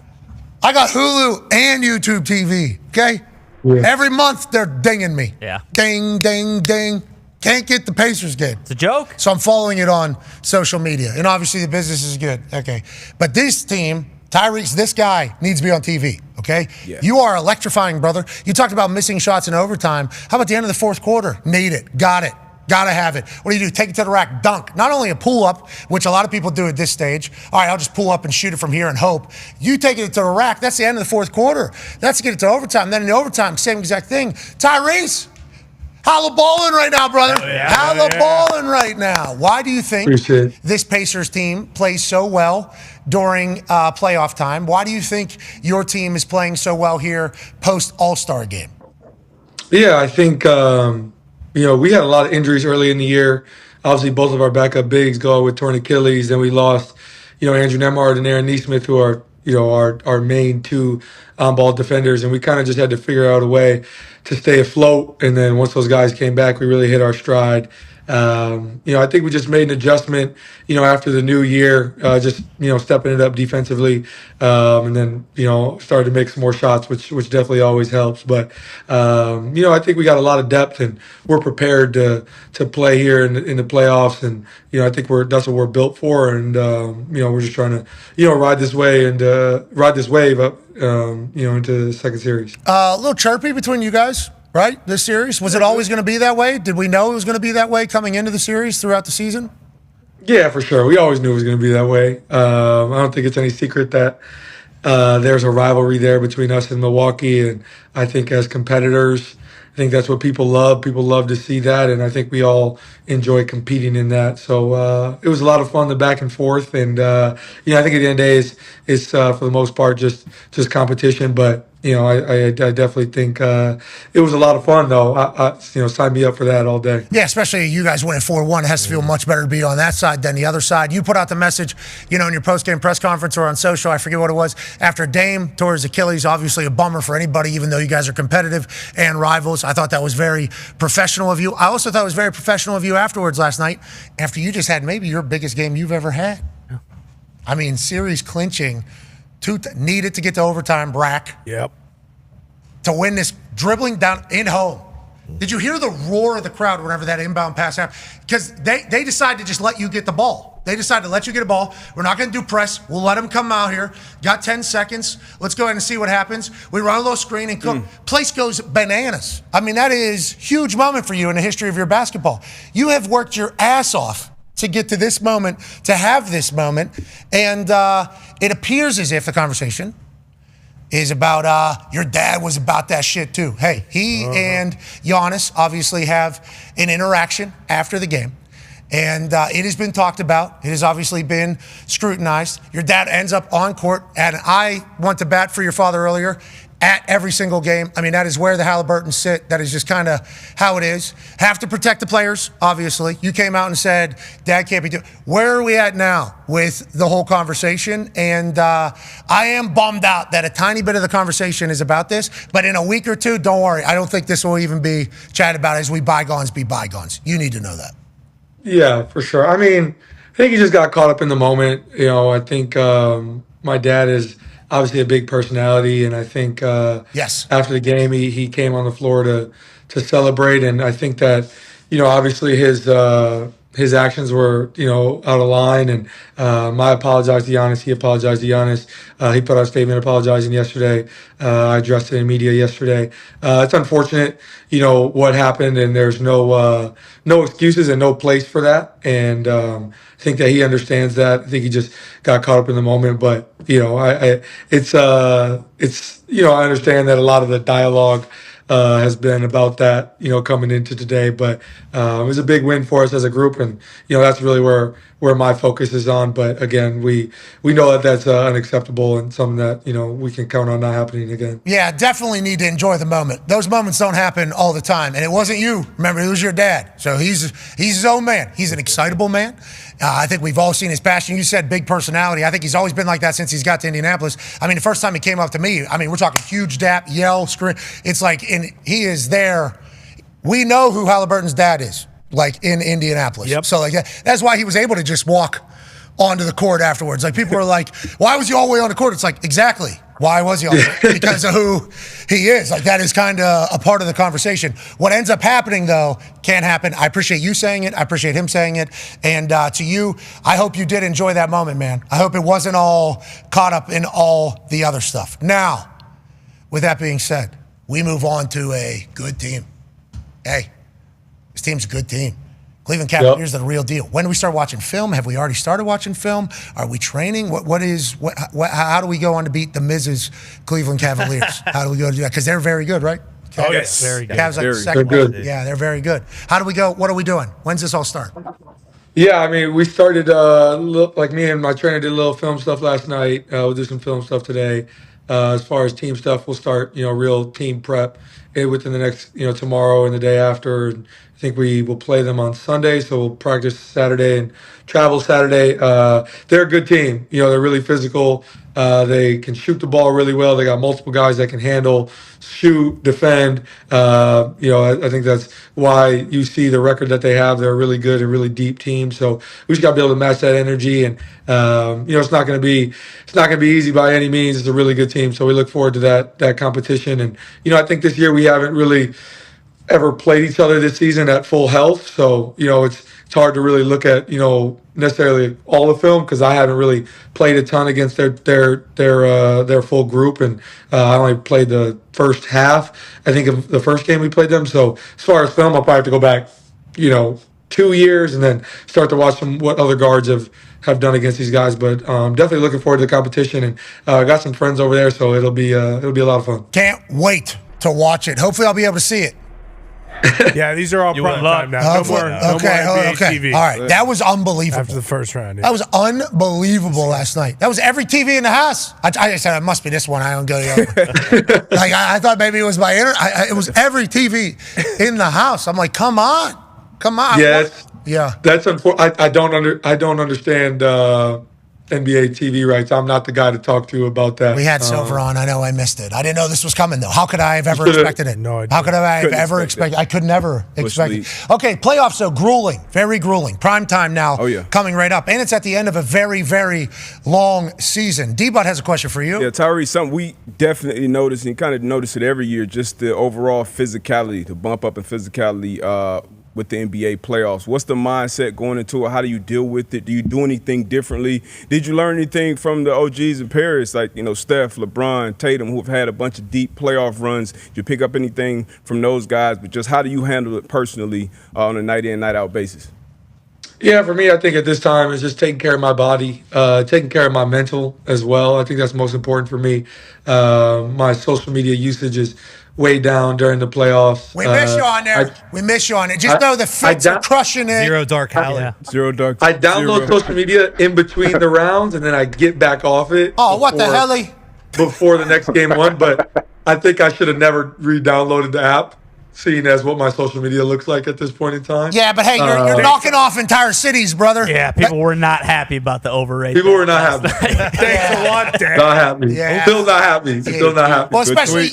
I got Hulu and YouTube TV, okay? Yeah. Every month they're dinging me. Yeah. Ding, ding, ding. Can't get the Pacers game. It's a joke. So I'm following it on social media. And obviously the business is good. Okay. But this team, Tyrese, this guy needs to be on TV, okay? Yeah. You are electrifying, brother. You talked about missing shots in overtime. How about the end of the fourth quarter? Need it. Got it. Gotta have it. What do? Take it to the rack, dunk. Not only a pull-up, which a lot of people do at this stage. All right, I'll just pull up and shoot it from here and hope. You take it to the rack, that's the end of the fourth quarter. That's to get it to overtime. Then in the overtime, same exact thing. Tyrese, Haliburton right now, brother. Haliburton right now. Why do you think this Pacers team plays so well during playoff time? Why do you think your team is playing so well here post-All-Star game? Yeah, I think... we had a lot of injuries early in the year. Obviously, both of our backup bigs go out with torn Achilles. Then we lost, Andrew Nemhard and Aaron Nesmith, who are, our main 2 on-ball defenders. And we kind of just had to figure out a way to stay afloat. And then once those guys came back, we really hit our stride. I think we just made an adjustment, after the new year, stepping it up defensively, and then, started to make some more shots, which definitely always helps. But, I think we got a lot of depth, and we're prepared to play here in the playoffs. And, I think that's what we're built for. And, we're just trying to, ride this wave up, into the second series. A little chirpy between you guys. Right? This series? Was it always going to be that way? Did we know it was going to be that way coming into the series throughout the season? Yeah, for sure. We always knew it was going to be that way. I don't think it's any secret that there's a rivalry there between us and Milwaukee. And I think as competitors, I think that's what people love. People love to see that. And I think we all enjoy competing in that. So it was a lot of fun, the back and forth. And, I think at the end of the day, it's for the most part, just competition. But, I definitely think it was a lot of fun, though. Sign me up for that all day. Yeah, especially you guys winning 4-1. It has to feel much better to be on that side than the other side. You put out the message, in your post-game press conference or on social, I forget what it was, after Dame tore his Achilles. Obviously a bummer for anybody, even though you guys are competitive and rivals. I thought that was very professional of you. I also thought it was very professional of you afterwards last night, after you just had maybe your biggest game you've ever had. Yeah. I mean, series clinching, needed to get to overtime, Brack. Yep. To win this, dribbling down in home. Did you hear the roar of the crowd whenever that inbound pass happened? Because they decided to just let you get the ball. They decided to let you get a ball. We're not going to do press. We'll let them come out here. Got 10 seconds. Let's go ahead and see what happens. We run a little screen and cook. Place goes bananas. I mean, that is a huge moment for you in the history of your basketball. You have worked your ass off to get to this moment, to have this moment. And it appears as if the conversation is about your dad was about that shit too. Hey, he and Giannis obviously have an interaction after the game. And it has been talked about. It has obviously been scrutinized. Your dad ends up on court, and I went to bat for your father earlier at every single game. I mean, that is where the Haliburtons sit. That is just kind of how it is. Have to protect the players, obviously. You came out and said, Dad can't be doing. Where are we at now with the whole conversation? And I am bummed out that a tiny bit of the conversation is about this, but in a week or two, don't worry. I don't think this will even be chatted about as we bygones be bygones. You need to know that. Yeah, for sure. I mean, I think he just got caught up in the moment. I think my dad is obviously a big personality, and I think yes, after the game he came on the floor to celebrate, and I think that obviously his actions were out of line, and I apologized to Giannis. He apologized to Giannis. He put out a statement apologizing yesterday. I addressed it in media yesterday. It's unfortunate, what happened, and there's no excuses and no place for that. And I think that he understands that. I think he just got caught up in the moment. But I understand that a lot of the dialogue has been about that, coming into today. But it was a big win for us as a group, and that's really where my focus is on. But again, we know that that's unacceptable and something that we can count on not happening again. Yeah, definitely need to enjoy the moment. Those moments don't happen all the time, and it wasn't you. Remember, it was your dad. So he's his own man. He's an excitable man. I think we've all seen his passion. You said big personality. I think he's always been like that since he's got to Indianapolis. I mean, the first time he came up to me, we're talking huge dap, yell, scream. It's like, he is there. We know who Haliburton's dad is, like in Indianapolis. Yep. So that's why he was able to just walk onto the court afterwards. Like, people are like, why was he all the way on the court? It's like, exactly. Why was he on the court? Because of who he is. Like, that is kind of a part of the conversation. What ends up happening, though, can't happen. I appreciate you saying it. I appreciate him saying it. And to you, I hope you did enjoy that moment, man. I hope it wasn't all caught up in all the other stuff. Now, with that being said, we move on to a good team. Hey, this team's a good team. Cleveland Cavaliers are the real deal. When do we start watching film? Have we already started watching film? Are we training? How do we go on to beat the Mrs. Cleveland Cavaliers? How do we go to do that? Because they're very good, right? Oh, yes. Very good. Cavs like the second one. Yeah, they're very good. How do we go? What are we doing? When's this all start? Yeah, we started, like me and my trainer did a little film stuff last night. We'll do some film stuff today. As far as team stuff, we'll start, real team prep within the next, tomorrow and the day after. I think we will play them on Sunday, so we'll practice Saturday and travel Saturday. They're a good team. They're really physical. They can shoot the ball really well. They got multiple guys that can handle, shoot, defend. I think that's why you see the record that they have. They're a really good and really deep team. So we just got to be able to match that energy. And it's not going to be easy by any means. It's a really good team. So we look forward to that competition. And I think this year we haven't really ever played each other this season at full health. So, it's hard to really look at, necessarily all the film, because I haven't really played a ton against their full group. And I only played the first half, I think, of the first game we played them. So as far as film, I'll probably have to go back, 2 years and then start to watch what other guards have done against these guys. But definitely looking forward to the competition, and got some friends over there, so it'll be a lot of fun. Can't wait to watch it. Hopefully I'll be able to see it. Yeah, these are all You prime win. time now. No more NBA TV. All right, that was unbelievable. After the first round. That was unbelievable last night. That was every TV in the house. I said, it must be this one. I don't go the other. Like, I thought maybe it was my internet. It was every TV in the house. I'm like, come on. Yes. Yeah. That's unfortunate. I don't understand NBA TV rights. I'm not the guy to talk to about that. We had Silver on. I know I missed it. I didn't know this was coming, though. How could I have ever expected it? No idea. How could I have ever expected it? I could never expect it. Okay, playoffs, though, grueling. Very grueling. Prime time now coming right up. And it's at the end of a very, very long season. D-Bot has a question for you. Yeah, Tyrese, something we definitely notice, and you kind of notice it every year, just the overall physicality, the bump up in physicality with the NBA playoffs. What's the mindset going into it? How do you deal with it? Do you do anything differently? Did you learn anything from the OGs in Paris, like, Steph, LeBron, Tatum, who have had a bunch of deep playoff runs? Did you pick up anything from those guys? But just how do you handle it personally on a night in, night out basis? Yeah, for me, I think at this time it's just taking care of my body, taking care of my mental as well. I think that's most important for me. My social media usage is way down during the playoffs. We miss you on there. We miss you on it. Just know the fits are crushing it. Zero dark alley. Zero dark. I download social media in between the rounds, and then I get back off it. Oh, what the hell? Before the next game one, but I think I should have never re-downloaded the app, seeing as what my social media looks like at this point in time. Yeah, but hey, you're knocking off entire cities, brother. Yeah, people were not happy about the overrated. People were not happy. Thanks a lot, Dan. Not happy. Yeah. Still not happy. Still not happy. Well, especially,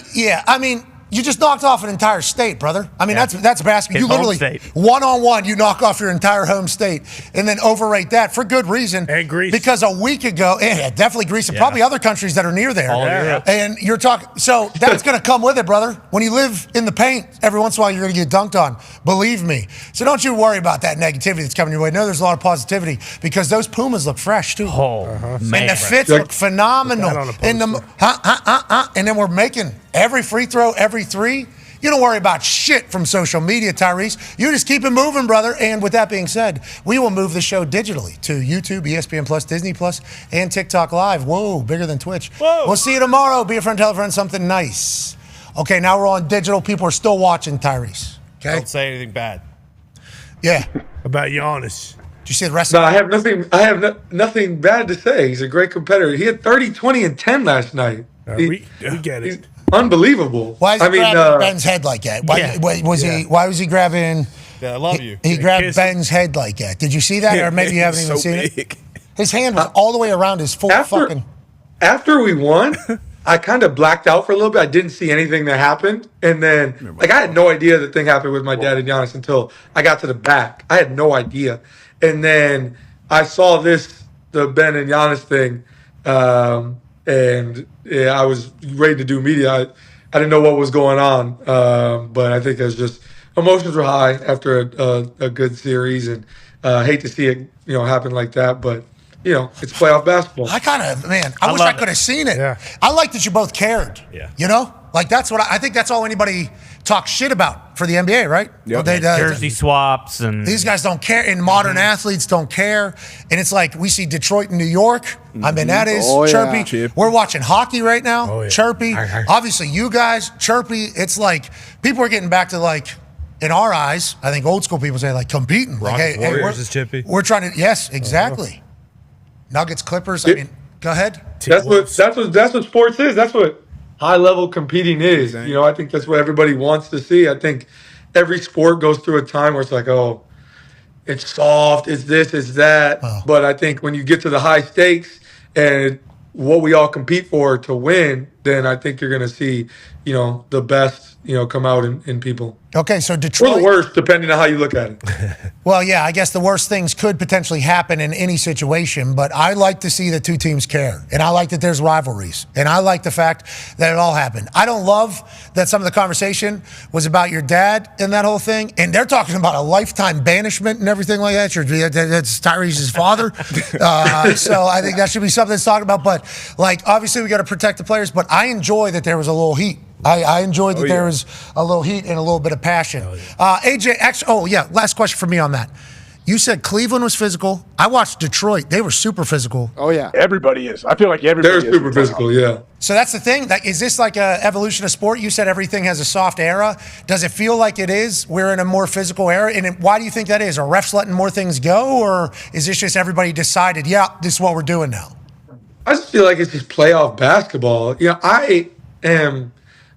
I mean, you just knocked off an entire state, brother. I mean, that's basketball. You literally, one-on-one, you knock off your entire home state and then overrate that for good reason. And Greece. Because a week ago, definitely Greece and probably other countries that are near there. And you're talking, so that's going to come with it, brother. When you live in the paint, every once in a while, you're going to get dunked on. Believe me. So don't you worry about that negativity that's coming your way. No, there's a lot of positivity because those Pumas look fresh, too. Man. And the fits look phenomenal. And then we're making every free throw, every three. You don't worry about shit from social media, Tyrese. You just keep it moving, brother. And with that being said, we will move the show digitally to YouTube, ESPN Plus, Disney Plus, and TikTok Live. Whoa, bigger than Twitch. Whoa. We'll see you tomorrow. Be a friend, tell a friend something nice. Okay, now we're on digital. People are still watching, Tyrese. Okay? Don't say anything bad. Yeah. About Giannis. Did you see the rest No, of it? I have nothing bad to say. He's a great competitor. He had 30, 20, and 10 last night. We get it. He's unbelievable. Why is he grabbing Ben's head like that? Why was he grabbing? Yeah, I love you. He grabbed Ben's head like that. Did you see that? Or maybe you haven't even seen it. His hand was all the way around his full fucking. After we won, I kind of blacked out for a little bit. I didn't see anything that happened. And then, I had no idea the thing happened with my dad and Giannis until I got to the back. I had no idea. And then I saw the Ben and Giannis thing. And I was ready to do media. I didn't know what was going on. But I think it was just emotions were high after a good series. And hate to see it, happen like that. But, it's playoff basketball. I wish I could have seen it. Yeah. I like that you both cared. Yeah. Like that's what I think that's all anybody talks shit about for the NBA, right? Yep. Jersey swaps and these guys don't care, and modern athletes don't care. And it's like we see Detroit and New York. I mean, that is chirpy. Yeah. We're watching hockey right now. Chirpy. Obviously, you guys chirpy. It's like people are getting back to like. In our eyes, I think old school people say like competing. Rock like, Warriors is chippy. We're trying to. Yes, exactly. Nuggets, Clippers. I mean, go ahead. That's what sports is. That's what high level competing is. I think that's what everybody wants to see. I think every sport goes through a time where it's like, oh, it's soft, it's this, it's that. Oh. But I think when you get to the high stakes and what we all compete for to win, then I think you're going to see, the best, come out in people. Okay, so Detroit. Or the worst, depending on how you look at it. Well, yeah, I guess the worst things could potentially happen in any situation, but I like to see that two teams care, and I like that there's rivalries, and I like the fact that it all happened. I don't love that some of the conversation was about your dad and that whole thing, and they're talking about a lifetime banishment and everything like that. That's Tyrese's father. So I think that should be something that's talked about, but obviously we got to protect the players, but I enjoy that there was a little heat. I enjoyed that there was a little heat and a little bit of passion. AJ, last question for me on that. You said Cleveland was physical. I watched Detroit. They were super physical. Oh, yeah. Everybody is. I feel like everybody is. They're super physical, yeah. So that's the thing. Is this like a evolution of sport? You said everything has a soft era. Does it feel like it is? We're in a more physical era. And why do you think that is? Are refs letting more things go? Or is this just everybody decided, yeah, this is what we're doing now? I just feel like it's just playoff basketball.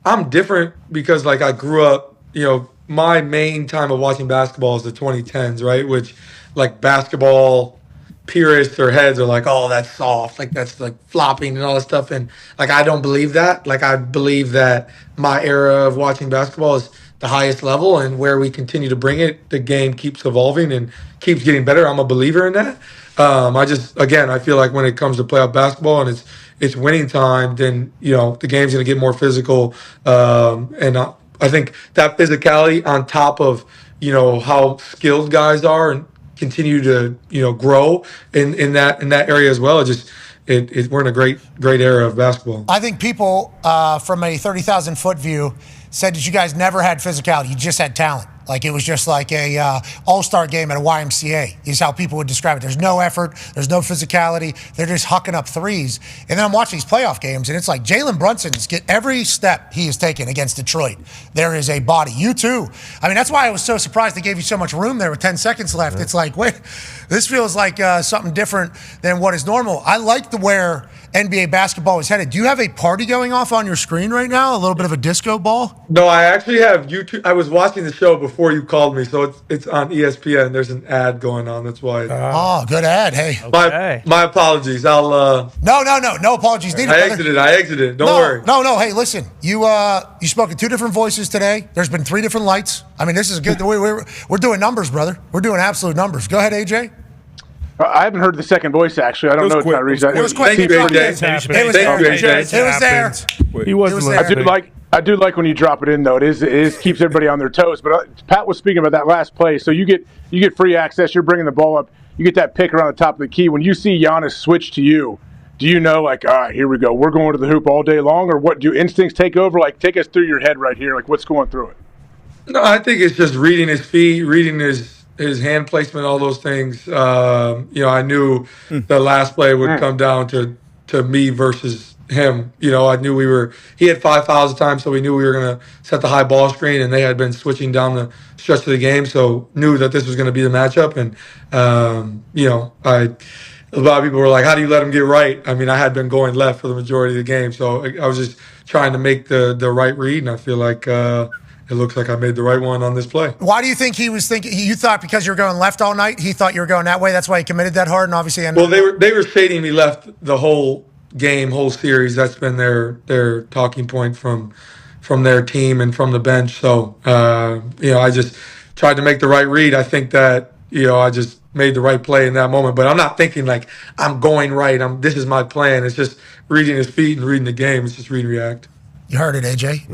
I'm different because like I grew up, my main time of watching basketball is the 2010s, right? Which like basketball purists or heads are like, oh, that's soft, like that's like flopping and all that stuff. And like I don't believe that. Like I believe that my era of watching basketball is the highest level, and where we continue to bring it, the game keeps evolving and keeps getting better. I'm a believer in that. I feel like when it comes to playoff basketball and it's winning time, then the game's going to get more physical. I think that physicality on top of how skilled guys are and continue to grow in that area as well. We're in a great era of basketball. I think people from a 30,000-foot view said that you guys never had physicality. You just had talent. Like it was just like a all-star game at a YMCA is how people would describe it. There's no effort. There's no physicality. They're just hucking up threes. And then I'm watching these playoff games, and it's like Jalen Brunson's get every step he has taken against Detroit. There is a body. You too. I mean, that's why I was so surprised they gave you so much room there with 10 seconds left. Yeah. It's like, wait, this feels like something different than what is normal. I like where NBA basketball is headed. Do you have a party going off on your screen right now? A little bit of a disco ball? No, I actually have YouTube. I was watching the show before you called me, so it's on ESPN. There's an ad going on. That's why. Good ad. Hey. Okay. My apologies. I'll. No apologies needed. I exited. Don't worry. No. Hey, listen. You spoke in two different voices today. There's been 3 different lights. I mean, this is good. We're doing numbers, brother. We're doing absolute numbers. Go ahead, AJ. I haven't heard the second voice, actually. I don't know Tyrese. It was quick. It was there. He wasn't. I do like when you drop it in, though. It is keeps everybody on their toes. But Pat was speaking about that last play. So you get free access. You're bringing the ball up. You get that pick around the top of the key. When you see Giannis switch to you, do you know, like, all right, here we go. We're going to the hoop all day long? Or what, do instincts take over? Like, take us through your head right here. Like, what's going through it? No, I think it's just reading his feet, reading his hand placement, all those things. I knew the last play would come down to me versus him. I knew he had 5 fouls at the time, so we knew we were going to set the high ball screen, and they had been switching down the stretch of the game, so knew that this was going to be the matchup. And, a lot of people were like, how do you let him get right? I mean, I had been going left for the majority of the game, so I was just trying to make the right read, and I feel like it looks like I made the right one on this play. Why do you think he was thinking? You thought because you were going left all night, he thought you were going that way. That's why he committed that hard, and obviously. They were shading me left the whole game, whole series. That's been their talking point from their team and from the bench. So I just tried to make the right read. I think that I just made the right play in that moment. But I'm not thinking like I'm going right. This is my plan. It's just reading his feet and reading the game. It's just read and react. You heard it, AJ.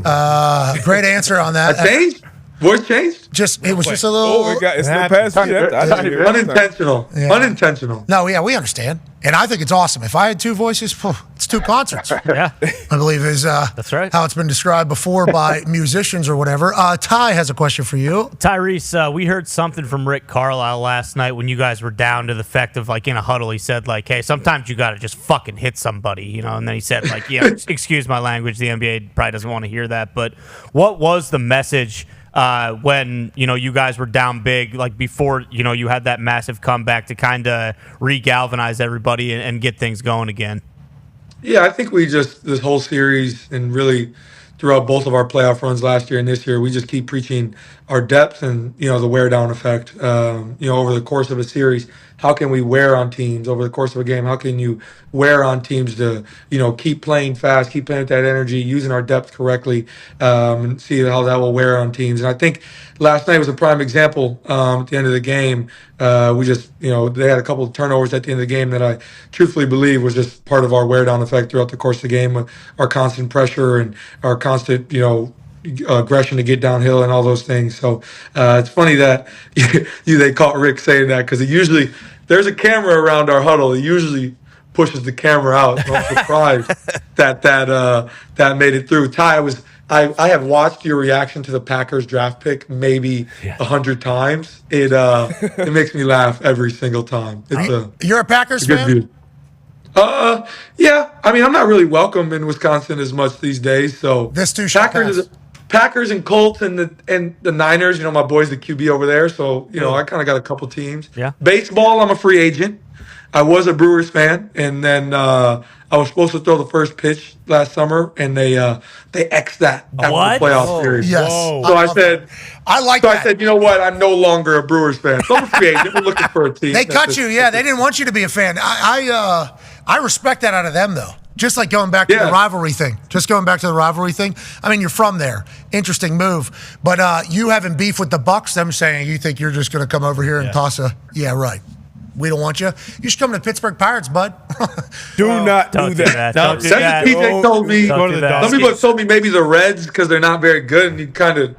Great answer on that. I changed? Voice changed? It was just a little. It's no past unintentional. Yeah. Unintentional. No, yeah, we understand. And I think it's awesome. If I had 2 voices, it's 2 concerts. Yeah. I believe is that's right. How it's been described before by musicians or whatever. Ty has a question for you. Tyrese, we heard something from Rick Carlisle last night when you guys were down to the effect of, like, in a huddle, he said, like, hey, sometimes you got to just fucking hit somebody, and then he said, like, excuse my language, the NBA probably doesn't want to hear that, but what was the message when you guys were down big, like before you had that massive comeback to kind of re-galvanize everybody and get things going again? Yeah, I think this whole series and really throughout both of our playoff runs last year and this year, we just keep preaching our depth and the wear down effect. Over the course of a series, how can we wear on teams over the course of a game? How can you wear on teams to keep playing fast, keep playing with that energy, using our depth correctly, and see how that will wear on teams? And I think last night was a prime example. At the end of the game, we just they had a couple of turnovers at the end of the game that I truthfully believe was just part of our wear down effect throughout the course of the game, with our constant pressure and our constant aggression to get downhill and all those things. So it's funny that they caught Rick saying that, because there's a camera around our huddle. He usually pushes the camera out. So I'm surprised that made it through. Ty, I have watched your reaction to the Packers draft pick maybe 100 times. It makes me laugh every single time. You're a Packers fan? Yeah, I mean, I'm not really welcome in Wisconsin as much these days. So this too shall pass. Packers and Colts and the Niners. You know, my boy's the QB over there, so I kind of got a couple teams. Yeah. Baseball, I'm a free agent. I was a Brewers fan, and then I was supposed to throw the first pitch last summer, and they X'd that after the playoff series. Yes. So I said, I said, you know what? I'm no longer a Brewers fan. So I'm a free agent. We're looking for a team. They cut you. Yeah, they didn't want you to be a fan. I respect that out of them, though. Just like going back to the rivalry thing. I mean, you're from there. Interesting move. But you having beef with the Bucks, them saying you think you're just going to come over here and toss a, yeah, right. We don't want you. You should come to the Pittsburgh Pirates, bud. Do not do that. Don't do that. PJ told me. Some people have told me maybe the Reds because they're not very good, and you kind of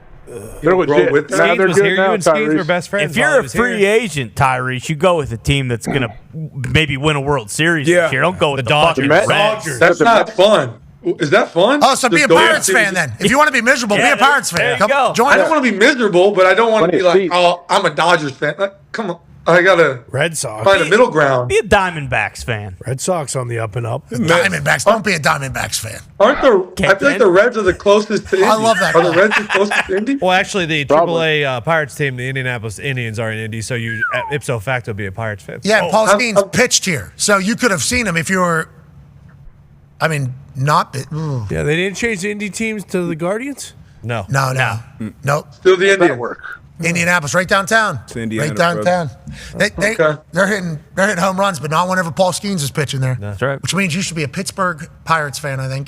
roll with them. Now they're good now, Tyrese. Were best friends. If you're a free agent, Tyrese, you go with a team that's going to maybe win a World Series this year. Don't go with the fucking Reds. That's not fun. Is that fun? Oh, so be a Pirates fan then. If you want to be miserable, be a Pirates fan. Come join I don't want to be miserable, but I don't want to be like, oh, I'm a Dodgers fan. Like, come on. I gotta Red Sox. Find a middle ground. Be a Diamondbacks fan. Red Sox on the up and up. Diamondbacks. Don't be a Diamondbacks fan. I feel like the Reds are the closest to Indy. I love that. Are the Reds the closest to Indy? Well, actually, the AAA Pirates team, the Indianapolis Indians, are in Indy, so you ipso facto be a Pirates fan. Yeah, and Paul Steen's pitched here, so you could have seen him if you were. I mean, not. Yeah, they didn't change the Indy teams to the Guardians. No. Nope. Still the Indian work. Indianapolis, right downtown. It's Indiana, right downtown. They're hitting home runs, but not whenever Paul Skeens is pitching there. That's right. Which means you should be a Pittsburgh Pirates fan, I think.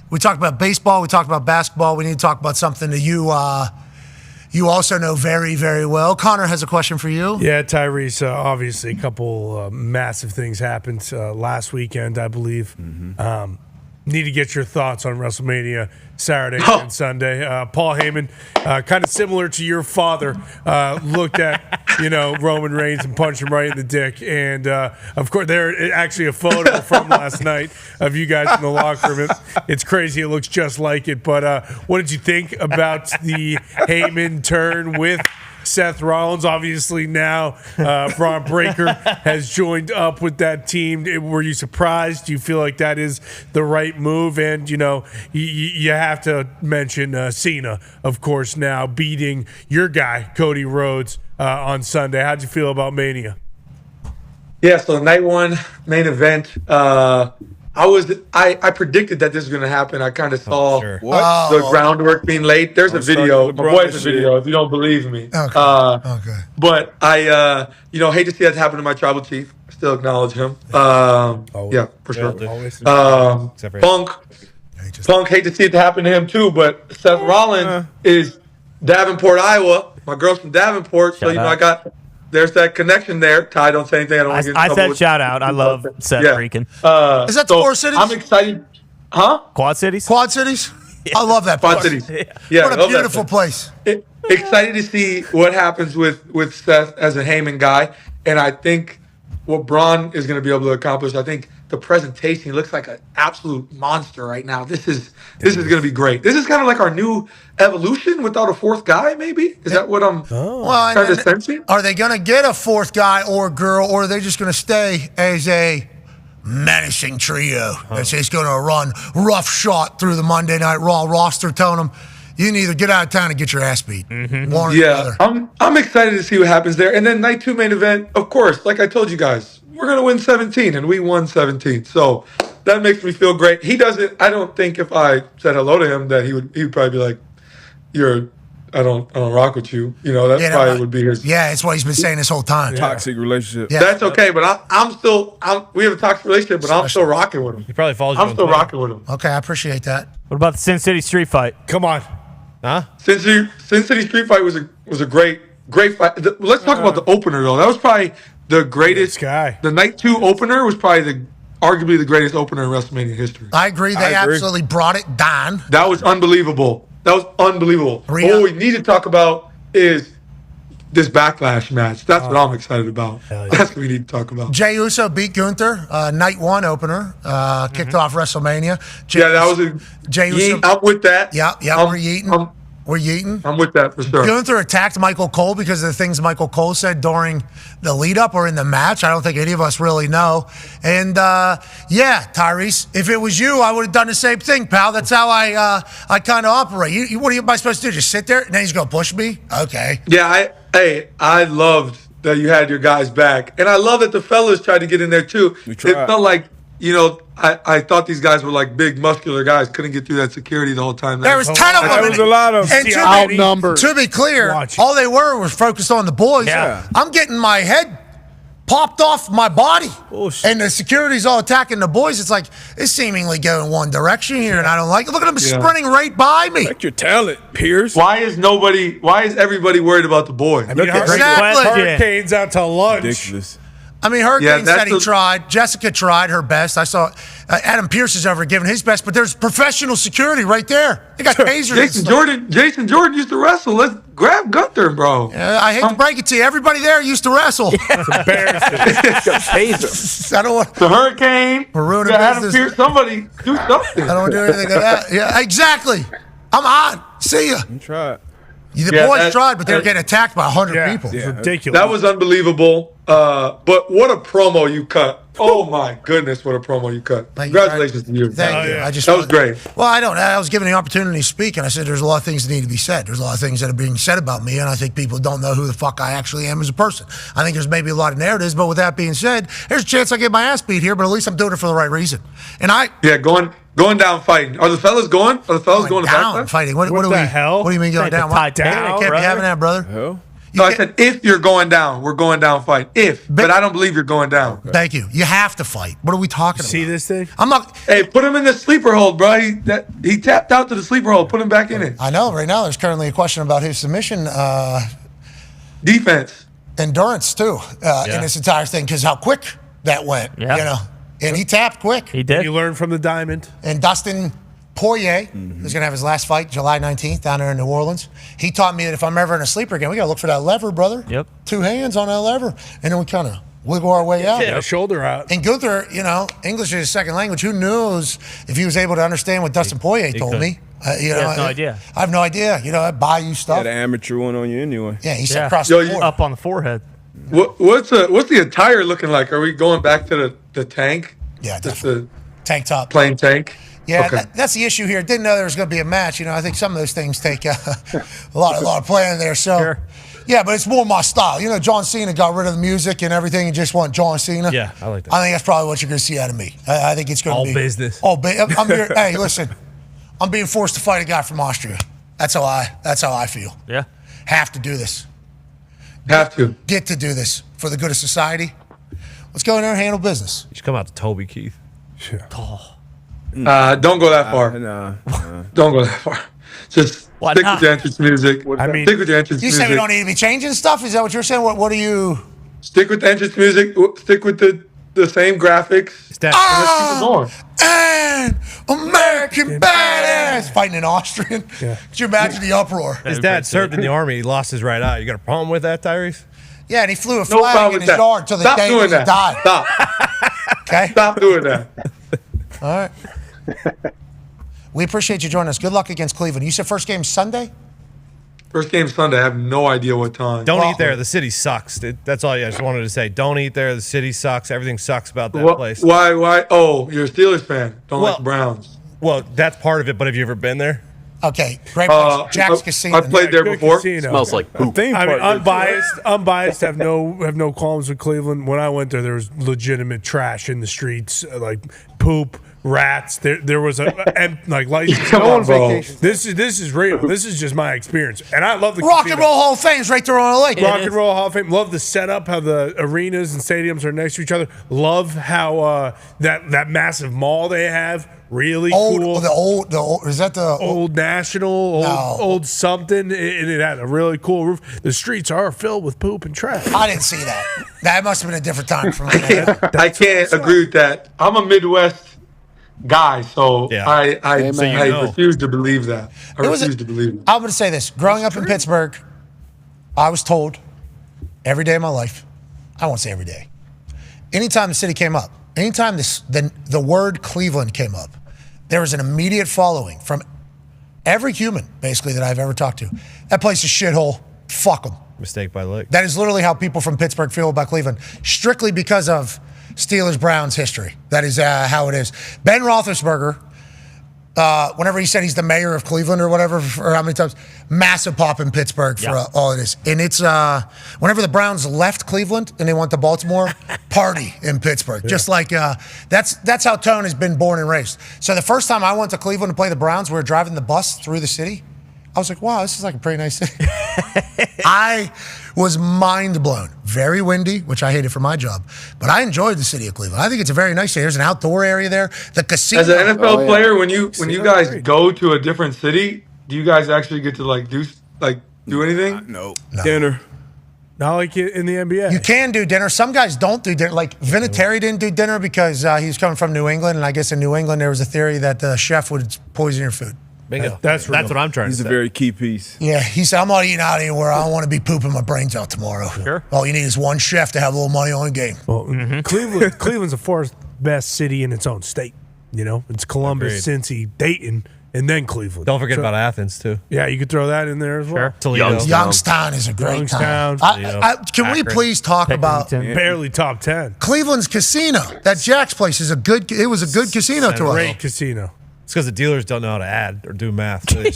We talked about baseball. We talked about basketball. We need to talk about something that you also know very, very well. Connor has a question for you. Yeah, Tyrese. Obviously, a couple massive things happened last weekend, I believe. Mm-hmm. Need to get your thoughts on WrestleMania Saturday and Sunday. Paul Heyman, kind of similar to your father, looked at Roman Reigns and punched him right in the dick. And of course, there actually a photo from last night of you guys in the locker room. It's crazy. It looks just like it. But what did you think about the Heyman turn with Seth Rollins? Obviously now Braun Breaker has joined up with that team. Were you surprised? Do you feel like that is the right move? And you have to mention Cena, of course, now beating your guy Cody Rhodes on Sunday. How'd you feel about Mania? Yeah, so night one main event. I predicted that this was going to happen. I kind of saw the groundwork being laid. There's a video. My boy's a video. If you don't believe me. Okay. But I, hate to see that happen to my tribal chief. I still acknowledge him. Yeah, for sure. Punk, hate to see it happen to him too. But Seth Rollins is Davenport, Iowa. My girl's from Davenport, so I got. There's that connection there. Ty, don't say anything. I said shout out. I love Seth freaking. Is that the Four Cities? I'm excited. Huh? Quad Cities? Quad Cities? Yeah. I love that Quad place. Cities. Yeah, what a beautiful place. Excited to see what happens with Seth as a Heyman guy. And I think what Braun is going to be able to accomplish, I think the presentation, he looks like an absolute monster right now. This is going to be great. This is kind of like our new evolution without a fourth guy, maybe? Is that what I'm kind of sensing? Are they going to get a fourth guy or girl, or are they just going to stay as a menacing trio that's just going to run rough shot through the Monday Night Raw roster, telling them, you can either get out of town and get your ass beat. One or the other. I'm excited to see what happens there. And then night two main event, of course, like I told you guys, we're going to win 17, and we won 17. So that makes me feel great. He doesn't. I don't think if I said hello to him that he would probably be like, I don't rock with you. That probably would be his. Yeah, it's what he's been saying this whole time. Toxic relationship. Yeah. That's okay, but we have a toxic relationship, but I'm still rocking with him. He probably follows you. I'm still rocking with him. Okay, I appreciate that. What about the Sin City Street Fight? Come on. Huh? Sin City Street Fight was a great fight. Let's talk about the opener though. That was probably the greatest guy. The night two opener was probably arguably the greatest opener in WrestleMania history. I agree. They absolutely brought it down. That was unbelievable. What we need to talk about is this Backlash match. That's what I'm excited about. Yeah. That's what we need to talk about. Jey Uso beat Gunther, night one opener, kicked off WrestleMania. That was a Jey Uso. I'm with that. Yeah, we're eating. We're yeeting. I'm with that for sure. Gunther attacked Michael Cole because of the things Michael Cole said during the lead-up or in the match. I don't think any of us really know. And, Tyrese, if it was you, I would have done the same thing, pal. That's how I kind of operate. What am I supposed to do, just sit there? And then he's going to push me? Okay. Yeah, I loved that you had your guys back. And I love that the fellas tried to get in there, too. It felt like, I thought these guys were like big, muscular guys. Couldn't get through that security the whole time. There was 10 of them. There was a lot of And outnumbered. to be clear, all they were was focused on the boys. Yeah. I'm getting my head popped off my body. And the security's all attacking the boys. It's like, it's seemingly going one direction here, and I don't like it. Look at them sprinting right by me. Check your talent, Pierce. Why is everybody worried about the boy? Hurricanes out to lunch. Ridiculous. I mean, Hurricane said he tried. Jessica tried her best. I saw Adam Pierce is over giving his best, but there's professional security right there. They got tasers. Jason Jordan used to wrestle. Let's grab Gunther, bro. I hate to break it to you. Everybody there used to wrestle. That's embarrassing. I don't want the Hurricane. We're ruining Adam business. Pierce, somebody do something. I don't want to do anything like that. Yeah, exactly. I'm on. See ya. Try it. The boys tried, but they were getting attacked by 100 people. It's ridiculous. That was unbelievable. But what a promo you cut. Oh, my goodness, what a promo you cut. Congratulations to you. Thank you. That was great. Well, I was given the opportunity to speak, and I said there's a lot of things that need to be said. There's a lot of things that are being said about me, and I think people don't know who the fuck I actually am as a person. I think there's maybe a lot of narratives, but with that being said, there's a chance I get my ass beat here, but at least I'm doing it for the right reason. And going down fighting. Are the fellas going? Are the fellas going to down fighting? What do the hell? What do you mean going down? I can't be having that, brother. No, I said if you're going down, we're going down fight. But I don't believe you're going down. Thank you. You have to fight. What are we talking about? See this thing? I'm not. Hey, put him in the sleeper hold, bro. He tapped out to the sleeper hold. Put him back in it. I know. Right now, there's currently a question about his submission defense, endurance too, in this entire thing because how quick that went. Yeah. You know, and he tapped quick. He did. He learned from the diamond. And Dustin Poirier, who's going to have his last fight July 19th down there in New Orleans. He taught me that if I'm ever in a sleeper again, we got to look for that lever, brother. Yep. 2 hands on that lever. And then we kind of wiggle our way out. Yeah, shoulder out. And Gunther, English is his second language. Who knows if he was able to understand what Dustin Poirier told me? He has no idea. I have no idea. I buy you stuff. Got an amateur one on you anyway. Yeah, he said across the board. Up on the forehead. What's the attire looking like? Are we going back to the tank? Yeah, just the tank top. Plain tank? Yeah, Okay. that's the issue here. Didn't know there was going to be a match. I think some of those things take a lot of planning there. So, yeah, but it's more my style. John Cena got rid of the music and everything and just want John Cena. Yeah, I like that. I think that's probably what you're going to see out of me. I think it's going to be All business. I'm here. Hey, listen, I'm being forced to fight a guy from Austria. That's how I feel. Yeah, have to do this. Have to get to do this for the good of society. Let's go in there and handle business. You should come out to Toby Keith. Sure. Don't go that far. Don't go that far. Just Why stick not? with the entrance music. Stick with the entrance You music. say we don't need to be changing stuff? Is that what you're saying? What do you? Stick with the entrance music. Stick with the same graphics. Let's keep it going. And American badass fighting an Austrian. Yeah. Could you imagine the uproar? His dad served in the army. He lost his right eye. You got a problem with that, Tyrese? Yeah, and he flew a No flag problem in with his that. yard till the Stop day doing that he that. died. Stop. Okay. Stop doing that. All right. We appreciate you joining us. Good luck against Cleveland. You said first game Sunday? First game Sunday. I have no idea what time. Don't eat there. The city sucks. That's all I just wanted to say. Don't eat there. The city sucks. Everything sucks about that place. Why? Oh, you're a Steelers fan. Don't like the Browns. Well, that's part of it, but have you ever been there? Okay, great place. Jack's Casino. I played there Good before. casino. Smells like poop. I mean, unbiased. Have no qualms with Cleveland. When I went there was legitimate trash in the streets, like poop, rats. There was like license. Come on, bro. This is real. This is just my experience, and I love the Rock casino. and Roll Hall of Fame's right there on the lake. Rock and Roll Hall of Fame. Love the setup, how the arenas and stadiums are next to each other. Love how that massive mall they have. Really cool. The old is that the Old National, old something. It had a really cool roof. The streets are filled with poop and trash. I didn't see that. That must have been a different time for me. I can't agree with that. I'm a Midwest guy, so I refuse to believe that. I refuse to believe it. I'm going to say this. Growing up in Pittsburgh, I was told every day of my life, I won't say every day, anytime the city came up, anytime the word Cleveland came up, there was an immediate following from Every human, basically, that I've ever talked to. That place is a shithole. Fuck them. Mistake by Licht. That is literally how people from Pittsburgh feel about Cleveland, strictly because of Steelers-Browns history. That is how it is. Ben Roethlisberger, whenever he said he's the mayor of Cleveland or whatever, or how many times, massive pop in Pittsburgh for all it is. And it's whenever the Browns left Cleveland and they went to Baltimore, party in Pittsburgh. Just like that's how Tone has been born and raised. So the first time I went to Cleveland to play the Browns, we were driving the bus through the city. I was like, wow, this is like a pretty nice city. I was mind blown. Very windy, which I hated for my job. But I enjoyed the city of Cleveland. I think it's a very nice city. There's an outdoor area there. The casino. As an NFL player, when you guys go to a different city, do you guys actually get to do anything? No. Dinner. Not like in the NBA. You can do dinner. Some guys don't do dinner. Like Vinatieri didn't do dinner because he was coming from New England. And I guess in New England, there was a theory that the chef would poison your food. Bingo. That's what I'm trying to say. He's a very key piece. Yeah, he said, I'm not eating out anywhere. I don't want to be pooping my brains out tomorrow. Sure. All you need is one chef to have a little money on the game. Well, Cleveland's the fourth best city in its own state. You know, it's Columbus, Cincy, Dayton, and then Cleveland. Don't forget about Athens, too. Yeah, you could throw that in there as well. Sure. Toledo. Youngstown is a great town. Can we please talk about barely top 10? Cleveland's casino? That Jack's place is it was a good casino to us. Great casino. It's because the dealers don't know how to add or do math. Tony!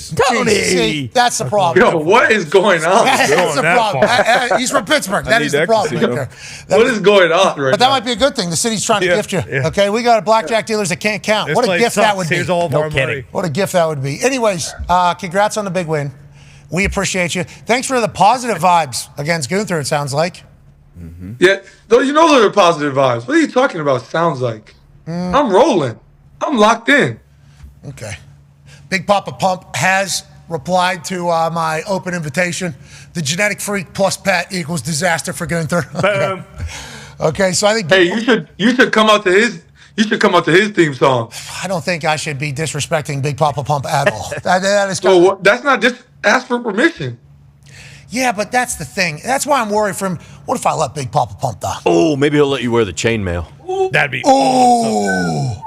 See, that's the problem. Yo, what is going on? That's the problem. He's from Pittsburgh. That is the problem. What is going on right But that might be a good thing. The city's trying to gift you. Okay, we got blackjack dealers that can't count. What a gift that would be. Here's all of our money. What a gift that would be. Anyways, congrats on the big win. We appreciate you. Thanks for the positive vibes against Gunther, it sounds like. Mm-hmm. Yeah, though you know there are positive vibes. What are you talking about? Sounds like I'm rolling. I'm locked in. Okay. Big Papa Pump has replied to my open invitation. The genetic freak plus pet equals disaster for Gunther. Okay, so I think. Hey, you should come out to his. You should come out to his theme song. I don't think I should be disrespecting Big Papa Pump at all. that is. Well, that's not just ask for permission. Yeah, but that's the thing. That's why I'm worried for him. What if I let Big Papa Pump die? Oh, maybe he'll let you wear the chainmail. That'd be awesome.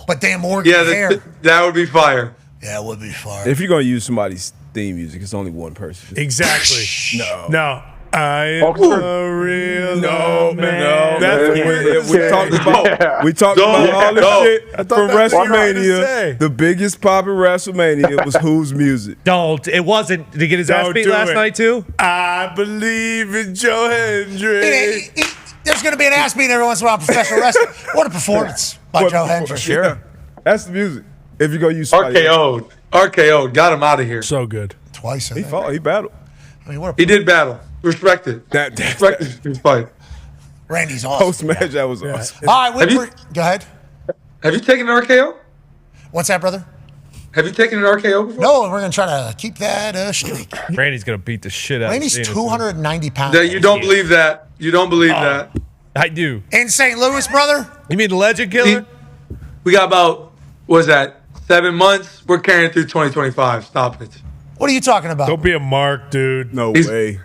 But Dan Morgan hair. That would be fire. Yeah, it would be fire. If you're going to use somebody's theme music, it's only one person. Exactly. No. I am a real man. We talked about all this shit from WrestleMania. The biggest pop in WrestleMania was whose music? It wasn't. Did he get his ass beat last night, too? I believe in Joe Hendry. There's going to be an ass beat every once in a while in professional wrestling. What a performance by Joe Hendry. Sure. That's the music. If you're going to use RKO, got him out of here. So good. Twice. He fought. He battled. I mean, he did battle. Respect it. Respect his fight. Randy's awesome. Post-match, that was awesome. All right, go ahead. Have you taken an RKO? What's that, brother? Have you taken an RKO before? No, we're going to try to keep that streak. Randy's going to beat the shit out of Randy's 290 pounds. You don't believe that. You don't believe that. I do. In St. Louis, brother? You mean the Legend Killer? We got about, 7 months? We're carrying through 2025. Stop it. What are you talking about? Don't be a mark, dude. No way.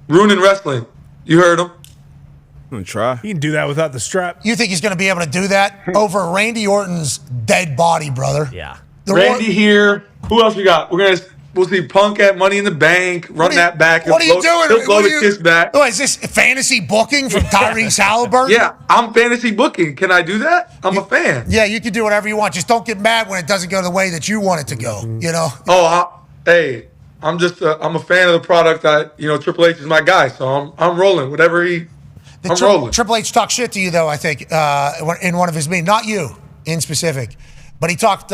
Ruining wrestling. You heard him. I'm going to try. He can do that without the strap. You think he's going to be able to do that over Randy Orton's dead body, brother? Yeah. Randy here. Who else we got? We'll see Punk at Money in the Bank. Run that back. What are you doing? He'll blow the kiss back. Oh, is this fantasy booking from Tyrese Haliburton? Yeah, I'm fantasy booking. Can I do that? I'm a fan. Yeah, you can do whatever you want. Just don't get mad when it doesn't go the way that you want it to go. You know? Hey, I'm a fan of the product. Triple H is my guy, so I'm rolling. Whatever I'm rolling. Triple H talked shit to you, though, I think, in one of his meetings. Not you in specific. But he talked,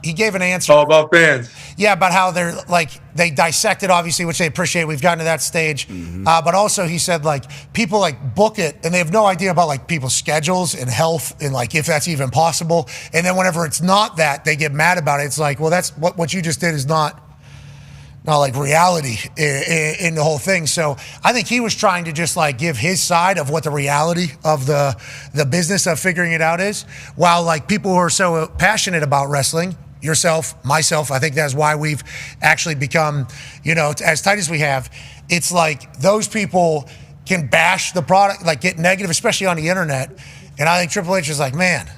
he gave an answer. Oh, about fans. Yeah, about how they dissected, obviously, which they appreciate. We've gotten to that stage. But also he said, people, book it, and they have no idea about, people's schedules and health and, if that's even possible. And then whenever it's not that, they get mad about it. It's like, well, that's what you just did is not reality in the whole thing. So I think he was trying to just give his side of what the reality of the business of figuring it out is, while people who are so passionate about wrestling, yourself, myself, I think that's why we've actually become, as tight as we have. It's those people can bash the product, get negative, especially on the internet. And I think Triple H is man,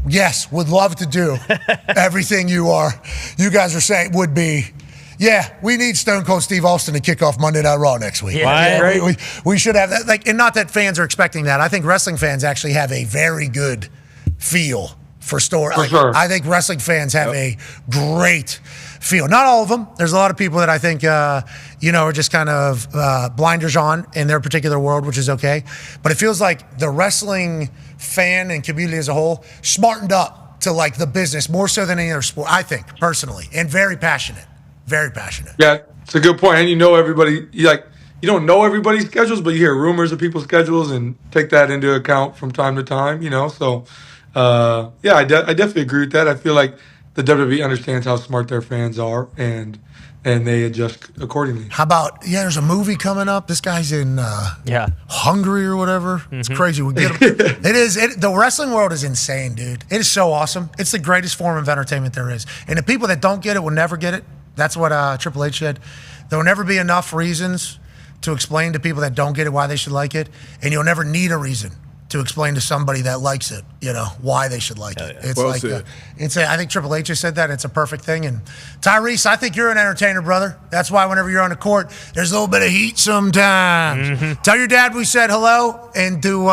yes, would love to do everything you guys are saying would be. Yeah, we need Stone Cold Steve Austin to kick off Monday Night Raw next week. Yeah, we should have that. Like, and not that fans are expecting that. I think wrestling fans actually have a very good feel for story. Sure. I think wrestling fans have a great feel. Not all of them. There's a lot of people that I think, are just kind of blinders on in their particular world, which is okay. But it feels like the wrestling fan and community as a whole smartened up to like the business more so than any other sport, I think, personally, and very passionate. Very passionate. Yeah, it's a good point. And everybody, you don't know everybody's schedules, but you hear rumors of people's schedules and take that into account from time to time, So, I definitely agree with that. I feel like the WWE understands how smart their fans are and they adjust accordingly. How about, there's a movie coming up. This guy's in Hungary or whatever. It's crazy. We get him. The wrestling world is insane, dude. It is so awesome. It's the greatest form of entertainment there is. And the people that don't get it will never get it. That's what Triple H said. There will never be enough reasons to explain to people that don't get it why they should like it, and you'll never need a reason to explain to somebody that likes it, why they should like it. It's I think Triple H has said that. It's a perfect thing. And Tyrese, I think you're an entertainer, brother. That's why whenever you're on the court, there's a little bit of heat sometimes. Mm-hmm. Tell your dad we said hello and do,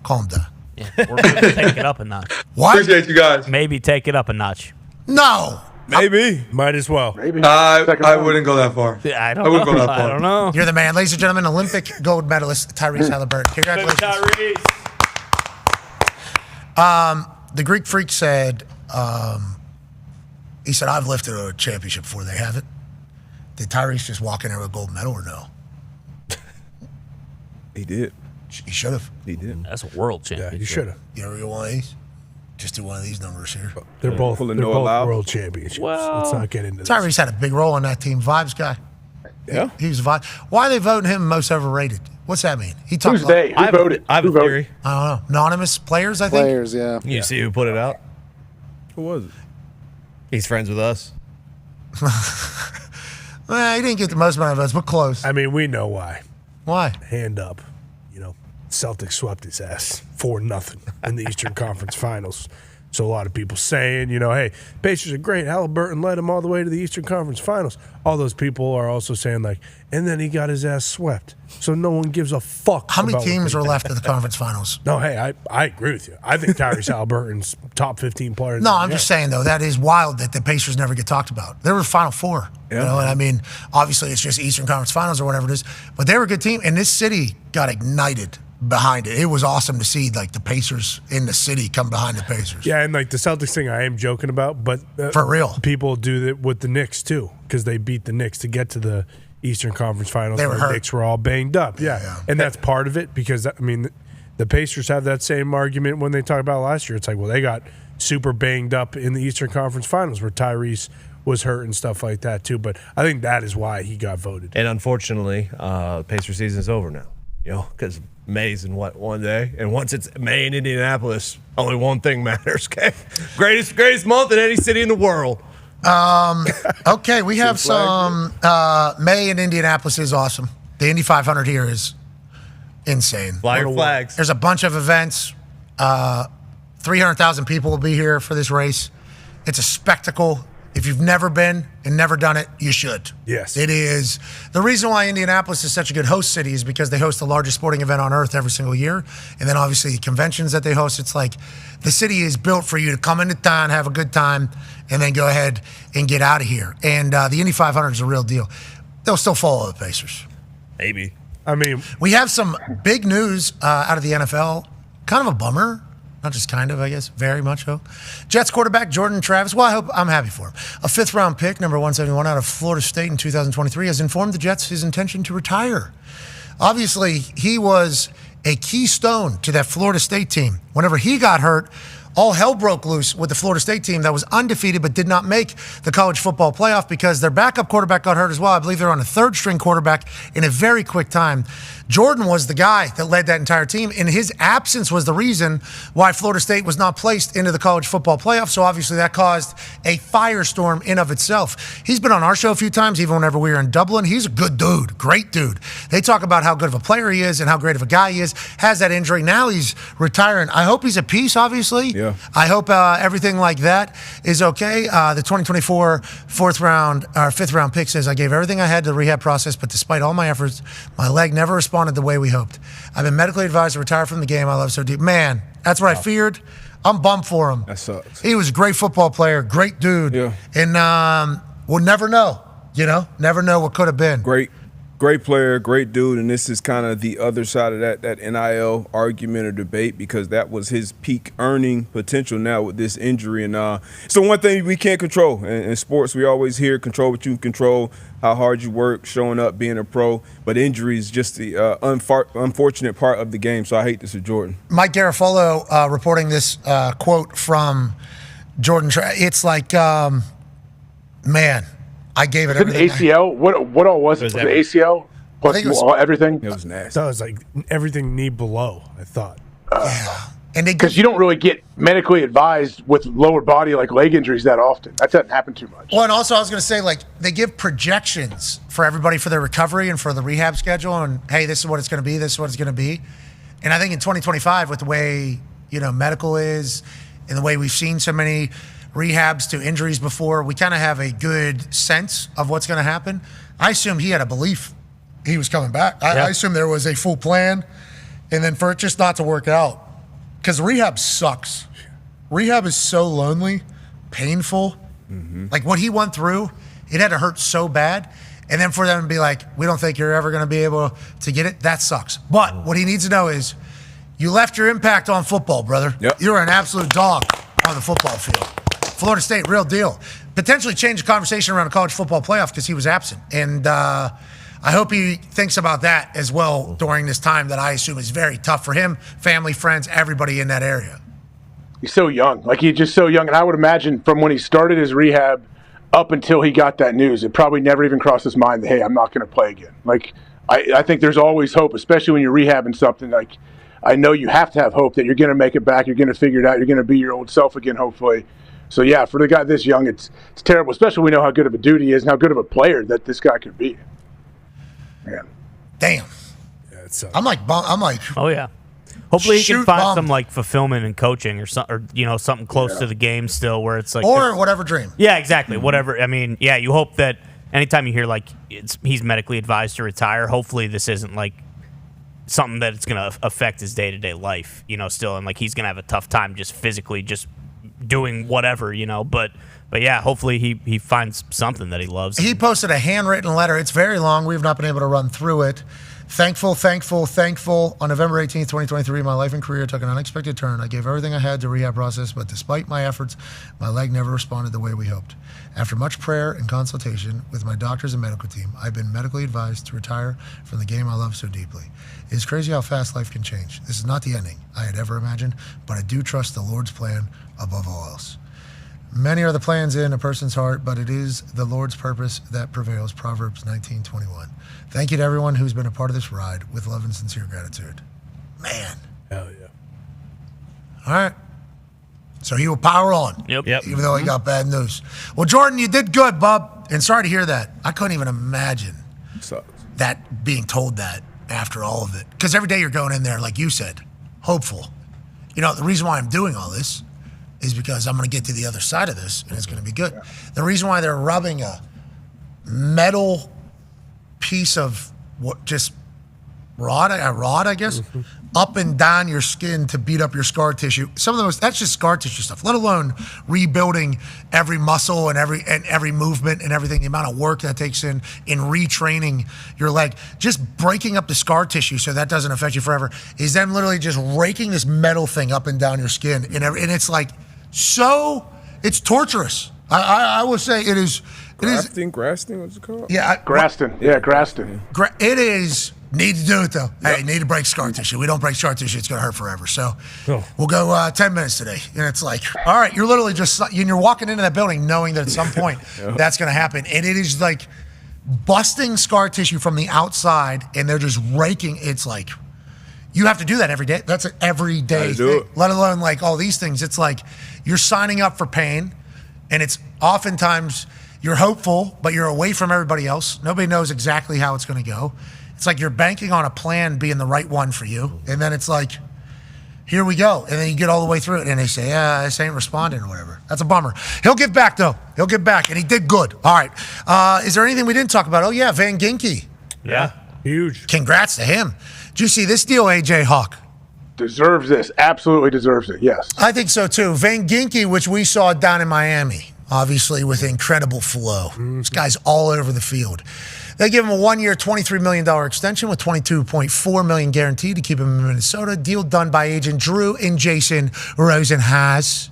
calm down. Yeah, we're going to take it up a notch. What? Appreciate you guys. Maybe take it up a notch. No. Maybe. Might as well. Maybe. I wouldn't go that far. I wouldn't go that far. I don't know. You're the man. Ladies and gentlemen, Olympic gold medalist Tyrese Haliburton. Congratulations. The Greek Freak said, he said, I've lifted a championship before. They haven't. Did Tyrese just walk in there with a gold medal or no? He did. He should have. He did. That's a world championship. Yeah, you should have. You ever get one of these? Just do one of these numbers here. They're both Pulling Noah Lau. world championships. Well, let's not get into this. Tyrese had a big role on that team. Vibes guy. Yeah. He was a vibe. Why are they voting him most overrated? What's that mean? He talked Who's they? Who voted? I have a theory. I don't know. Anonymous players, I think. Players, yeah. You see who put it out? Who was it? He's friends with us. Well, he didn't get the most amount of votes, but close. I mean, we know why. Why? Hand up. Celtics swept his ass 4-0 in the Eastern Conference Finals. So a lot of people saying, hey, Pacers are great. Haliburton led them all the way to the Eastern Conference Finals. All those people are also saying, and then he got his ass swept. So no one gives a fuck. How many teams are left at the conference finals? No, hey, I agree with you. I think Tyrese Haliburton's top 15 player. No, I'm just saying, though, that is wild that the Pacers never get talked about. They were Final Four. Yeah. And I mean, obviously it's just Eastern Conference Finals or whatever it is. But they were a good team, and this city got ignited behind it. It was awesome to see the Pacers in the city come behind the Pacers. Yeah, and the Celtics thing I am joking about, but for real, people do that with the Knicks too, because they beat the Knicks to get to the Eastern Conference Finals. They were hurt. The Knicks were all banged up. Yeah. And that's part of it because the Pacers have that same argument when they talk about last year. It's like, well, they got super banged up in the Eastern Conference Finals where Tyrese was hurt and stuff like that too. But I think that is why he got voted. And unfortunately, Pacer season is over now. Because May's in one day, and once it's May in Indianapolis, only one thing matters. Okay, greatest month in any city in the world. Okay, we have some May in Indianapolis is awesome. The Indy 500 here is insane. Flyer flags. There's a bunch of events. 300,000 people will be here for this race. It's a spectacle. If you've never been and never done it, you should. Yes. It is. The reason why Indianapolis is such a good host city is because they host the largest sporting event on earth every single year. And then obviously conventions that they host, it's like the city is built for you to come into town, have a good time, and then go ahead and get out of here. And the Indy 500 is a real deal. They'll still follow the Pacers. Maybe. I mean, we have some big news out of the NFL. Kind of a bummer. Not just kind of, I guess. Very much so. Jets quarterback Jordan Travis. Well, I'm happy for him. A fifth-round pick, number 171 out of Florida State in 2023, has informed the Jets his intention to retire. Obviously, he was a keystone to that Florida State team. Whenever he got hurt, all hell broke loose with the Florida State team that was undefeated but did not make the college football playoff because their backup quarterback got hurt as well. I believe they're on a third-string quarterback in a very quick time. Jordan was the guy that led that entire team, and his absence was the reason why Florida State was not placed into the college football playoff. So obviously that caused a firestorm in of itself. He's been on our show a few times, even whenever we were in Dublin. He's a good dude, great dude. They talk about how good of a player he is and how great of a guy he is. Has that injury. Now he's retiring. I hope he's at peace, obviously. Yeah. I hope everything like that is okay. The 2024 fifth round pick says, I gave everything I had to the rehab process, but despite all my efforts, my leg never responded the way we hoped. I've been medically advised to retire from the game I love so deep. Man, that's what I feared. I'm bummed for him. That sucks. He was a great football player, great dude. Yeah. And we'll never know, never know what could have been. Great player, great dude, and this is kind of the other side of that NIL argument or debate, because that was his peak earning potential now with this injury. And so one thing we can't control in sports, we always hear control what you can control, how hard you work, showing up, being a pro, but injury is just the unfortunate part of the game. So I hate this for Jordan. Mike Garafolo reporting this quote from Jordan. It's like, man, I gave it everything. ACL? What all was it? Was it ACL? Plus everything? It was nasty. That was like everything knee below, I thought. And because you don't really get medically advised with lower body like leg injuries that often. That doesn't happen too much. Well, and also I was going to say, like, they give projections for everybody for their recovery and for the rehab schedule. And, hey, this is what it's going to be. This is what it's going to be. And I think in 2025, with the way, medical is and the way we've seen so many rehabs to injuries before, we kind of have a good sense of what's going to happen. I assume he had a belief he was coming back. I assume there was a full plan. And then for it just not to work out, because rehab sucks. Rehab is so lonely, painful. Mm-hmm. Like what he went through, it had to hurt so bad. And then for them to be like, we don't think you're ever going to be able to get it, that sucks. But what he needs to know is you left your impact on football, brother. Yep. You're an absolute dog on the football field. Florida State, real deal. Potentially change the conversation around a college football playoff because he was absent. And I hope he thinks about that as well during this time that I assume is very tough for him, family, friends, everybody in that area. He's so young. Like, he's just so young. And I would imagine from when he started his rehab up until he got that news, it probably never even crossed his mind that, hey, I'm not going to play again. Like, I think there's always hope, especially when you're rehabbing something. Like, I know you have to have hope that you're going to make it back, you're going to figure it out, you're going to be your old self again, hopefully. So, yeah, for the guy this young, it's terrible, especially when we know how good of a dude he is and how good of a player that this guy could be. Man. Damn. Yeah, it's, I'm like, oh, yeah. Hopefully he can find bummed. some like fulfillment in coaching or something close to the game still where it's like or whatever dream. Yeah, exactly. Whatever. I mean, yeah, you hope that anytime you hear like he's medically advised to retire, hopefully this isn't like something that it's going to affect his day-to-day life, still, and like he's going to have a tough time just physically just doing whatever, but yeah, hopefully he finds something that he loves. He posted a handwritten letter. It's very long. We've not been able to run through it. Thankful. On November 18th, 2023, my life and career took an unexpected turn. I gave everything I had to rehab process, but despite my efforts, my leg never responded the way we hoped. After much prayer and consultation with my doctors and medical team, I've been medically advised to retire from the game I love so deeply. It is crazy how fast life can change. This is not the ending I had ever imagined, but I do trust the Lord's plan above all else. Many are the plans in a person's heart, but it is the Lord's purpose that prevails. Proverbs 19:21. Thank you to everyone who's been a part of this ride with love and sincere gratitude. Man. Hell yeah. All right. So he will power on. Yep. Even though he got bad news. Well, Jordan, you did good, bub. And sorry to hear that. I couldn't even imagine that being told that after all of it. Because every day you're going in there, like you said, hopeful. The reason why I'm doing all this is because I'm going to get to the other side of this, and it's going to be good. The reason why they're rubbing a metal piece of rod, I guess, up and down your skin to beat up your scar tissue. That's just scar tissue stuff, let alone rebuilding every muscle and every movement and everything, the amount of work that takes in retraining your leg. Just breaking up the scar tissue so that doesn't affect you forever is them literally just raking this metal thing up and down your skin. And it's like, it's torturous. I would say it is. Grafting, what's it called? Yeah. Grafting. It is. Need to do it, though. Yep. Hey, need to break scar tissue. We don't break scar tissue, it's going to hurt forever. So we'll go 10 minutes today. And it's like, all right, you're literally just, you're walking into that building knowing that at some point that's going to happen. And it is like busting scar tissue from the outside, and they're just raking. It's like, you have to do that every day. That's an everyday thing, let alone like all these things. It's like you're signing up for pain, and it's oftentimes you're hopeful, but you're away from everybody else. Nobody knows exactly how it's going to go. It's like you're banking on a plan being the right one for you, and then it's like, here we go. And then you get all the way through it, and they say, this ain't responding or whatever. That's a bummer. He'll get back, though. He'll get back, and he did good. All right. Is there anything we didn't talk about? Oh, yeah, Van Ginkel. Yeah, huge. Congrats to him. Did you see this deal, A.J. Hawk? Deserves this. Absolutely deserves it, yes. I think so, too. Van Ginkel, which we saw down in Miami, obviously with incredible flow. This guy's all over the field. They give him a 1-year, $23 million extension with $22.4 million guaranteed to keep him in Minnesota. Deal done by agent Drew and Jason Rosenhaus.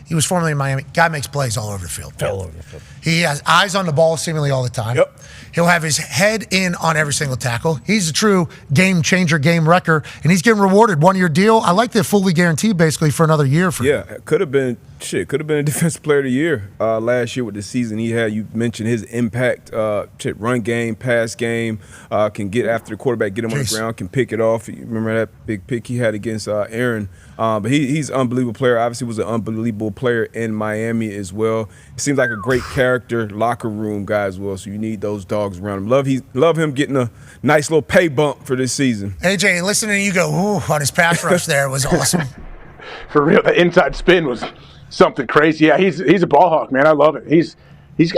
He was formerly in Miami. Guy makes plays all over the field. All over the field. He has eyes on the ball seemingly all the time. Yep. He'll have his head in on every single tackle. He's a true game changer, game wrecker, and he's getting rewarded. 1-year deal. I like the fully guaranteed basically for another year. Could have been a defensive player of the year last year with the season he had. You mentioned his impact, run game, pass game, can get after the quarterback, get him on the ground, can pick it off. You remember that big pick he had against Aaron. But he's an unbelievable player. Obviously was an unbelievable player in Miami as well. He seems like a great character, locker room guy as well, so you need those dogs around him. Love him getting a nice little pay bump for this season. AJ, listening to you go, ooh, on his pass rush there was awesome. For real, the inside spin was something crazy. Yeah, he's a ball hawk, man. I love it.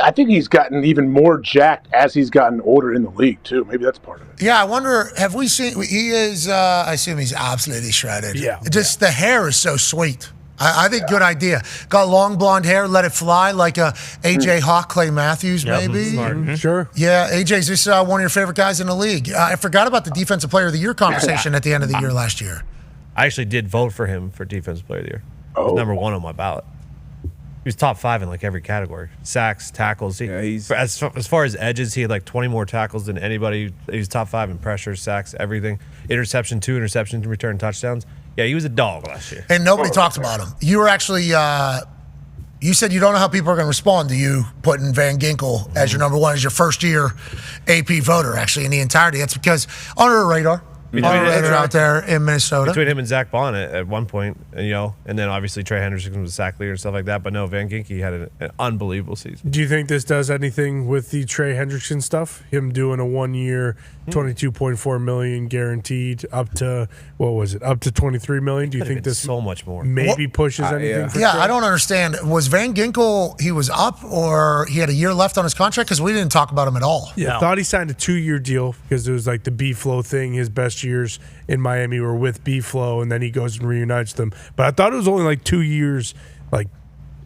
I think he's gotten even more jacked as he's gotten older in the league too. Maybe that's part of it. Yeah, I wonder, have we seen, he is, I assume he's absolutely shredded. Yeah. Just the hair is so sweet. I think good idea. Got long blonde hair, let it fly like a A.J. Hawk, Clay Matthews, maybe. Mm-hmm. Sure. Yeah, A.J.'s just one of your favorite guys in the league. I forgot about the Defensive Player of the Year conversation at the end of the year last year. I actually did vote for him for Defensive Player of the Year. He was number 1 on my ballot. He was top 5 in like every category. Sacks, tackles. As far as edges, he had like 20 more tackles than anybody. He was top 5 in pressure, sacks, everything. Interception, 2 interceptions, return touchdowns. Yeah, he was a dog last year. And nobody talks about him. You were actually, you said you don't know how people are going to respond to you putting Van Ginkel as your number 1, as your first year AP voter, actually, in the entirety. That's because under the radar. Out there in Minnesota. Between him and Zach Bond at one point, and then obviously Trey Hendrickson was a sack leader and stuff like that. But no, Van Ginkel had an unbelievable season. Do you think this does anything with the Trey Hendrickson stuff? Him doing a 1-year, $22.4 million guaranteed up to, what was it, up to $23 million? Do you think this so much more maybe pushes anything for Trey? I don't understand. Was Van Ginkel, he was up or he had a year left on his contract? Because we didn't talk about him at all. Yeah, I thought he signed a 2-year deal because it was like the B-Flow thing. His best years in Miami were with B-Flow, and then he goes and reunites them. But I thought it was only like 2 years, like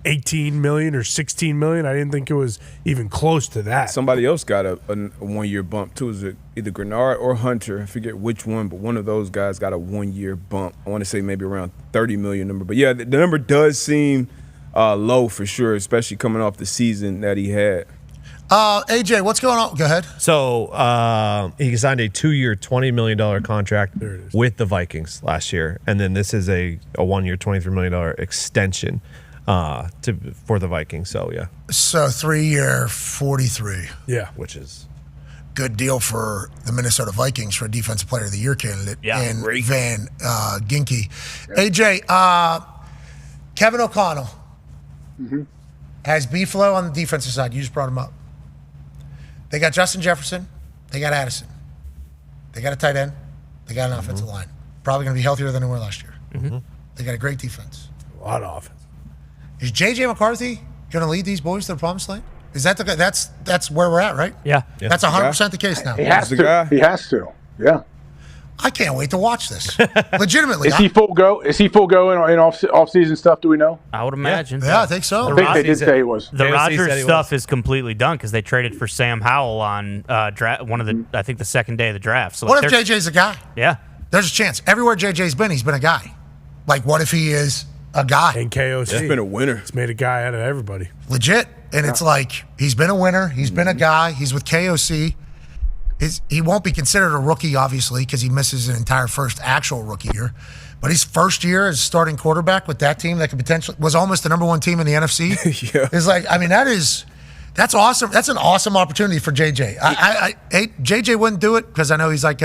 $18 million or $16 million. I didn't think it was even close to that. Somebody else got a 1-year bump too. Is it either Grenard or Hunter? I forget which one, but one of those guys got a 1-year bump. I want to say maybe around $30 million number. But yeah, the number does seem low for sure, especially coming off the season that he had. AJ, what's going on? Go ahead. So he signed a 2-year, $20 million contract with the Vikings last year, and then this is a 1-year, $23 million extension for the Vikings. So yeah. So 3-year, 43. Yeah, which is good deal for the Minnesota Vikings for a Defensive Player of the Year candidate. Yeah, and Van Ginkel. AJ, Kevin O'Connell has B-Flow on the defensive side. You just brought him up. They got Justin Jefferson. They got Addison. They got a tight end. They got an offensive line. Probably going to be healthier than they were last year. They got a great defense. A lot of offense. Is J.J. McCarthy going to lead these boys to the promised land? Is that that's where we're at, right? Yeah. That's 100% the case now. He has to. He has to. Yeah. I can't wait to watch this. Legitimately. Is he full go? Is he full go in off-season stuff? Do we know? I would imagine. Yeah, I think so. I think they did say he was. The Rodgers stuff is completely done because they traded for Sam Howell on I think the second day of the draft. So what if JJ's a guy? Yeah. There's a chance. Everywhere JJ's been, he's been a guy. Like, what if he is a guy? And KOC. He's been a winner. It's made a guy out of everybody. Legit. And it's like, he's been a winner. He's been a guy. He's with KOC. He won't be considered a rookie, obviously, because he misses an entire first actual rookie year. But his first year as starting quarterback with that team that could potentially was almost the number 1 team in the NFC. Yeah. Is like, I mean, that is That's awesome. That's an awesome opportunity for JJ. JJ wouldn't do it because I know he's like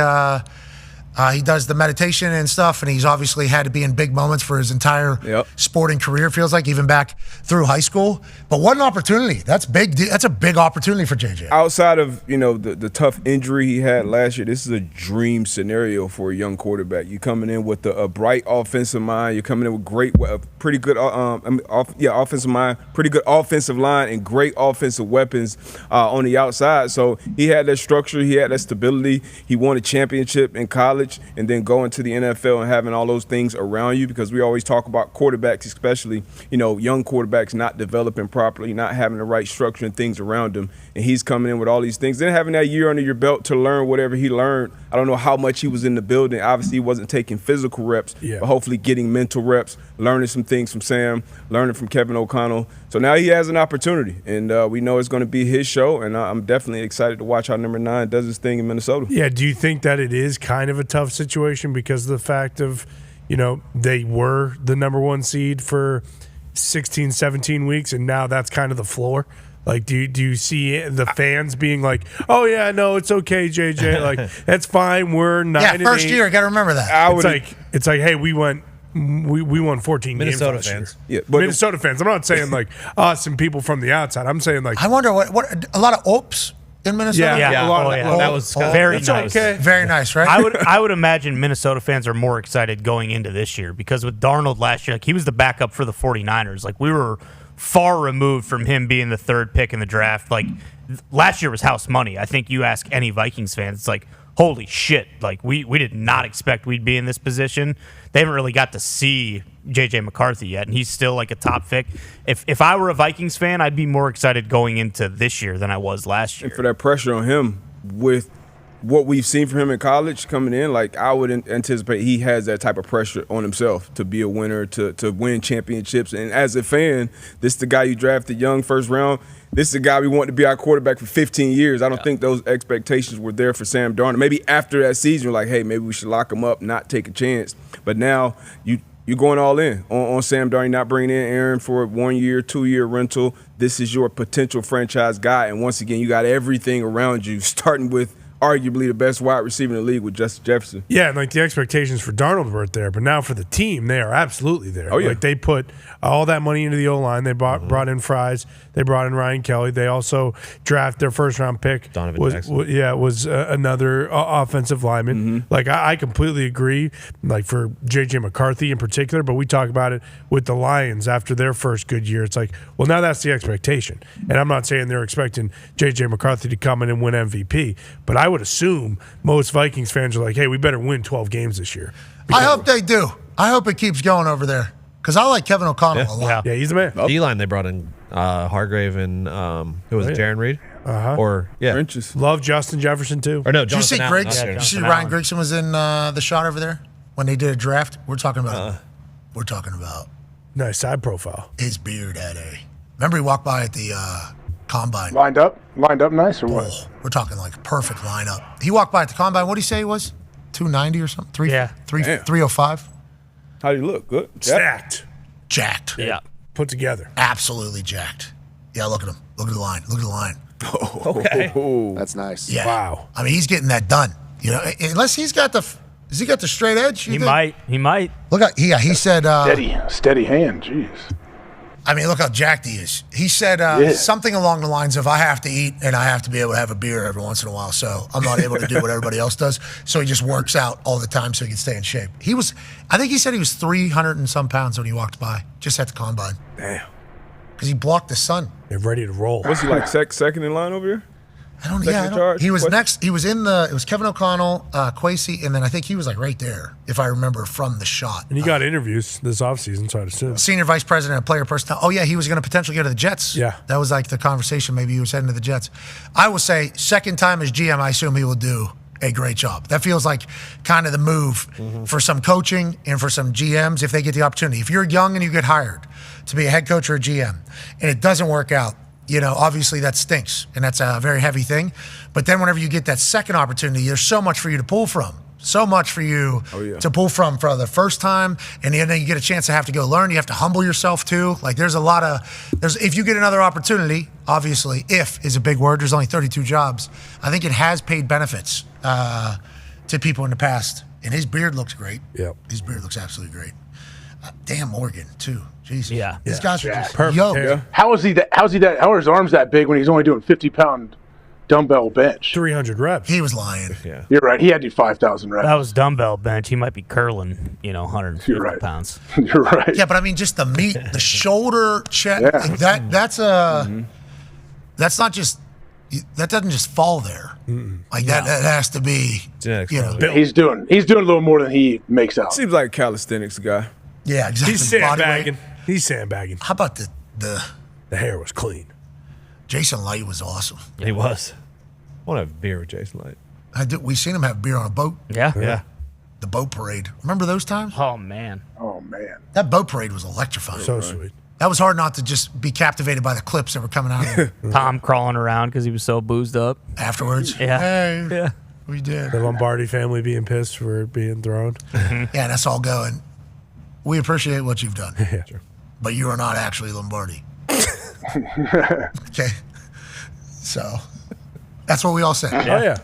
he does the meditation and stuff, and he's obviously had to be in big moments for his entire sporting career, feels like, even back through high school. But what an opportunity. That's big. That's a big opportunity for JJ. Outside of, the tough injury he had last year, this is a dream scenario for a young quarterback. You're coming in with a bright offensive mind. You're coming in with pretty good offensive mind, pretty good offensive line, and great offensive weapons on the outside. So he had that structure. He had that stability. He won a championship in college. And then going to the NFL and having all those things around you, because we always talk about quarterbacks, especially, young quarterbacks not developing properly, not having the right structure and things around them. And he's coming in with all these things. Then having that year under your belt to learn whatever he learned. I don't know how much he was in the building. Obviously, he wasn't taking physical reps, but hopefully getting mental reps, learning some things from Sam, learning from Kevin O'Connell. So now he has an opportunity, and we know it's going to be his show, and I'm definitely excited to watch how number 9 does his thing in Minnesota. Yeah, do you think that it is kind of a tough situation because of the fact of, they were the number 1 seed for 16, 17 weeks, and now that's kind of the floor? Like, do you see the fans being like, "Oh yeah, no, it's okay, JJ. Like, that's fine. We're 9-8." First year, I got to remember that. It's like, hey, we won 14 Minnesota games last fans. year. Minnesota fans. I'm not saying like us and people from the outside. I'm saying like, I wonder what a lot of oops in Minnesota. That was very nice. Okay. Very nice, right? I would imagine Minnesota fans are more excited going into this year because with Darnold last year, like he was the backup for the 49ers. Like we were far removed from him being the 3rd pick in the draft. Like last year was house money. I think you ask any Vikings fans, it's like, holy shit. Like we did not expect we'd be in this position. They haven't really got to see J.J. McCarthy yet, and he's still like a top pick. If I were a Vikings fan, I'd be more excited going into this year than I was last year. And for that pressure on him with what we've seen from him in college coming in, like I would anticipate he has that type of pressure on himself to be a winner, to win championships. And as a fan, this is the guy you drafted young, first round. This is the guy we want to be our quarterback for 15 years. I don't think those expectations were there for Sam Darnold. Maybe after that season, you're like, hey, maybe we should lock him up, not take a chance. But now you're going all in on Sam Darnold, not bringing in Aaron for a 1-year, 2-year rental. This is your potential franchise guy. And once again, you got everything around you, starting with arguably the best wide receiver in the league with Justin Jefferson. Yeah, and like the expectations for Darnold weren't there, but now for the team, they are absolutely there. Oh, yeah. Like they put all that money into the O-line. They brought in Fries. They brought in Ryan Kelly. They also draft their first-round pick. Donovan Jackson. was another offensive lineman. Like I completely agree. Like for J.J. McCarthy in particular, but we talk about it with the Lions after their first good year. It's like, well, now that's the expectation, and I'm not saying they're expecting J.J. McCarthy to come in and win MVP, but I would assume most Vikings fans are like, hey, we better win 12 games this year. I hope they do. I hope it keeps going over there because I like Kevin O'Connell a lot. Yeah, he's the man. D-line, they brought in Hargrave and who was it, Jaron Reed? Or Trenches. Love Justin Jefferson too. Or no, Did you see Jonathan Allen. Griggs? Not Did you see Jonathan Ryan Allen. Grigson was in the shot over there when they did a draft? We're talking about. We're talking about Nice side profile. his beard had a. Remember he walked by at the combine. Lined up nice or what? Oh, we're talking like a perfect lineup. He walked by at the combine. What did he say he was? 290 or something? 305? How do you look? Good. Stacked. Jacked. Yeah. Put together. Absolutely jacked. Yeah, look at him. Look at the line. Look at the line. Okay. That's nice. Yeah. Wow. I mean, he's getting that done. You know, unless he's got the. Has he got the straight edge? He might. Look at he said. Steady hand. Jeez. I mean, look how jacked he is. He said something along the lines of, I have to eat and I have to be able to have a beer every once in a while, so I'm not able to do what everybody else does. So he just works out all the time so he can stay in shape. I think he said he was 300 and some pounds when he walked by, just at the combine. Damn. Because he blocked the sun. They're ready to roll. What's he like, second in line over here? I don't Second know. charge? He was What? next. He was in it was Kevin O'Connell, Kwesi, and then I think he was like right there, if I remember from the shot. And he got interviews this offseason, so I'd assume. Senior Vice President of Player Personnel. Oh, yeah, he was going to potentially go to the Jets. Yeah. That was like the conversation. Maybe he was heading to the Jets. I will say, second time as GM, I assume he will do a great job. That feels like kind of the move for some coaching and for some GMs if they get the opportunity. If you're young and you get hired to be a head coach or a GM and it doesn't work out, you know, obviously that stinks and that's a very heavy thing. But then whenever you get that second opportunity, there's so much for you to pull from. So much for you to pull from for the first time, and then you get a chance to have to go learn. You have to humble yourself too. Like there's a lot of if you get another opportunity, obviously, if is a big word. There's only 32 jobs. I think it has paid benefits to people in the past, and his beard looks great. Yep, his beard looks absolutely great. Damn Morgan too. Jesus. Yeah, these guys are just Perfect. yoked. How is he that? How are his arms that big when he's only doing 50-pound dumbbell bench? 300 reps. He was lying. Yeah, you're right. He had to do 5,000 reps. That was dumbbell bench. He might be curling, 150 pounds. You're right. Yeah, but I mean, just the meat, the shoulder, chest. Yeah. That's not just. That doesn't just fall there. Like that has to be. He's doing a little more than he makes out. Seems like a calisthenics guy. Yeah, exactly. He's sandbagging. He's sandbagging. How about the hair was clean. Jason Licht was awesome. He was. I want to have beer with Jason Licht. We seen him have beer on a boat. Yeah. The boat parade. Remember those times? Oh man. That boat parade was electrifying. So sweet. That was hard not to just be captivated by the clips that were coming out of it. Tom crawling around because he was so boozed up. Afterwards. Yeah. Hey, Yeah. we did. The Lombardi family being pissed for it being thrown. Yeah, that's all going. We appreciate what you've done. Yeah. But you are not actually Lombardi. Okay. So that's what we all said. Oh, yeah.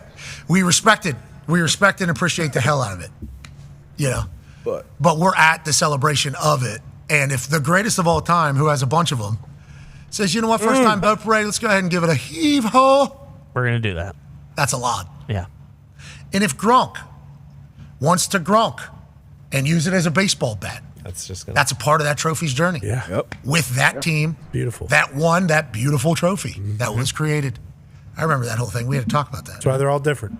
We respect and appreciate the hell out of it. But we're at the celebration of it. And if the greatest of all time, who has a bunch of them, says, you know what, first time boat parade, let's go ahead and give it a heave-ho. We're going to do that. That's a lot. Yeah. And if Gronk wants to Gronk and use it as a baseball bat, that's a part of that trophy's journey. Yeah. Yep. With that team. Beautiful. That won that beautiful trophy that was created. I remember that whole thing. We had to talk about that. That's why they're all different.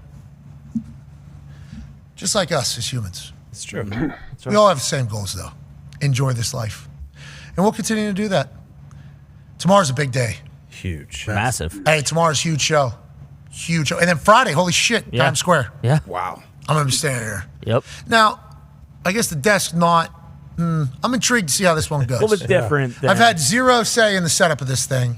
Just like us as humans. It's true. We all have the same goals, though. Enjoy this life. And we'll continue to do that. Tomorrow's a big day. Huge. Massive. Hey, tomorrow's huge show. Huge show. And then Friday, holy shit, Times Square. Yeah. Wow. I'm going to be standing there. Yep. Now, I guess the desk's not. I'm intrigued to see how this one goes. A little bit different. I've had zero say in the setup of this thing,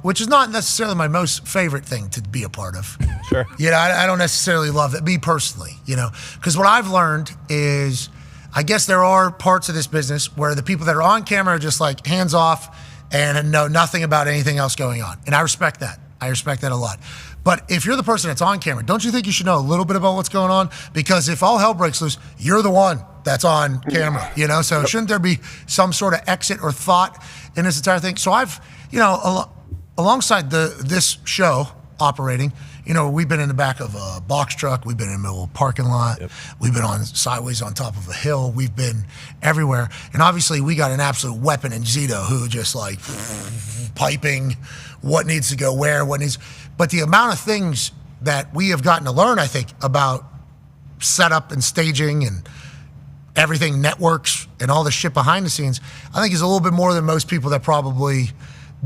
which is not necessarily my most favorite thing to be a part of. Sure. I don't necessarily love it, me personally, because what I've learned is I guess there are parts of this business where the people that are on camera are just like hands off and know nothing about anything else going on. And I respect that. I respect that a lot. But if you're the person that's on camera, don't you think you should know a little bit about what's going on? Because if all hell breaks loose, you're the one that's on camera, So shouldn't there be some sort of exit or thought in this entire thing? So I've, alongside this show operating, we've been in the back of a box truck. We've been in the middle of a parking lot. Yep. We've been on sideways on top of a hill. We've been everywhere. And obviously we got an absolute weapon in Zito who just like piping what needs to go where, but the amount of things that we have gotten to learn, I think, about setup and staging and everything, networks and all the shit behind the scenes, I think is a little bit more than most people that probably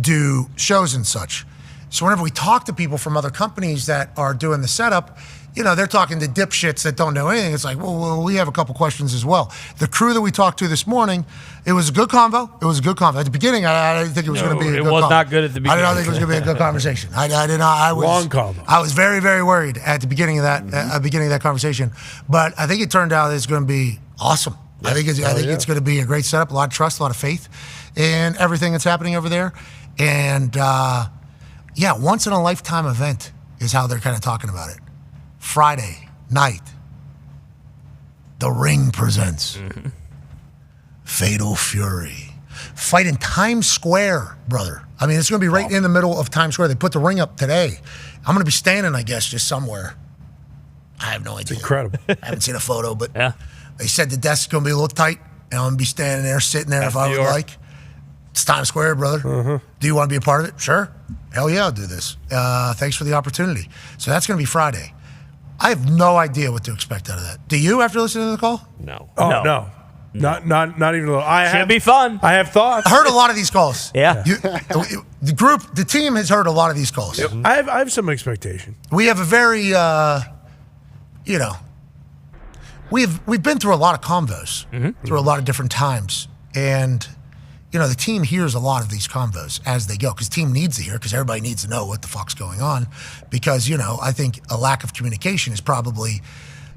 do shows and such. So whenever we talk to people from other companies that are doing the setup, they're talking to dipshits that don't know anything. It's like, well, we have a couple questions as well. The crew that we talked to this morning, it was a good convo. At the beginning, I didn't think it was going to be a good convo. It was not good at the beginning. I didn't think it was going to be a good conversation. I did not. Long convo. I was very, very worried at the beginning of that conversation. But I think it turned out it's going to be awesome. Yeah. I think it's going to be a great setup, a lot of trust, a lot of faith in everything that's happening over there. And once in a lifetime event is how they're kind of talking about it. Friday night, The Ring presents Fatal Fury. Fight in Times Square, brother. I mean, it's going to be right in the middle of Times Square. They put the ring up today. I'm going to be standing, I guess, just somewhere. I have no idea. It's incredible. I haven't seen a photo, but they said the desk's going to be a little tight, and I'm going to be standing there, sitting there if I would like. It's Times Square, brother. Do you want to be a part of it? Sure. Hell yeah, I'll do this. Thanks for the opportunity. So that's going to be Friday. I have no idea what to expect out of that. Do you after listening to the call? No. Oh, no. Not even a little. Should be fun. I have thoughts. I heard a lot of these calls. Yeah. The team has heard a lot of these calls. Yep. I have some expectation. We have a very, we've been through a lot of convos, through a lot of different times. And, the team hears a lot of these convos as they go, because the team needs to hear, because everybody needs to know what the fuck's going on. Because, I think a lack of communication is probably,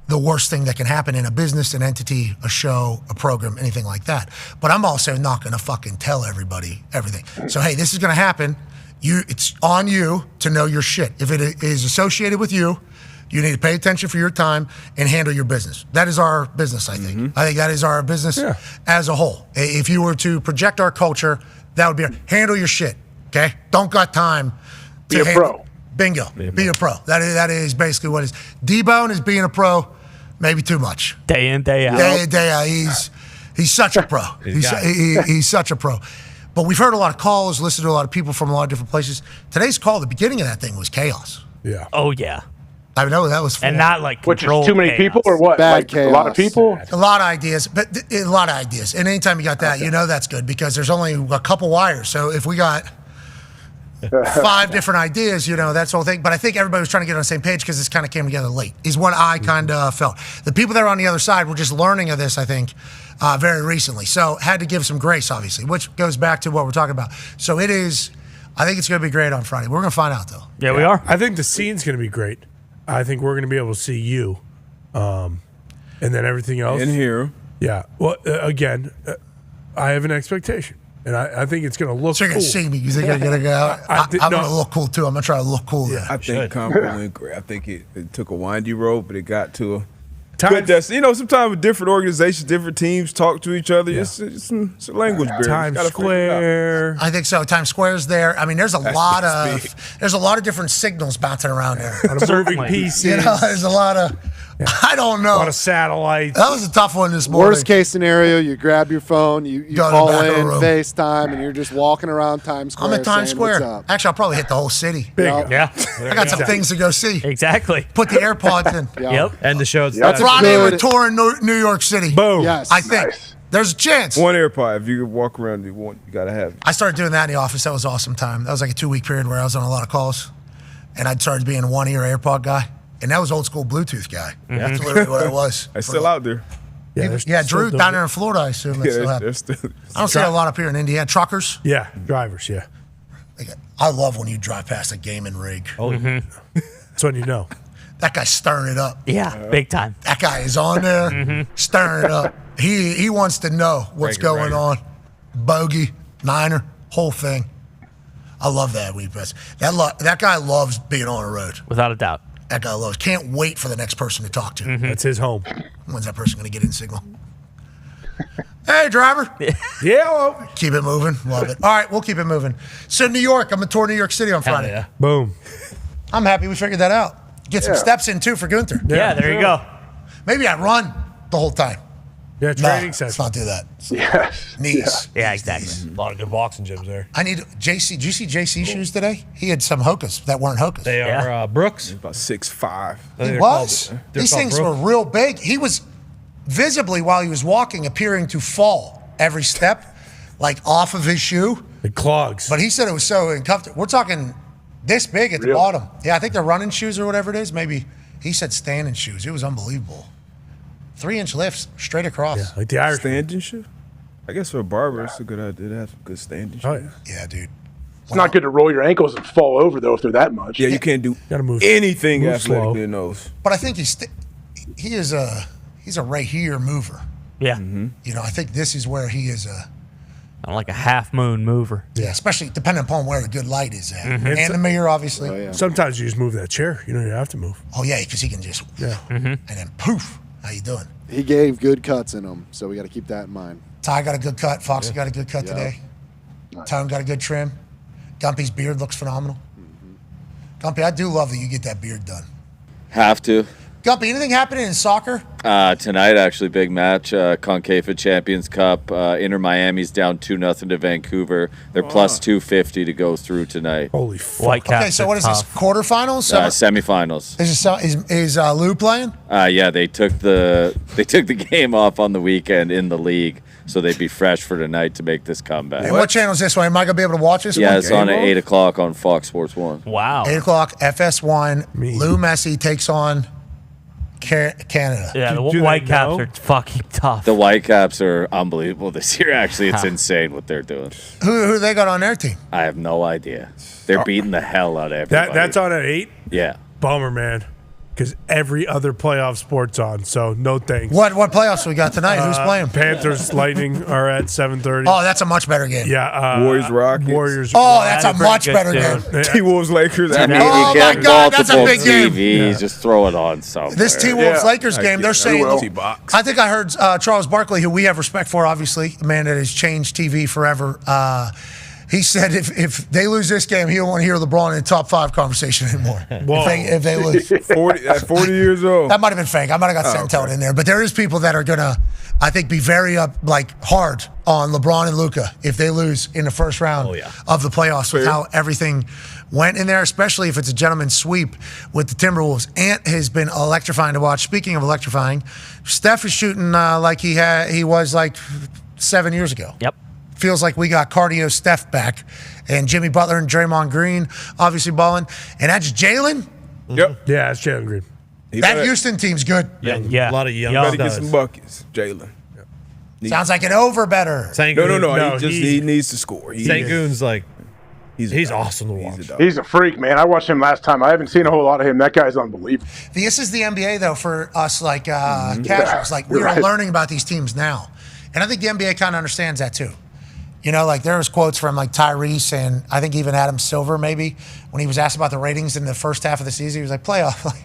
the worst thing that can happen in a business, an entity, a show, a program, anything like that. But I'm also not going to fucking tell everybody everything. So, hey, this is going to happen. It's on you to know your shit. If it is associated with you, you need to pay attention for your time and handle your business. That is our business, I think. I think that is our business as a whole. If you were to project our culture, that would be handle your shit, okay? Don't got time to Be a pro. Bingo. Be a pro. That is basically what it is. D-Bone is being a pro, maybe too much. Day in, day out. Day in, day out. He's such a pro. He's such a pro. But we've heard a lot of calls, listened to a lot of people from a lot of different places. Today's call, the beginning of that thing was chaos. Yeah. Oh, yeah. I know that was fun. And not like Which is controlled too many chaos. people or what? Bad Like chaos. a lot of people? A lot of ideas, but a lot of ideas. And anytime you got that, you know that's good because there's only a couple wires. So if we got 5 different ideas, that's the whole thing. But I think everybody was trying to get on the same page because this kind of came together late, is what I kind of felt. The people that are on the other side were just learning of this, I think, very recently. So had to give some grace, obviously, which goes back to what we're talking about. So I think it's going to be great on Friday. We're going to find out, though. Yeah, we are. I think the scene's going to be great. I think we're going to be able to see you, and then everything else In here. Yeah. Well, again, I have an expectation, and I think it's going to look. So you're cool. going to see me. You think I'm going to go out? I'm going to look cool, too. I'm going to try to look cool there. I think CONCAFA went great. I think it took a windy road, but it got to a Times- good destination. Sometimes with different organizations, different teams talk to each other. It's a language barrier. Times Square. I think so. Times Square's there. I mean, there's a lot of different signals bouncing around there. On a moving pieces. There's a lot of. I don't know. A lot of satellites. That was a tough one this morning. Worst case scenario, you grab your phone, you Go to the call back of the in, room. FaceTime, and you're just walking around Times Square. I'm at Times saying, "What's Square. up?" Actually, I'll probably hit the whole city. Yeah. I got some things to go see. Exactly. Put the AirPods in. Yep. And the show. That's a Friday, we're good- touring New York City. Boom. Yes. I think. There's a chance. One AirPod. If you could walk around, you got to have it. I started doing that in the office. That was awesome time. That was like a 2-week period where I was on a lot of calls. And I started being a one-ear AirPod guy. And that was old school Bluetooth guy. That's literally what I was. It's still out there. Yeah, Drew down there in Florida, I assume they still have. I don't see a lot up here in Indiana. Truckers. Yeah, drivers. Yeah. I love when you drive past a gaming rig. Oh, that's when you know. That guy's stirring it up. Yeah, big time. That guy is on there stirring it up. He wants to know what's going on. Bogey, Niner, whole thing. I love that weed press. That guy loves being on the road. Without a doubt. That guy loves. Can't wait for the next person to talk to. That's his home. When's that person going to get in signal? Hey, driver. Yeah. Keep it moving. Love it. All right, we'll keep it moving. So, New York. I'm going to tour New York City on Friday. Yeah. Boom. I'm happy we figured that out. Get some steps in, too, for Gunther. Yeah, there you go. Maybe I run the whole time. Yeah, training Let's session. not do that. Yes. Knees. Yeah, exactly. A lot of good boxing gyms there. I need JC. Did you see JC shoes today? He had some Hokas that weren't Hokas. They are Brooks. About 6'5". He was. These things were real big. He was visibly, while he was walking, appearing to fall every step, like off of his shoe. The clogs. But he said it was so uncomfortable. We're talking this big at the bottom. Yeah, I think they're running shoes or whatever it is. Maybe he said standing shoes. It was unbelievable. 3-inch lifts straight across. Yeah, like the Irish. Standing shoe? I guess for a barber, it's a good idea to have some good standing shoes. Oh, yeah. Yeah, dude. It's not good to roll your ankles and fall over, though, if they're that much. Yeah, you can't do Gotta move. anything Move athletically slow. in those. But I think he's a right here mover. Yeah. I think this is where he is Like a half moon mover. yeah, especially depending upon where the good light is at. And the mirror, obviously. Oh, yeah. Sometimes you just move that chair. You don't even have to move. Oh, yeah, because he can just, Yeah. and then poof, how you doing? He gave good cuts in them, so we got to keep that in mind. Ty got a good cut. Foxy got a good cut today. Tone got a good trim. Gumpy's beard looks phenomenal. Gumpy, I do love that you get that beard done. Have to. Gumpy, anything happening in soccer? Tonight, actually, big match. CONCAFA Champions Cup. Inter Miami's down 2-0 to Vancouver. They're plus 250 to go through tonight. Holy fuck. White Caps. Okay, so what is this? Quarterfinals? Semifinals. Is Lou playing? Yeah, they took the game off on the weekend in the league, so they'd be fresh for tonight to make this comeback. And what channel is this one? Am I going to be able to watch this Yeah, one? it's on at 8 o'clock on Fox Sports 1. Wow. 8 o'clock, FS1. Lou Messi takes on Canada. Yeah, the Do they White Caps know? are fucking tough. The Whitecaps are unbelievable this year. Actually, it's insane what they're doing. Who they got on their team? I have no idea. They're beating the hell out of everybody. That's on at 8? Yeah. Bummer, man. because every other playoff sport's on. So no thanks. What playoffs we got tonight? Who's playing? Panthers, Lightning are at 7:30. Oh, that's a much better game. Yeah. Warriors, Rockets. Warriors. Oh, that's a much better game. T-Wolves, Lakers. I mean, Oh, you my get God, that's a multiple big game. TVs. Just throw it on somewhere. This T-Wolves Lakers game, they're saying. I think I heard Charles Barkley, who we have respect for, obviously, a man that has changed TV forever. He said if they lose this game, he don't want to hear LeBron in the top 5 conversation anymore. If they lose. 40 years old. That might have been fake. I might have got Santel in there. But there is people that are going to, I think, be very hard on LeBron and Luka if they lose in the first round of the playoffs with how everything went in there, especially if it's a gentleman's sweep with the Timberwolves. Ant has been electrifying to watch. Speaking of electrifying, Steph is shooting like he was like 7 years ago. Yep. Feels like we got cardio Steph back. And Jimmy Butler and Draymond Green obviously balling. And that's Jalen. Yep. Yeah, it's Jalen Green. That Houston team's good. Yeah. A lot of young Better get guys. some buckets, Jalen. Sounds like an over better. No. He needs to score. Sengun's he's awesome to watch. He's a freak, man. I watched him last time. I haven't seen a whole lot of him. That guy's unbelievable. This is the NBA, though, for us, casuals. We are learning about these teams now. And I think the NBA kind of understands that, too. You know, there was quotes from, Tyrese and I think even Adam Silver, maybe, when he was asked about the ratings in the first half of the season. He was like, playoff,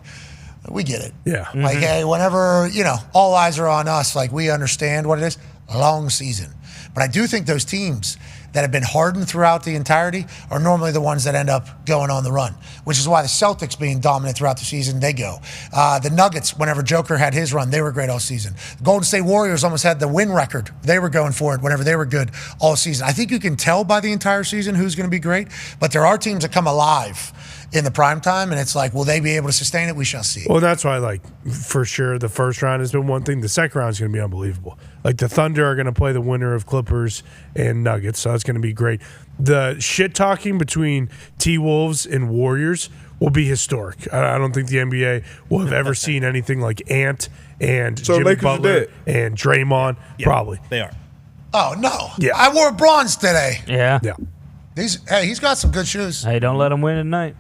we get it. Yeah. Hey, whenever, all eyes are on us, we understand what it is. Long season. But I do think those teams that have been hardened throughout the entirety are normally the ones that end up going on the run, which is why the Celtics being dominant throughout the season, they go. The Nuggets, whenever Joker had his run, they were great all season. The Golden State Warriors almost had the win record. They were going for it whenever they were good all season. I think you can tell by the entire season who's going to be great, but there are teams that come alive in the prime time, and it's will they be able to sustain it? We shall see. Well, that's why, for sure, the first round has been one thing. The second round is going to be unbelievable. The Thunder are going to play the winner of Clippers and Nuggets, so that's going to be great. The shit-talking between T-Wolves and Warriors will be historic. I don't think the NBA will have ever seen anything like Ant and Jimmy Lakers Butler and Draymond. Yeah, probably. They are. Oh, no. Yeah. I wore bronze today. Yeah. Yeah. He's got some good shoes. Hey, don't let him win tonight.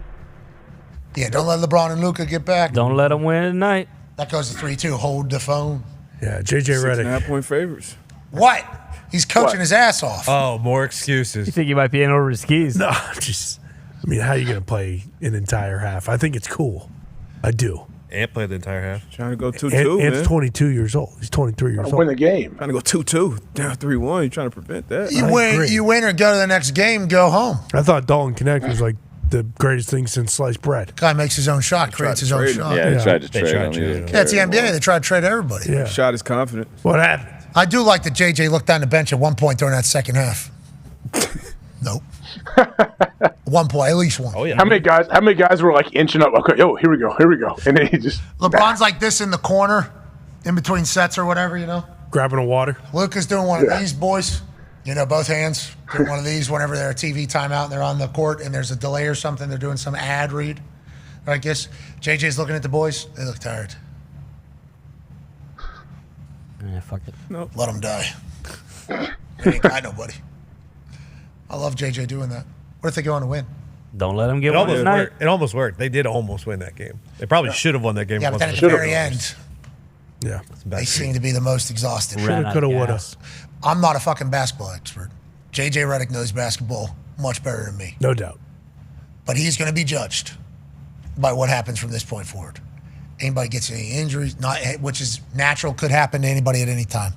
Yeah, don't let LeBron and Luka get back. Don't let him win tonight. That goes to 3-2. Hold the phone. Yeah, JJ Redick. 6.5-point favorites. What? He's coaching his ass off. Oh, more excuses. You think he might be in over his skis? No, how are you going to play an entire half? I think it's cool. I do. Ant played the entire half. Trying to go 2-2, man. Ant's 22 years old. He's 23 years old. Win the game. Trying to go 2-2. Down 3-1. You're trying to prevent that. You win or go to the next game, go home. I thought Dalton Connect was the greatest thing since sliced bread. Guy makes his own shot, creates his own shot. Yeah, they tried to trade him. That's the NBA. They try to trade everybody. Yeah. Shot his confidence. What happened? I do like that JJ looked down the bench at one point during that second half. Nope. 1 point, at least one. Oh, yeah. How many guys were inching up? Okay, here we go. And then he just LeBron's like this in the corner, in between sets or whatever, Grabbing a water. Luka's doing one of these, boys. Both hands doing one of these whenever they're a TV timeout and they're on the court and there's a delay or something. They're doing some ad read. I guess JJ's looking at the boys. They look tired. Yeah, fuck it. Nope. Let them die. They ain't got nobody. I love JJ doing that. What if they go on to win? Don't let them get one tonight. It almost worked. They did almost win that game. They probably should have won that game. Yeah, but then at the very end, yeah, they seem to be the most exhausted. Shoulda, coulda, woulda. I'm not a fucking basketball expert. JJ Redick knows basketball much better than me. No doubt. But he's going to be judged by what happens from this point forward. Anybody gets any injuries, which is natural, could happen to anybody at any time.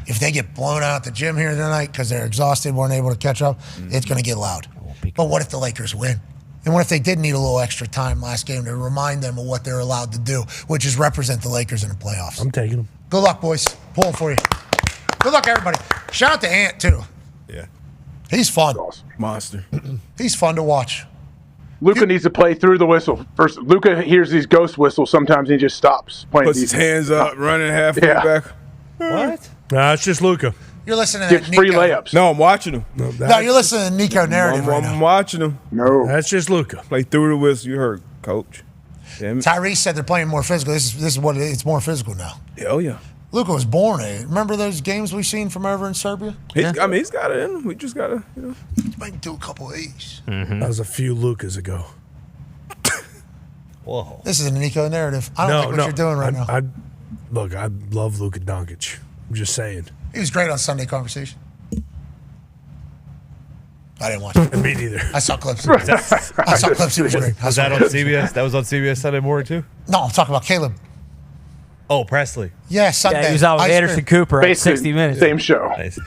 If they get blown out at the gym here tonight because they're exhausted, weren't able to catch up, it's going to get loud. But what if the Lakers win? And what if they did need a little extra time last game to remind them of what they're allowed to do, which is represent the Lakers in the playoffs? I'm taking them. Good luck, boys. Pulling for you. Good luck, everybody. Shout out to Ant, too. Yeah. He's fun. Monster. He's fun to watch. Luka needs to play through the whistle. First, Luka hears these ghost whistles. Sometimes he just stops playing. Puts his hands up, running halfway back. What? Nah, it's just Luka. You're listening to Gets free layups. No, I'm watching him. No, you're listening to Nico narrative right now. I'm watching him. No. That's just Luka. Play through the whistle. You heard, Coach. Damn it. Tyrese said they're playing more physical. This is what it's more physical now. Hell yeah. Luka was born. Remember those games we've seen from over in Serbia? He's got it in him. We just got to, Might do a couple of these. That was a few Lukas ago. Whoa. This is a Nico narrative. I don't like what you're doing right now. Look, I love Luka Doncic. I'm just saying. He was great on Sunday Conversation. I didn't watch it. Me neither. I saw clips. I saw clips. He was great. Was that on CBS? That was on CBS Sunday morning too? No, I'm talking about Caleb. Oh, Presley. Yeah, Sunday. Yeah, he was out with Anderson Cooper at 60 Minutes. Same show. Nice.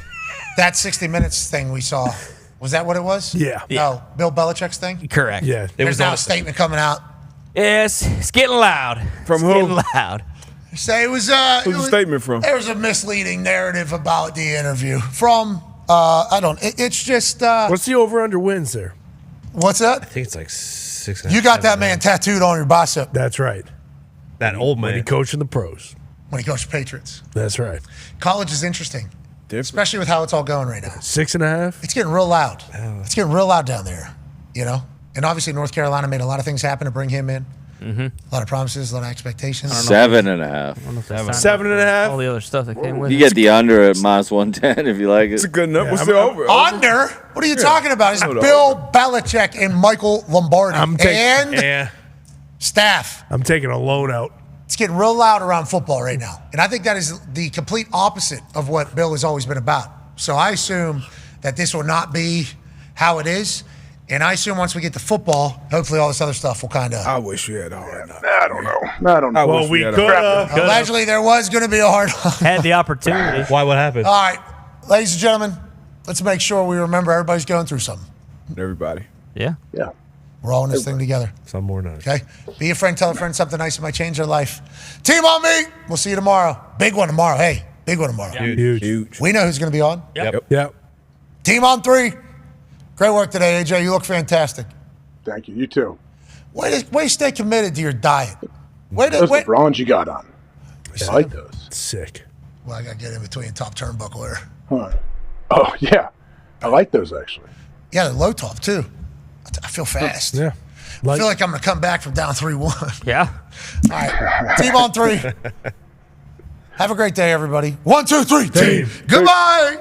That 60 Minutes thing we saw. Was that what it was? Yeah. No, Bill Belichick's thing? Correct. Yeah. There's now a statement coming out. Yes, it's getting loud. From It's who? getting loud. Say it was. Who's the statement from? There was a misleading narrative about the interview from. I don't. It's just. What's the over/under wins there? What's that? I think it's like 6. You got that man tattooed on your bicep That's right. That old When he man. coaching the pros. when he coached Patriots. That's right. College is interesting, especially with how it's all going right now. 6.5. It's getting real loud. It's getting real loud down there, you know. And obviously, North Carolina made a lot of things happen to bring him in. Mm-hmm. A lot of promises, a lot of expectations. 7.5. 7.5. All the other stuff that came with You it. get the under at -110 if you like it. It's a good number. What's the over? Under? What are you talking about? It's Bill Belichick and Michael Lombardi and staff. I'm taking a loan out. It's getting real loud around football right now. And I think that is the complete opposite of what Bill has always been about. So I assume that this will not be how it is. And I assume once we get to football, hopefully all this other stuff will kind of. I wish we had a hard knock. I don't know. Well, we could have. Allegedly, there was going to be a hard Had the opportunity. Why? What happened? All right, ladies and gentlemen, let's make sure we remember everybody's going through something. Everybody. Yeah. Yeah. We're all in this thing together. Some more not. Okay? Be a friend, tell a friend something nice that might change their life. Team on me. We'll see you tomorrow. Big one tomorrow. Hey, big one tomorrow. Huge. We know who's going to be on. Yep. Team on 3. Great work today, AJ. You look fantastic. Thank you. You too. Way to stay committed to your diet. Those bronze you got on. I like those. Sick. Well, I got to get in between top turnbuckle there. Huh. Oh, yeah. I like those, actually. Yeah, they're low top, too. I feel fast. Yeah. I feel like I'm going to come back from down 3-1. Yeah. All right. Team on 3. Have a great day, everybody. 1, 2, 3. Team. Goodbye.